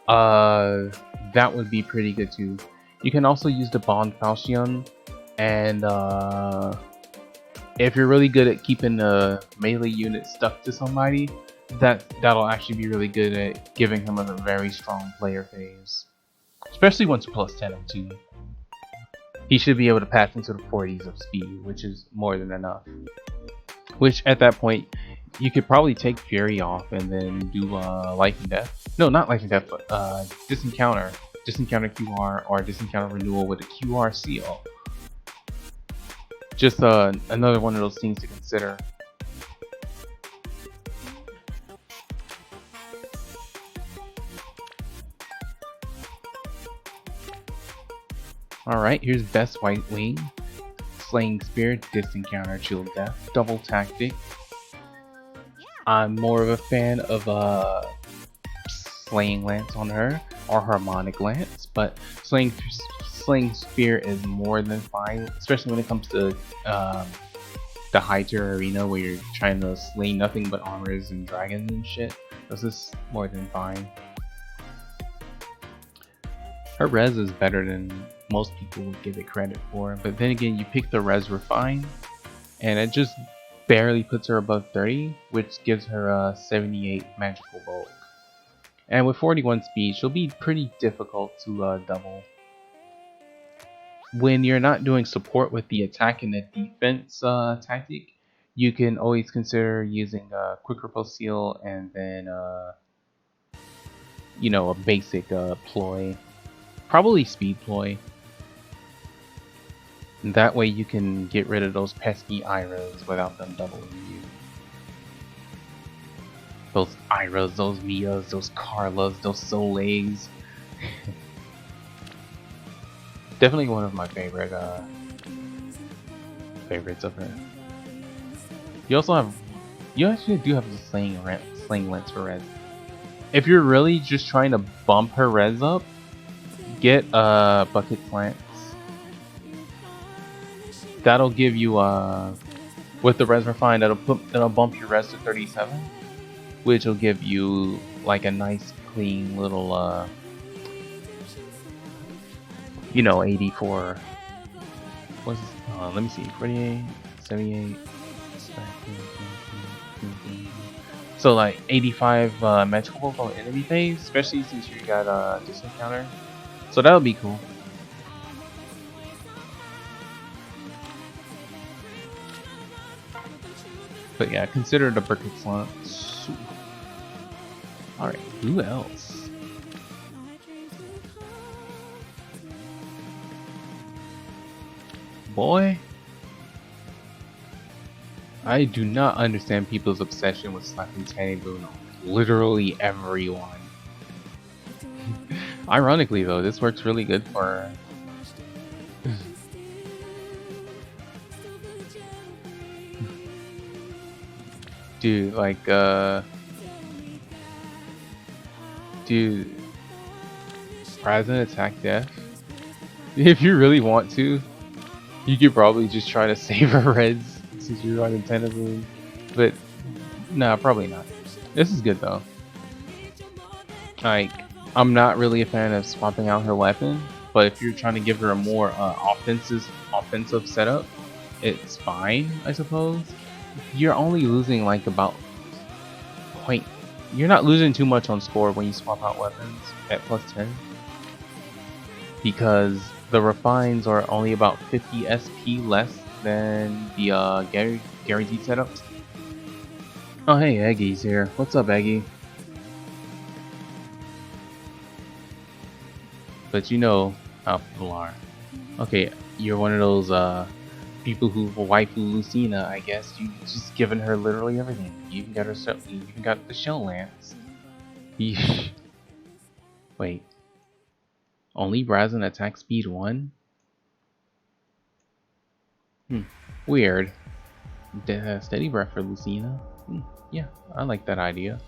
that would be pretty good too. You can also use the Bond Falchion, and if you're really good at keeping the melee unit stuck to somebody, that'll actually be really good at giving him a very strong player phase. Especially once you're plus 10 too. He should be able to pass into the 40s of speed, which is more than enough. Which at that point, you could probably take Fury off and then do Life and Death. No, not Life and Death, but Disencounter. Disencounter QR or Disencounter Renewal with a QR seal. Just another one of those things to consider. Alright, here's Best White Wing. Slaying Spear, Disencounter, Chill Death, Double Tactic. I'm more of a fan of Slaying Lance on her, or Harmonic Lance, but Slaying Spear is more than fine, especially when it comes to the high tier arena where you're trying to slay nothing but armors and dragons and shit. This is more than fine. Her res is better than most people would give it credit for, but then again, you pick the res refine, and it just barely puts her above 30, which gives her a 78 magical bulk. And with 41 speed, she'll be pretty difficult to double. When you're not doing support with the attack and the defense tactic, you can always consider using a quick repulse seal and then you know, a basic ploy, probably speed ploy. And that way you can get rid of those pesky Iras without them doubling you. Those Iras, those Mias, those Carlas, those Soleils. Definitely one of my favorite favorites of her. You actually do have the slaying lance for res. If you're really just trying to bump her res up, get bucket slants. That'll give you with the res refine, that'll bump your res to 37, which will give you like a nice clean little you know, 84. What's let me see, 48, 78. So like 85 magical bulk on enemy phase, especially since you got Disencounter. So that'll be cool. But yeah, consider the bucket slants. Alright, who else? Boy, I do not understand people's obsession with slapping Tanny Boon on literally everyone. Ironically though, this works really good for her. Dude, like, dude, Present Attack Death. If you really want to, you could probably just try to save her reds since you're on Nintendo Boom. But, nah, probably not. This is good though. Like, I'm not really a fan of swapping out her weapon, but if you're trying to give her a more offensive setup, it's fine, I suppose. You're only losing like about point. You're not losing too much on score when you swap out weapons at +10, because the refines are only about 50 SP less than the guaranteed setups. Oh hey, Eggy's here. What's up, Eggy? But you know how people are. Okay, you're one of those people who waifu Lucina, I guess. You just given her literally everything. You even got her you even got the shell lance. Yeesh. Wait. Only Brazen attack speed 1? Weird. Steady breath for Lucina. Yeah, I like that idea.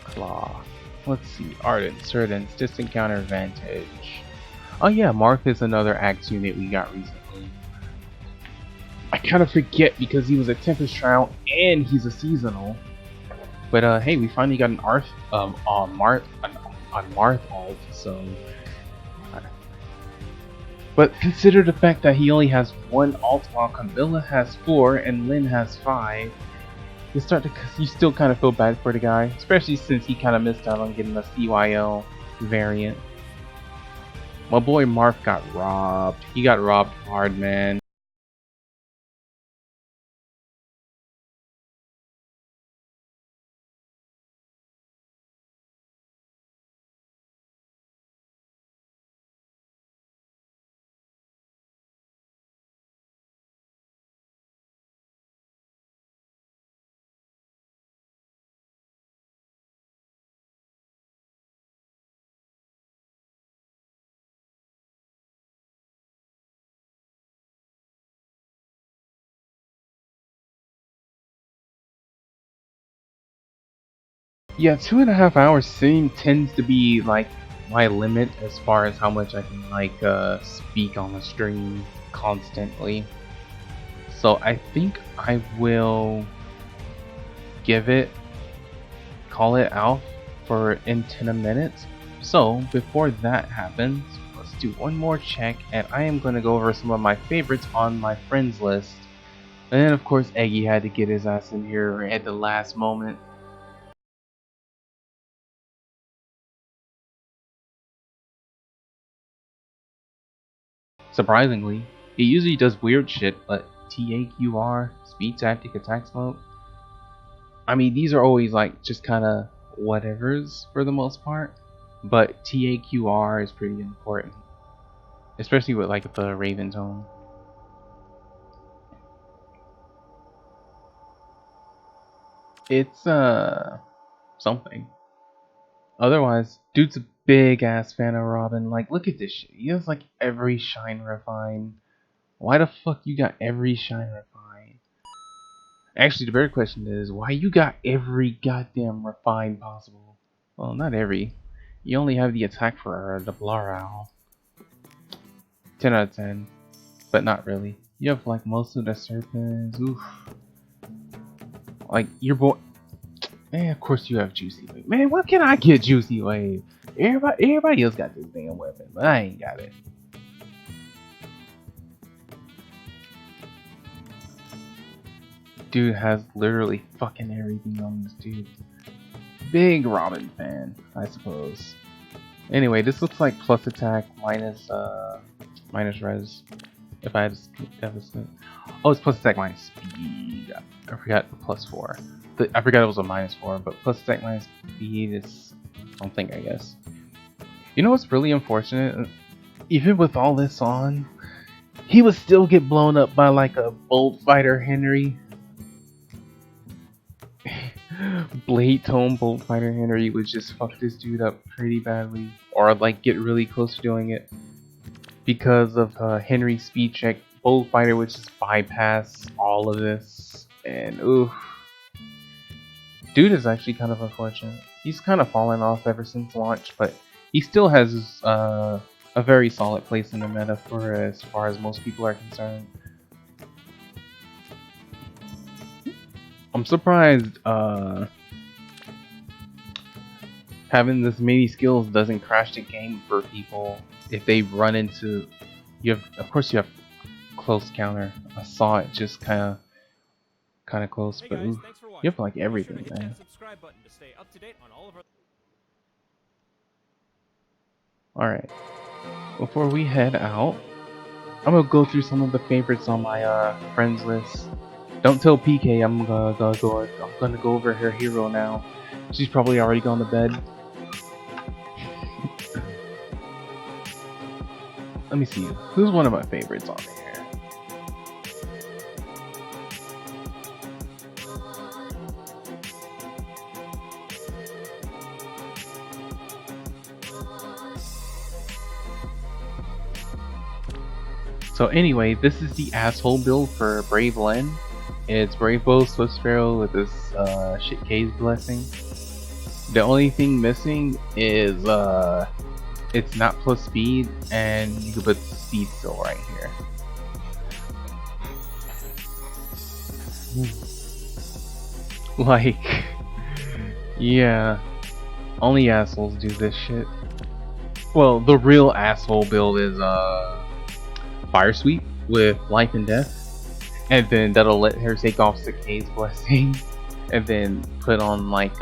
Claw. Let's see. Ardent, Cerdance, Distant Counter Advantage. Oh yeah, Marth is another Axe unit we got recently. I kind of forget because he was a Tempest Trial and he's a seasonal. But hey, we finally got an Marth alt, so. But consider the fact that he only has one alt while Camilla has 4 and Lynn has 5. You still kind of feel bad for the guy, especially since he kind of missed out on getting a CYL variant. My boy Marth got robbed. He got robbed hard, man. Yeah, 2.5 hours tends to be like my limit as far as how much I can like speak on the stream constantly. So I think I will call it out for in 10 minutes. So before that happens, let's do one more check, and I am going to go over some of my favorites on my friends list. And then of course Eggy had to get his ass in here at the last moment. Surprisingly, he usually does weird shit, but TAQR, speed tactic, attack smoke. I mean, these are always like just kind of whatevers for the most part, but TAQR is pretty important, especially with like the Raven tone. It's something. Otherwise, dude's a big ass fan of Robin. Like, look at this shit. He has like every shine refine. Why the fuck you got every shine refine? Actually, the better question is, why you got every goddamn refine possible? Well, not every. You only have the attack for the Blaral. 10 out of 10. But not really. You have like most of the serpents. Oof. Like, your boy. Man, of course you have Juicy Wave. Man, why can't I get Juicy Wave? Everybody else got this damn weapon, but I ain't got it. Dude has literally fucking everything on this dude. Big Robin fan, I suppose. Anyway, this looks like plus attack minus res. If I had to deficit. Oh, it's plus attack minus speed. I forgot the +4. I forgot it was a -4, but plus attack minus speed is something, I guess. You know what's really unfortunate? Even with all this on, he would still get blown up by like a Bolt Fighter Henry. Blade Tone Bolt Fighter Henry would just fuck this dude up pretty badly, or like get really close to doing it because of Henry's speed check. Bolt Fighter would just bypass all of this, and oof, dude is actually kind of unfortunate. He's kind of fallen off ever since launch, but he still has a very solid place in the meta for as far as most people are concerned. I'm surprised having this many skills doesn't crash the game for people if they run into of course you have close counter. I saw it just kind of close, but oof, you have like everything, man. Alright, before we head out, I'm gonna go through some of the favorites on my friends list. Don't tell PK I'm gonna go over her hero now. She's probably already gone to bed. Let me see. Who's one of my favorites on here? So anyway, this is the asshole build for Brave Len. It's Brave Bow, Swift Sparrow with this shit K's blessing. The only thing missing is it's not plus speed, and you can put speed still right here. Like, yeah, only assholes do this shit. Well, the real asshole build is Fire Sweep with Life and Death, and then that'll let her take off K's blessing, and then put on like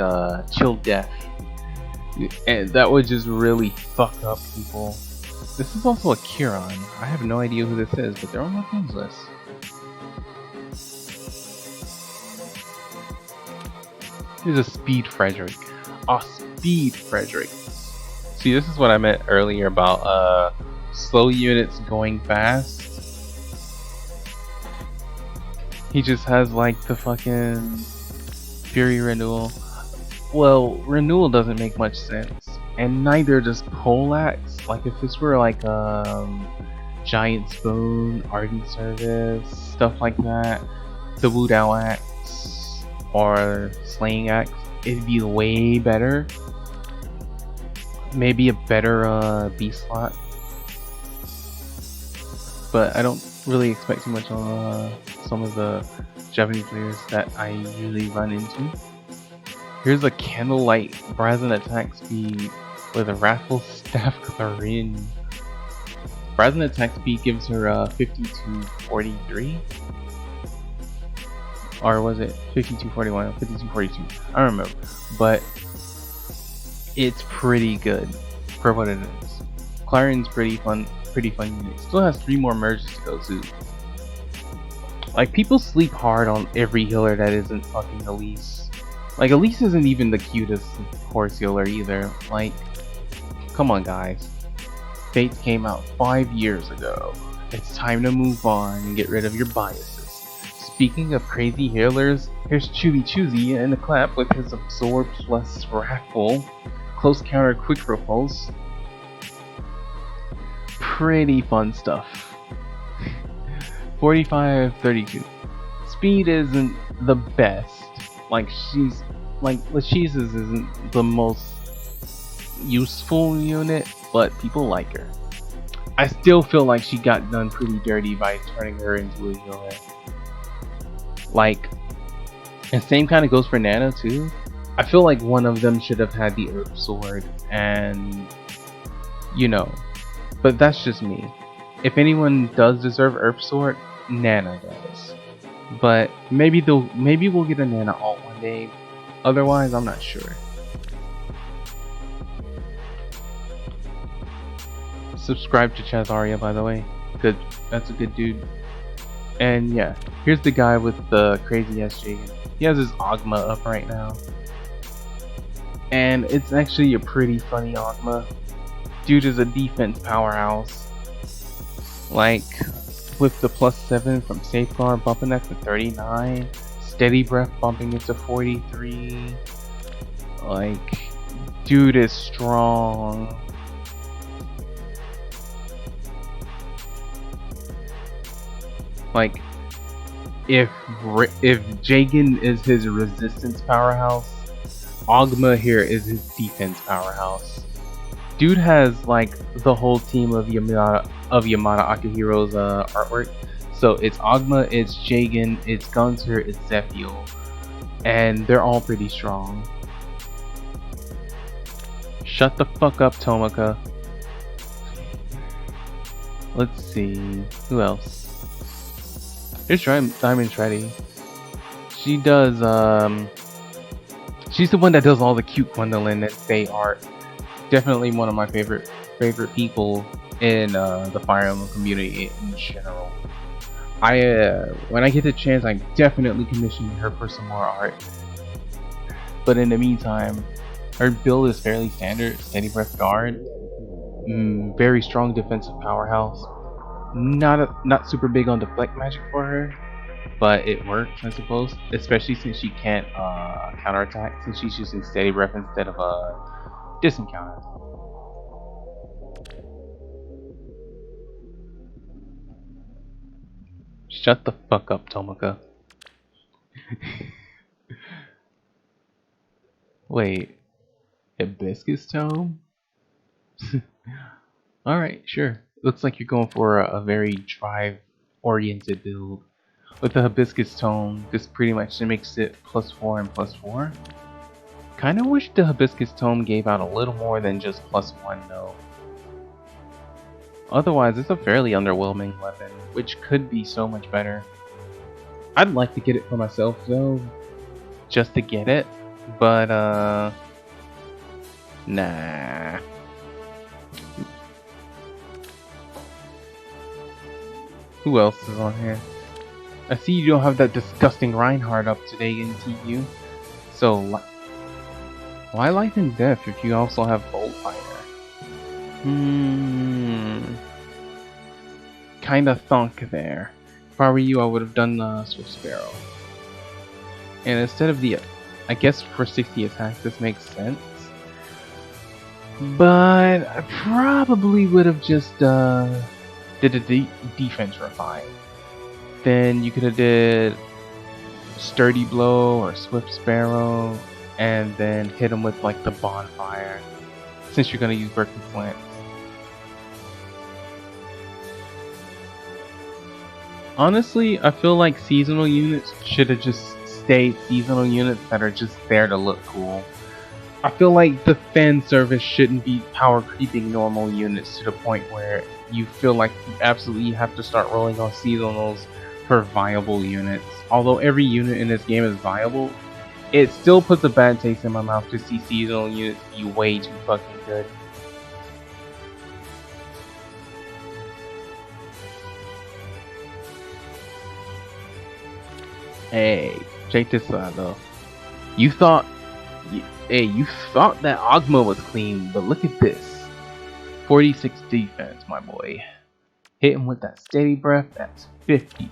Chill Death, and that would just really fuck up people. This is also a Kiron. I have no idea who this is, but they're on my friends list. Here's a Speed Frederick. Oh, Speed Frederick. See, this is what I meant earlier about slow units going fast. He just has like the fucking Fury Renewal. Well, Renewal doesn't make much sense, and neither does Poleaxe. Like if this were like Giant Spoon, Ardent Service, stuff like that, the Wudao Axe or Slaying Axe, it'd be way better. Maybe a better B slot, but I don't really expect too much on some of the Japanese players that I usually run into. Here's a Candlelight Brazen attack speed with a Wrathful Staff Clarin. Brazen attack speed gives her 5243, or was it 5241 or 5242? I don't remember, but it's pretty good for what it is. Clarin's pretty fun unit. Still has 3 more merges to go to. Like, people sleep hard on every healer that isn't fucking Elise. Like, Elise isn't even the cutest horse healer either. Like, come on guys. Fates came out 5 years ago. It's time to move on and get rid of your biases. Speaking of crazy healers, here's Chewy Choosy in the clap with his Absorb plus Wrathful. Close counter quick repulse. Pretty fun stuff. 45-32. Speed isn't the best. Like Lachesis isn't the most useful unit, but people like her. I still feel like she got done pretty dirty by turning her into a healer. Like, and same kind of goes for Nana too. I feel like one of them should have had the Herb Sword, and you know, but that's just me. If anyone does deserve Herb Sword, Nana does. But maybe we'll get a Nana alt one day. Otherwise, I'm not sure. Subscribe to Chazaria, by the way. That's a good dude. And yeah, here's the guy with the crazy ass Jagan. He has his Ogma up right now, and it's actually a pretty funny Ogma. Dude is a defense powerhouse. Like with the +7 from Safeguard bumping that to 39, Steady Breath bumping it to 43. Like, dude is strong. Like, if Jagan is his resistance powerhouse, Ogma here is his defense powerhouse. Dude has like the whole team of Yamada Akihiro's artwork. So it's Ogma, it's Jagan, it's Gunter, it's Zephiel, and they're all pretty strong. Shut the fuck up, Tomika. Let's see, who else? Here's Diamond Shreddy. She does she's the one that does all the cute Gwendolyn and Faye art. Definitely one of my favorite people in the Fire Emblem community in general. When I get the chance, I'm definitely commissioning her for some more art. But in the meantime, her build is fairly standard: Steady Breath Guard, very strong defensive powerhouse. Not super big on deflect magic for her, but it works, I suppose. Especially since she can't counterattack, since she's using Steady Breath instead of distant counter. Shut the fuck up, Tomika. Wait, Hibiscus Tome? Alright, sure. Looks like you're going for a very drive-oriented build. With the Hibiscus Tome, this pretty much makes it +4 and +4. Kinda wish the Hibiscus Tome gave out a little more than just +1 though. Otherwise, it's a fairly underwhelming weapon, which could be so much better. I'd like to get it for myself though, just to get it, but nah. Who else is on here? I see you don't have that disgusting Reinhardt up today in TU. So, why Life and Death if you also have Bolt Fighter? Kinda thunk there. If I were you, I would have done the Swift Sparrow. And instead of the, I guess for 60 attack, this makes sense. But I probably would have just did a defense refine. Then you could have did Sturdy Blow or Swift Sparrow, and then hit him with like the Bonfire, since you're gonna use Berkeley Slants. Honestly, I feel like seasonal units should have just stayed seasonal units that are just there to look cool. I feel like the fan service shouldn't be power creeping normal units to the point where you feel like you absolutely have to start rolling on seasonals for viable units. Although every unit in this game is viable, it still puts a bad taste in my mouth to see seasonal units be way too fucking good. Hey, check this out though. You thought that Ogma was clean, but look at this. 46 defense, my boy. Hit him with that Steady Breath, that's 50.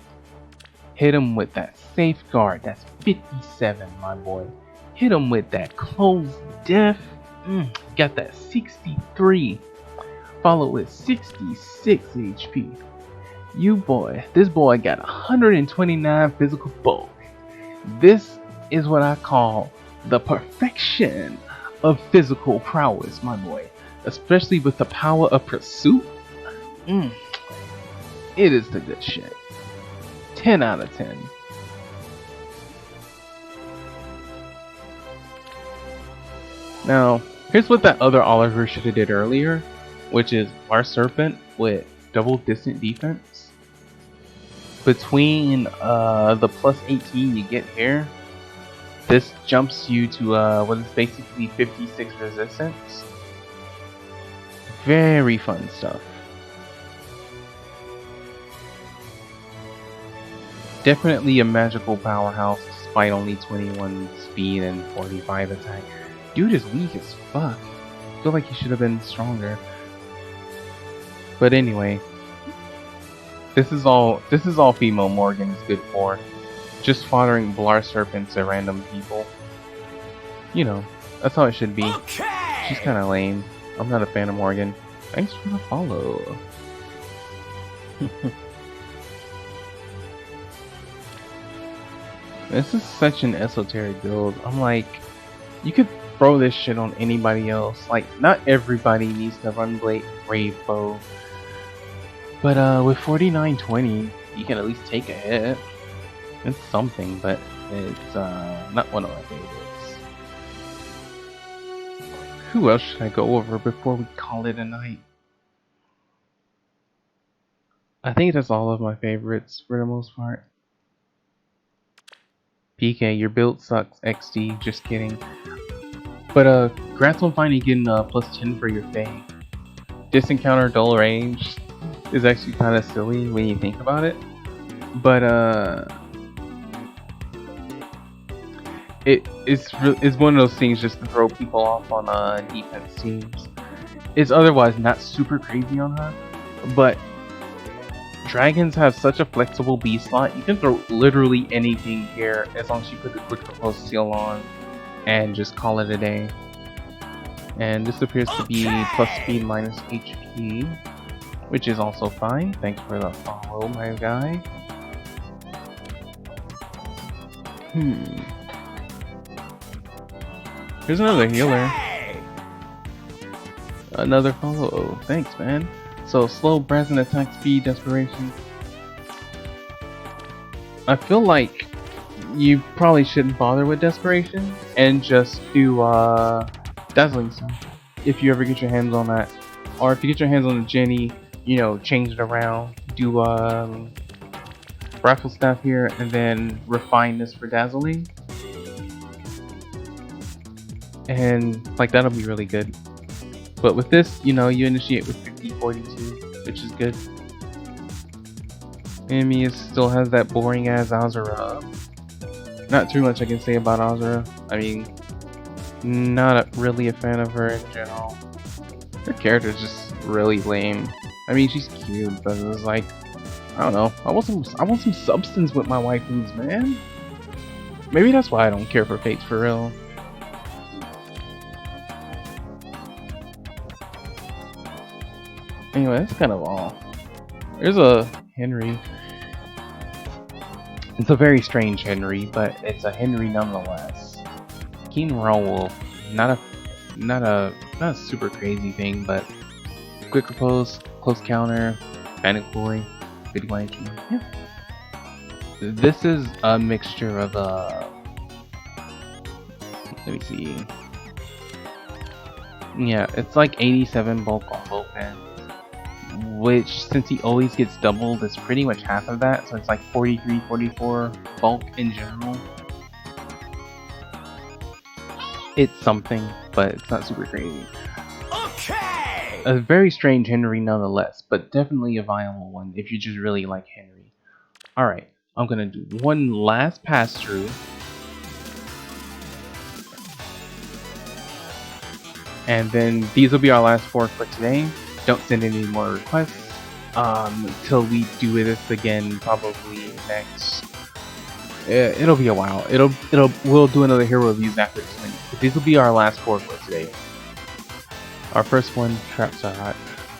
Hit him with that Safeguard, that's 57, my boy. Hit him with that Closed Death, got that 63. Follow with 66 HP. This boy got 129 physical bulk. This is what I call the perfection of physical prowess, my boy. Especially with the power of pursuit. It is the good shit. 10 out of 10. Now, here's what that other Oliver should have did earlier, which is War Serpent with double distant defense. Between the +18 you get here, this jumps you to what is basically 56 resistance. Very fun stuff. Definitely a magical powerhouse despite only 21 speed and 45 attack. Dude is weak as fuck. I feel like he should have been stronger. But anyway, this is all female Morgan is good for. Just foddering Blar serpents at random people. You know, that's how it should be. Okay. She's kinda lame. I'm not a fan of Morgan. Thanks for the follow. This is such an esoteric build. I'm like, you could throw this shit on anybody else. Like, not everybody needs to run Brave Bow. But with 4920, you can at least take a hit. It's something, but it's not one of my favorites. Who else should I go over before we call it a night? I think that's all of my favorites for the most part. PK, your build sucks. XD, just kidding. But congrats on finally getting plus 10 for your Fae. This encounter dull range is actually kind of silly when you think about it. But it's one of those things just to throw people off on defense teams. It's otherwise not super crazy on her, but dragons have such a flexible B slot. You can throw literally anything here as long as you put the quick propose seal on and just call it a day. And this appears to be plus speed minus HP, which is also fine. Thanks for the follow, my guy. Here's another healer. Another follow. Oh, thanks, man. So slow, brazen attack speed, desperation. I feel like you probably shouldn't bother with desperation and just do dazzling sun if you ever get your hands on that. Or if you get your hands on the Jenny, you know, change it around. Do rifle staff here and then refine this for dazzling. And like that'll be really good. But with this, you know, you initiate with 50-42, which is good. Enemy still has that boring ass Azura. Not too much I can say about Azura. I mean, not really a fan of her in general. Her character is just really lame. I mean, she's cute, but it was like, I don't know. I want some substance with my waifus, man. Maybe that's why I don't care for Fates for real. Anyway, that's kind of all. There's a Henry. It's a very strange Henry, but it's a Henry nonetheless. Keen Wolf, not a super crazy thing, but quick repose, close counter, panic boy, 51 HP. Yeah. This is a mixture of let me see. Yeah, it's like 87 bulk on both ends. Which, since he always gets doubled, is pretty much half of that, so it's like 43, 44 bulk in general. It's something, but it's not super crazy. Okay. A very strange Henry nonetheless, but definitely a viable one if you just really like Henry. Alright, I'm gonna do one last pass through. And then these will be our last 4 for today. Don't send any more requests until we do this again, probably next. It'll be a while. We'll do another hero reviews after this one. But these will be our last 4 for today. Our first one, traps are hot.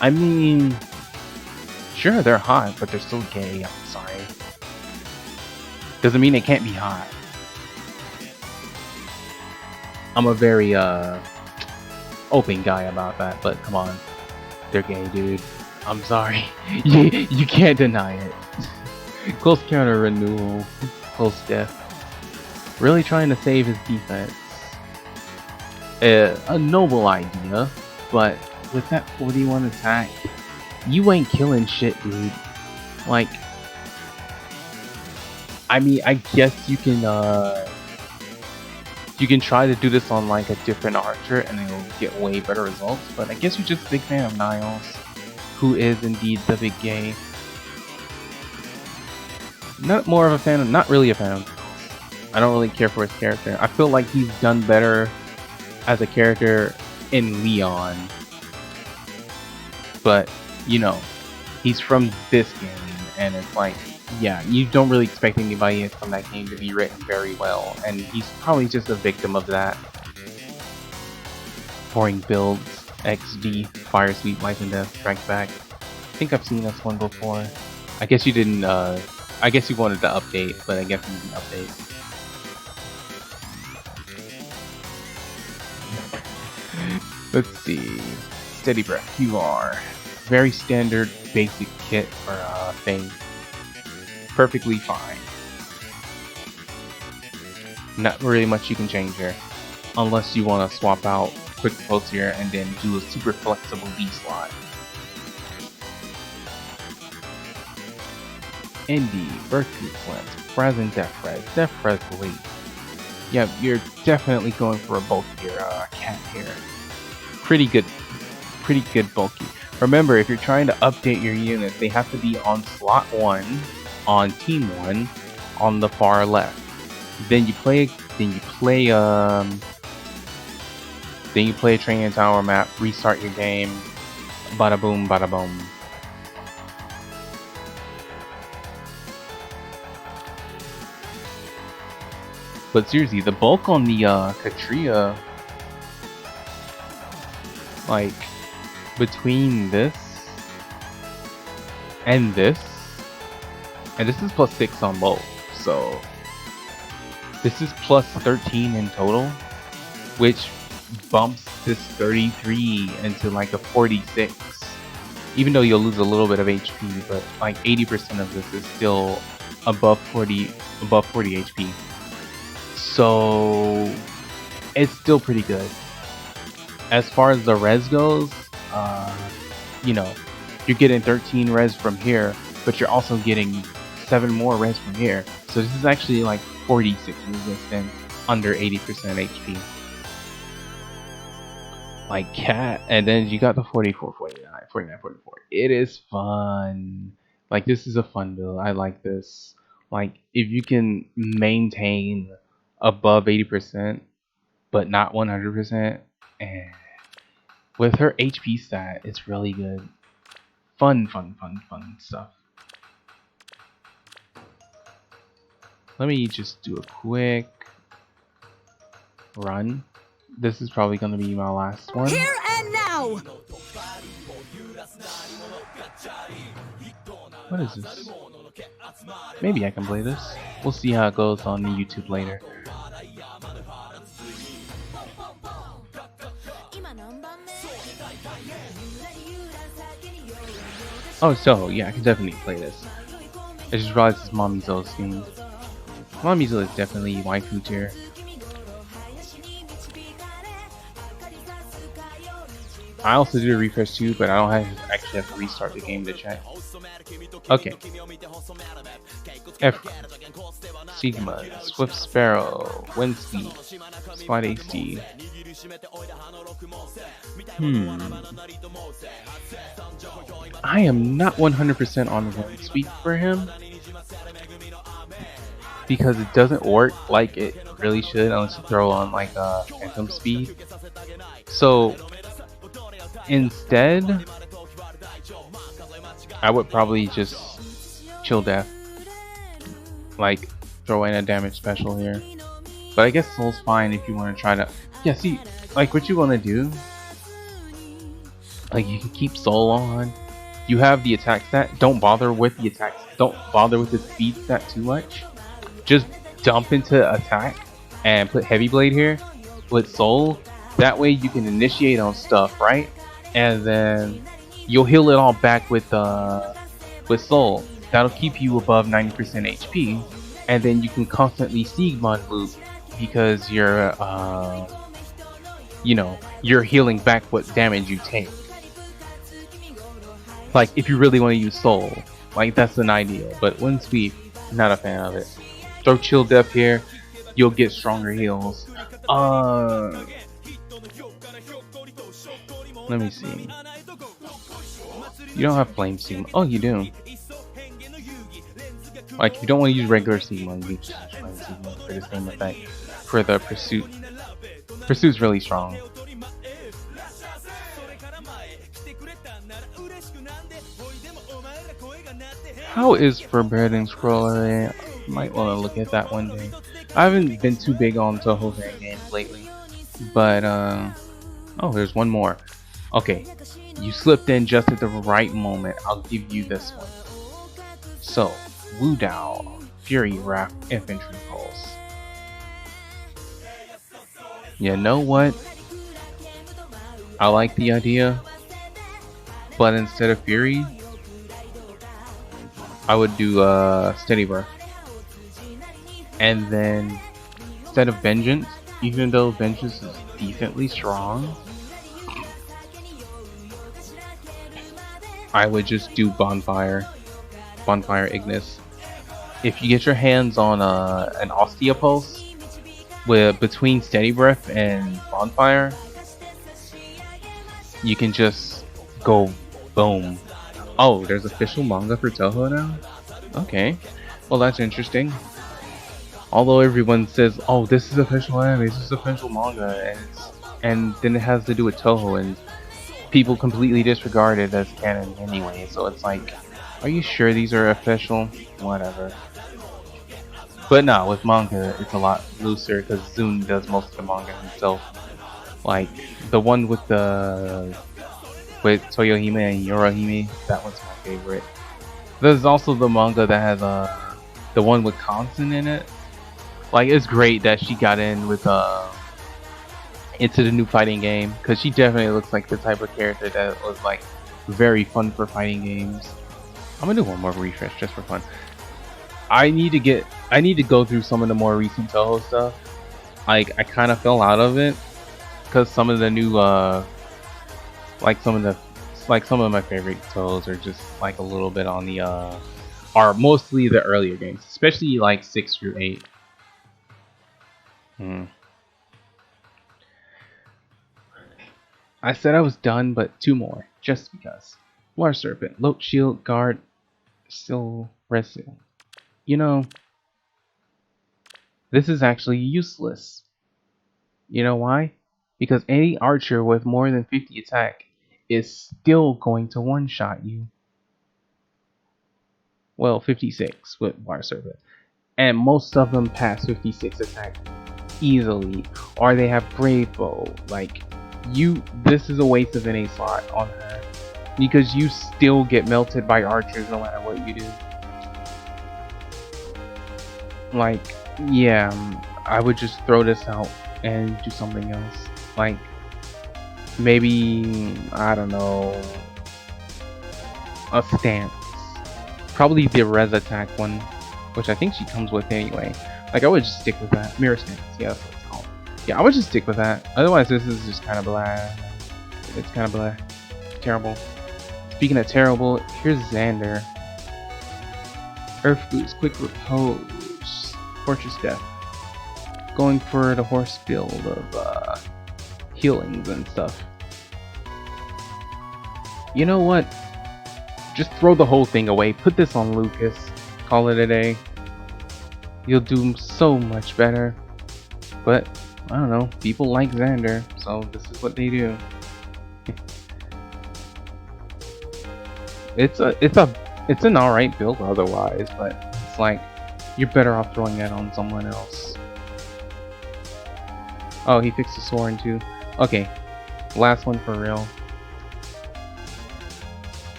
I mean, sure they're hot, but they're still gay. I'm sorry. Doesn't mean they can't be hot. I'm a very open guy about that, but come on. They're gay, dude. I'm sorry. You can't deny it. Close counter renewal. Close death. Really trying to save his defense. A noble idea, but with that 41 attack, you ain't killing shit, dude. Like, I mean, I guess you can try to do this on like a different archer and it'll get way better results, but I guess you're just a big fan of Niles, who is indeed the big gay. Not more of a fan of, not really a fan of. I don't really care for his character. I feel like he's done better as a character in Leon. But, you know, he's from this game, and it's like, yeah, you don't really expect anybody from that game to be written very well, and he's probably just a victim of that. Boring builds, XD, Fire Sweep, Life and Death, Strike Back. I think I've seen this one before. I guess you didn't, I guess you wanted to update, but I guess you didn't update. Let's see. Steady Breath, you are. Very standard, basic kit for thing. Perfectly fine. Not really much you can change here. Unless you want to swap out Quick Pulse here and then do a super flexible D slot. Indy, Virtue Cleanse, Present Death Res, Death Res Elite. Yeah, you're definitely going for a bulkier cat here. Pretty good bulky. Remember, if you're trying to update your units, they have to be on slot 1, on team 1, on the far left. Then you play a training tower map, restart your game, bada boom, bada boom. But seriously, the bulk on the Katria, like, between this, and this is plus 6 on both, so this is plus 13 in total, which bumps this 33 into like a 46, even though you'll lose a little bit of HP, but like 80% of this is still above 40 HP. So it's still pretty good. As far as the res goes, you know, you're getting 13 res from here, but you're also getting 7 more res from here. So this is actually like 46 resistance, under 80% HP. Like cat, and then you got the 44, 49, 49, 44. It is fun. Like, this is a fun build. I like this. Like, if you can maintain above 80%, but not 100%, and with her HP stat, it's really good. Fun stuff. Let me just do a quick run. This is probably going to be my last one. Here and now! What is this? Maybe I can play this. We'll see how it goes on the YouTube later. Oh, so yeah, I can definitely play this. I just realized it's Mamizo's game. Mamizo is definitely waifu tier. I also did a refresh too, but I don't actually have to restart the game to check. Okay. F, Sigma, Swift Sparrow, Windspeed, Slide AC. I am not 100% on Windspeed for him, because it doesn't work like it really should unless you throw on like Phantom Speed. So instead, I would probably just chill death, like throw in a damage special here. But I guess Soul's fine if you want to try to, yeah, see, like what you want to do, like you can keep Soul on. You have the attack stat. Don't bother with the attack. Don't bother with the speed stat too much. Just dump into attack and put Heavy Blade here with Soul. That way you can initiate on stuff, right? And then you'll heal it all back with Soul. That'll keep you above 90% HP, and then you can constantly Sigmund loop because you're you know, you're healing back what damage you take. Like if you really want to use Soul, like that's an idea. But Windspeed, not a fan of it. Throw Chill Death here, you'll get stronger heals. Let me see. You don't have Flame Sigma. Oh, you do. Like, if you don't want to use regular Sigma, you can just use Sigma for the same effect. For the Pursuit. Pursuit's really strong. How is Forbidden Scroller? Might want to look at that one day. I haven't been too big on Toho fan games lately. But, oh, there's one more. Okay, you slipped in just at the right moment. I'll give you this one. So, Wu Dao, Fury Wrath Infantry Pulse. You know what? I like the idea, but instead of Fury, I would do Steady Breath. And then, instead of Vengeance, even though Vengeance is decently strong, I would just do Bonfire Ignis. If you get your hands on an Ostia Pulse with between Steady Breath and Bonfire, you can just go boom. Oh, there's official manga for Toho now? Okay. Well, that's interesting. Although everyone says, oh, this is official anime, this is official manga, and then it has to do with Toho, and people completely disregard it as canon anyway, so it's like, are you sure these are official? Whatever. But no, with manga, it's a lot looser, because Zun does most of the manga himself. Like, the one with Toyohime and Yorohime, that one's my favorite. There's also the manga that has the one with Constant in it. Like, it's great that she got in with into the new fighting game, because she definitely looks like the type of character that was like very fun for fighting games. I'm gonna do one more refresh just for fun. I need to go through some of the more recent Toho stuff. Like, I kind of fell out of it because some of the new some of my favorite Tohos are just like a little bit on the are mostly the earlier games, especially like 6 through 8. I said I was done, but 2 more, just because. War Serpent, Lote Shield, Guard, still Resil. You know, this is actually useless. You know why? Because any archer with more than 50 attack is still going to one-shot you. Well, 56 with War Serpent. And most of them pass 56 attack easily. Or they have Brave Bow. Like, this is a waste of an A slot on her. Because you still get melted by archers no matter what you do. Like, yeah, I would just throw this out and do something else. Like, maybe, I don't know, a stance. Probably the res attack one, which I think she comes with anyway. Like, I would just stick with that. Mirror stance, yeah, that's what it's called. Yeah, I would just stick with that. Otherwise, this is just kind of blah. It's kind of blah. Terrible. Speaking of terrible, here's Xander. Earth Boost, Quick Repose, Fortress Death. Going for the horse build of healings and stuff. You know what? Just throw the whole thing away. Put this on Lucas. Call it a day. You'll do so much better. But I don't know. People like Xander, so this is what they do. It's an alright build otherwise, but it's like you're better off throwing that on someone else. Oh, he fixed the Soren too. Okay, last one for real.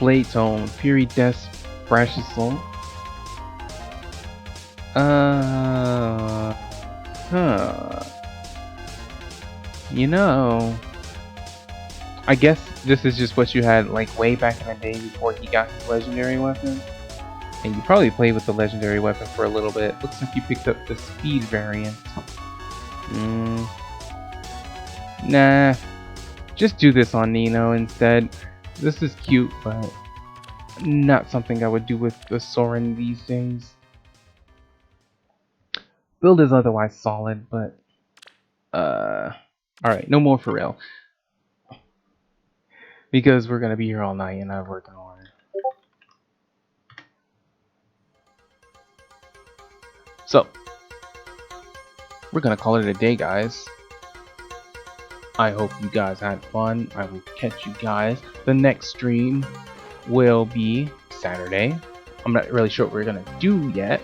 Blade Tone, Fury Death, Brash's Soul. You know, I guess this is just what you had like way back in the day before he got his legendary weapon. And you probably played with the legendary weapon for a little bit. Looks like you picked up the speed variant. Nah, just do this on Nino instead. This is cute, but not something I would do with the Soren these days. Build is otherwise solid, but alright, no more for real. Because we're gonna be here all night and I'm working hard. So, we're gonna call it a day, guys. I hope you guys had fun. I will catch you guys. The next stream will be Saturday. I'm not really sure what we're gonna do yet.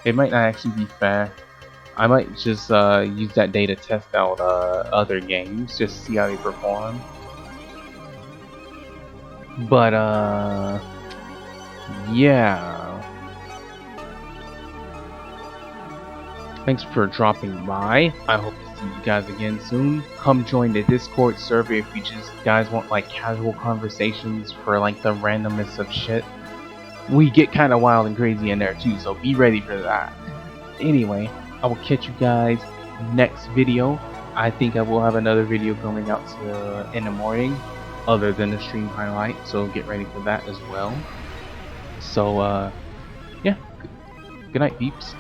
It might not actually be fair. I might just use that day to test out other games, just see how they perform. But yeah. Thanks for dropping by. I hope to see you guys again soon. Come join the Discord server if you just guys want like casual conversations for like the randomness of shit. We get kind of wild and crazy in there too, so be ready for that. Anyway, I will catch you guys next video. I think I will have another video coming out in the morning other than the stream highlight, so get ready for that as well. So yeah, good night peeps.